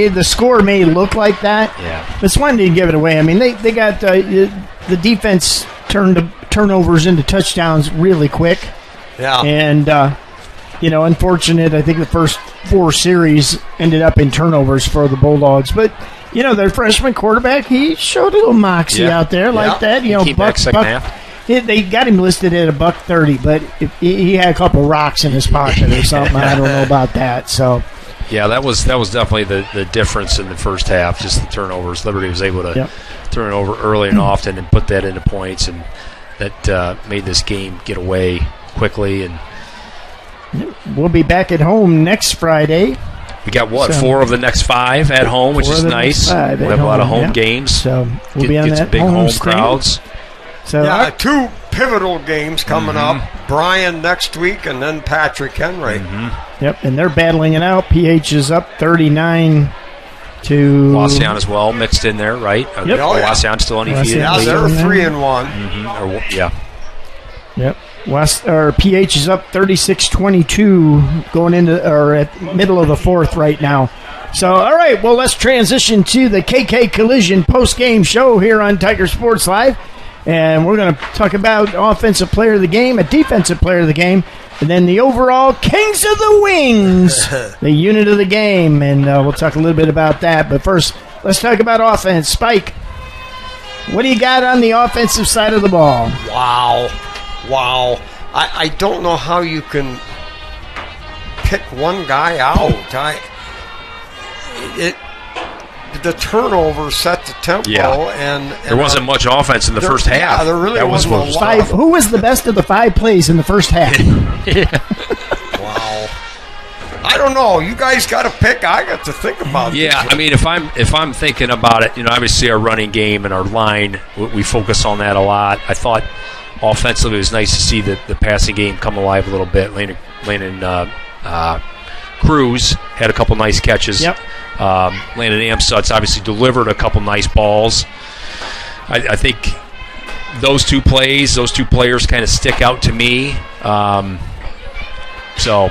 the score may look like that, but Swanton didn't give it away. I mean, they got the defense turned turnovers into touchdowns really quick. Yeah. And, unfortunate, I think the first 4 series ended up in turnovers for the Bulldogs. But, their freshman quarterback, he showed a little moxie out there like that. Keep back second half. They got him listed at $130, but he had a couple rocks in his pocket or something. I don't know about that. So, yeah, that was definitely the difference in the first half. Just the turnovers. Liberty was able to turn it over early and often and put that into points, and that made this game get away quickly. And we'll be back at home next Friday. We got 4 of the next 5 at home, which is nice. We have a lot of home games, so we'll be on get that some big home crowds. So 2 pivotal games coming up. Brian next week, and then Patrick Henry. Yep, and they're battling it out. PH is up 39 to Wasion as well, mixed in there, right? Yep. Wasion still undefeated. Yeah, they're 3-1. Yep. PH is up 36-22 going into at middle of the 4th right now. So, all right, well, let's transition to the KK Collision post-game show here on Tiger Sports Live. And we're going to talk about offensive player of the game, a defensive player of the game, and then the overall Kings of the Wings, the unit of the game. And we'll talk a little bit about that. But first, let's talk about offense. Spike, what do you got on the offensive side of the ball? Wow. I don't know how you can pick one guy out. The turnover set the tempo, and there wasn't much offense in the first half. Yeah, there really wasn't a lot. Who was the best of the 5 plays in the first half? Wow. I don't know. You guys got to pick. I got to think about this. Yeah, I mean, if I'm thinking about it, obviously our running game and our line, we focus on that a lot. I thought offensively it was nice to see the passing game come alive a little bit. Landon Cruz had a couple nice catches. Yep. Landon Amstutz obviously delivered a couple nice balls. I think those 2 players kind of stick out to me. So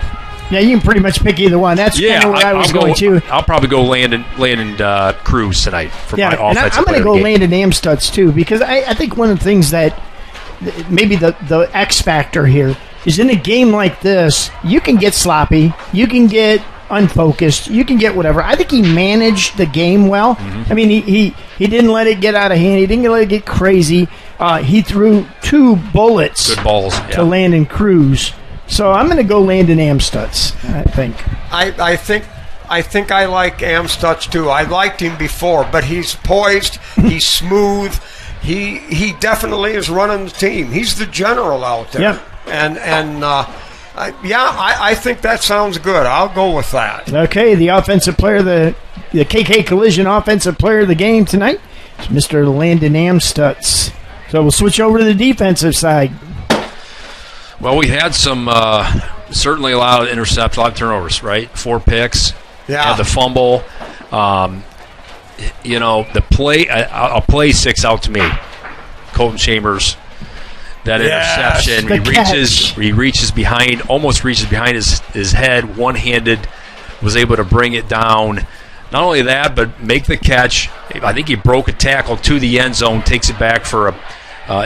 yeah, you can pretty much pick either one. That's kind of where I was going to. I'll probably go Landon Cruz tonight for my offensive player. I'm going to go Landon Amstutz too, because I think one of the things that maybe the X factor here is in a game like this, you can get sloppy, you can get unfocused, you can get whatever. I think he managed the game well. I mean, he didn't let it get out of hand. He didn't let it get crazy. He threw 2 bullets good balls to Landon Cruz. So I'm going to go Landon Amstutz, I think. I think I think I like Amstutz too. I liked him before, but he's poised. He's smooth. He definitely is running the team. He's the general out there. Yep. I think that sounds good. I'll go with that. Okay, the offensive player, the KK Collision offensive player of the game tonight is Mr. Landon Amstutz. So we'll switch over to the defensive side. Well, we had some certainly a lot of intercepts, a lot of turnovers, right? 4 picks. Yeah. Had the fumble. The play, a play sticks out to me. Colton Chambers, that interception. He reaches behind, almost reaches behind his head, one-handed, was able to bring it down. Not only that, but make the catch. I think he broke a tackle to the end zone, takes it back for a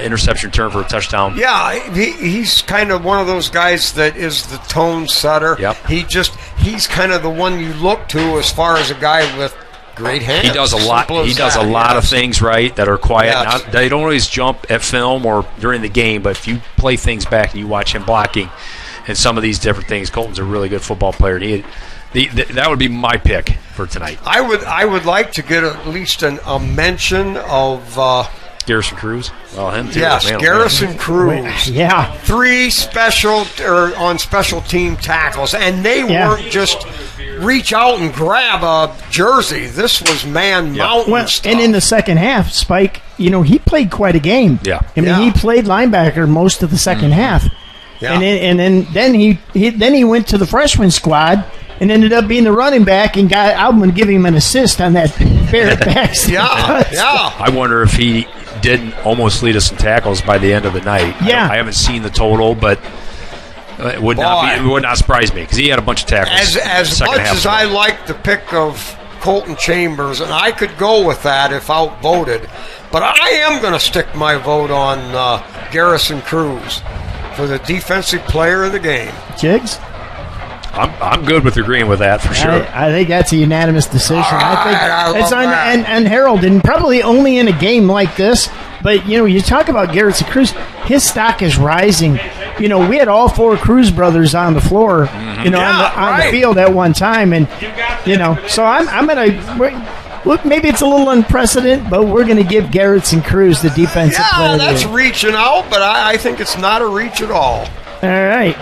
interception return for a touchdown. Yeah, he's kind of one of those guys that is the tone setter. Yep. He's kind of the one you look to as far as a guy with great hands. He does a lot. He does a lot of things right that are quiet. Yes. They don't always jump at film or during the game, but if you play things back and you watch him blocking and some of these different things, Colton's a really good football player. That would be my pick for tonight. I would like to get at least a mention of Garrison Cruz. Well, him too. Yes, Garrison Cruz. Yeah. 3 on special team tackles, and they weren't just reach out and grab a jersey. This was mountain stuff. And in the second half, Spike, he played quite a game. Yeah. I mean, he played linebacker most of the second half. Yeah. And then he went to the freshman squad and ended up being the running back, and I'm going to give him an assist on that Barrett Baxter. Yeah. I wonder if he didn't almost lead us in tackles by the end of the night. Yeah. I haven't seen the total, but it would not surprise me because he had a bunch of tackles. As much as I like the pick of Colton Chambers, and I could go with that if outvoted, but I am going to stick my vote on Garrison Cruz for the defensive player of the game. Jiggs? I'm good with agreeing with that for sure. I think that's a unanimous decision. I think it's and Harold, and probably only in a game like this. But you talk about Garrison Cruz, his stock is rising. We had all 4 Cruz brothers on the floor, on the field at one time, and so I'm gonna. Look, maybe it's a little unprecedented, but we're going to give Garrison Cruz the defensive player. Yeah, that's reaching out, but I think it's not a reach at all. All right.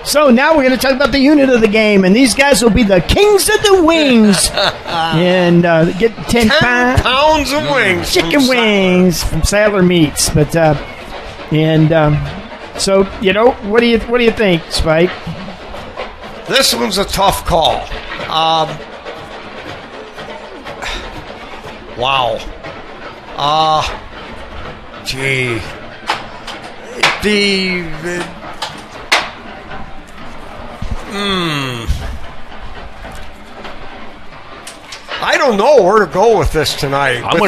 So now we're going to talk about the unit of the game, and these guys will be the Kings of the Wings. And get 10 pounds of wings. Chicken wings from Sadler Meats. But so, what do you think, Spike? This one's a tough call. Wow. Gee. I don't know where to go with this tonight. I'm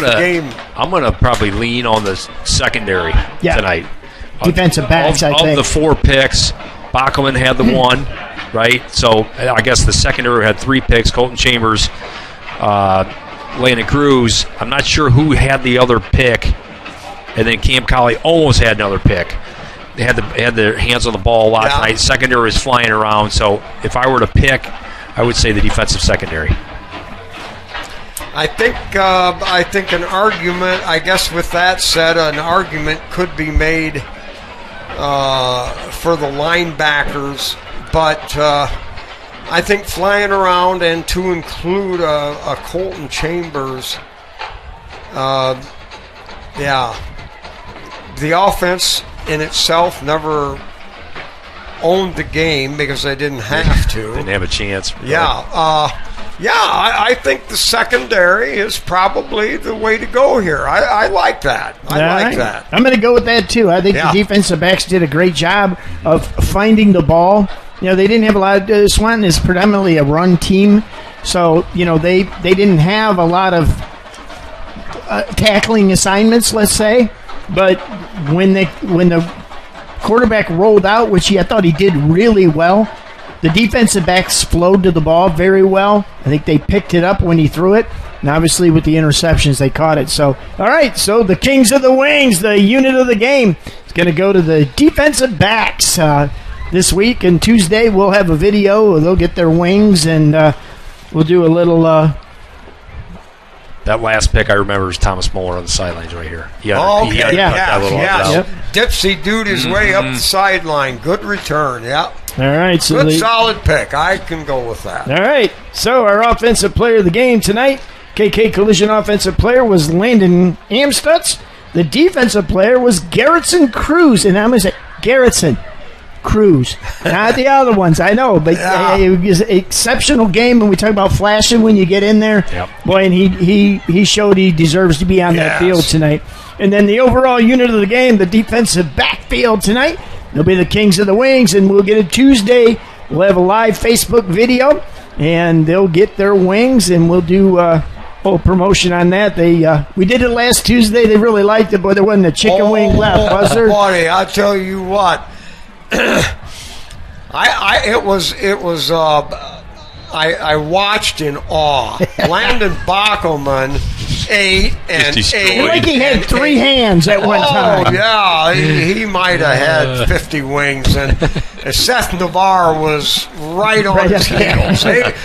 gonna probably lean on the secondary tonight. Defensive backs, I think. Of the 4 picks, Bachman had the 1, right? So I guess the secondary had 3 picks. Colton Chambers, Landon Cruz. I'm not sure who had the other pick, and then Cam Colley almost had another pick. They had their hands on the ball a lot tonight. Secondary was flying around. So if I were to pick, I would say the defensive secondary. I think an argument, I guess with that said, an argument could be made for the linebackers, but I think flying around and to include a Colton Chambers, the offense in itself never owned the game because they didn't have to. Didn't have a chance. Really. I think the secondary is probably the way to go here. I like that. I like that. I'm going to go with that, too. I think the defensive backs did a great job of finding the ball. They didn't have a lot of Swanton is predominantly a run team, so, they didn't have a lot of tackling assignments, let's say. But when the quarterback rolled out, which I thought he did really well, the defensive backs flowed to the ball very well. I think they picked it up when he threw it. And obviously with the interceptions, they caught it. So, all right, so the Kings of the Wings, the unit of the game, is going to go to the defensive backs this week. And Tuesday we'll have a video. They'll get their wings and we'll do a little. That last pick I remember is Thomas Muller on the sidelines right here. Okay, Dipsy dude his way up the sideline. Good return, yeah. All right, so good solid pick. I can go with that. All right, so our offensive player of the game tonight, KK Collision offensive player was Landon Amstutz. The defensive player was Garrettson Cruz, and I'm going to say Garrettson Cruz, not the other ones. I know, but it was an exceptional game. When we talk about flashing when you get in there, boy, and he showed he deserves to be on that field tonight. And then the overall unit of the game, the defensive backfield tonight, they'll be the Kings of the Wings, and we'll get it Tuesday. We'll have a live Facebook video, and they'll get their wings, and we'll do promotion on that. We did it last Tuesday. They really liked it, but there wasn't a chicken wing left, was there? Buddy, I'll tell you what. I watched in awe. Landon Bockelman ate and ate. Like he had three hands at one time. Oh, yeah. He might have had 50 wings. And Seth Navarre was right on his heels.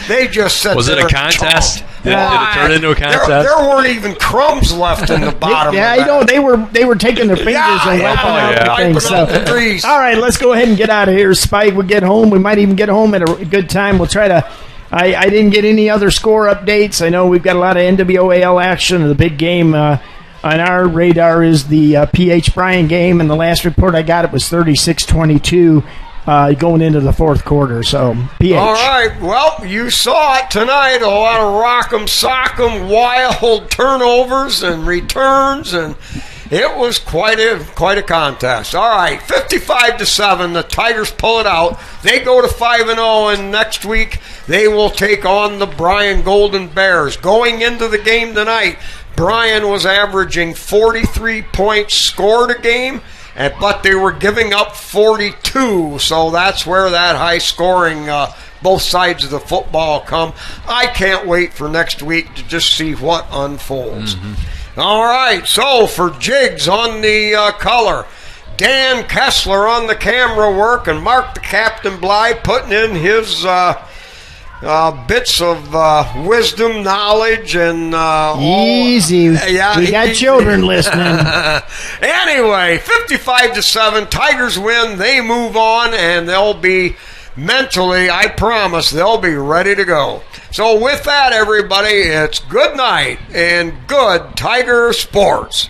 They just said, was it a contest? Did it turn into a contest? There weren't even crumbs left in the bottom. I know they were taking their fingers and wiping out the things. So. All right, let's go ahead and get out of here, Spike. We'll get home. We might even get home at a good time. We'll try to. I didn't get any other score updates. I know we've got a lot of NWOAL action. The big game on our radar is the PH Bryan game, and the last report I got, it was 36-22. Going into the fourth quarter, so PH. All right, well, you saw it tonight. A lot of rock'em, sock'em, wild turnovers and returns, and it was quite a contest. All right, 55-7, the Tigers pull it out. They go to 5-0, and next week they will take on the Bryan Golden Bears. Going into the game tonight, Bryan was averaging 43 points scored a game, but they were giving up 42, so that's where that high scoring, both sides of the football come. I can't wait for next week to just see what unfolds. All right, so for Jigs on the color, Dan Kessler on the camera work, and Mark the Captain Bly putting in his bits of wisdom, knowledge, and easy. We got children listening. Anyway, 55-7, Tigers win. They move on, and they'll be mentally, I promise, they'll be ready to go. So with that, everybody, it's good night and good Tiger sports.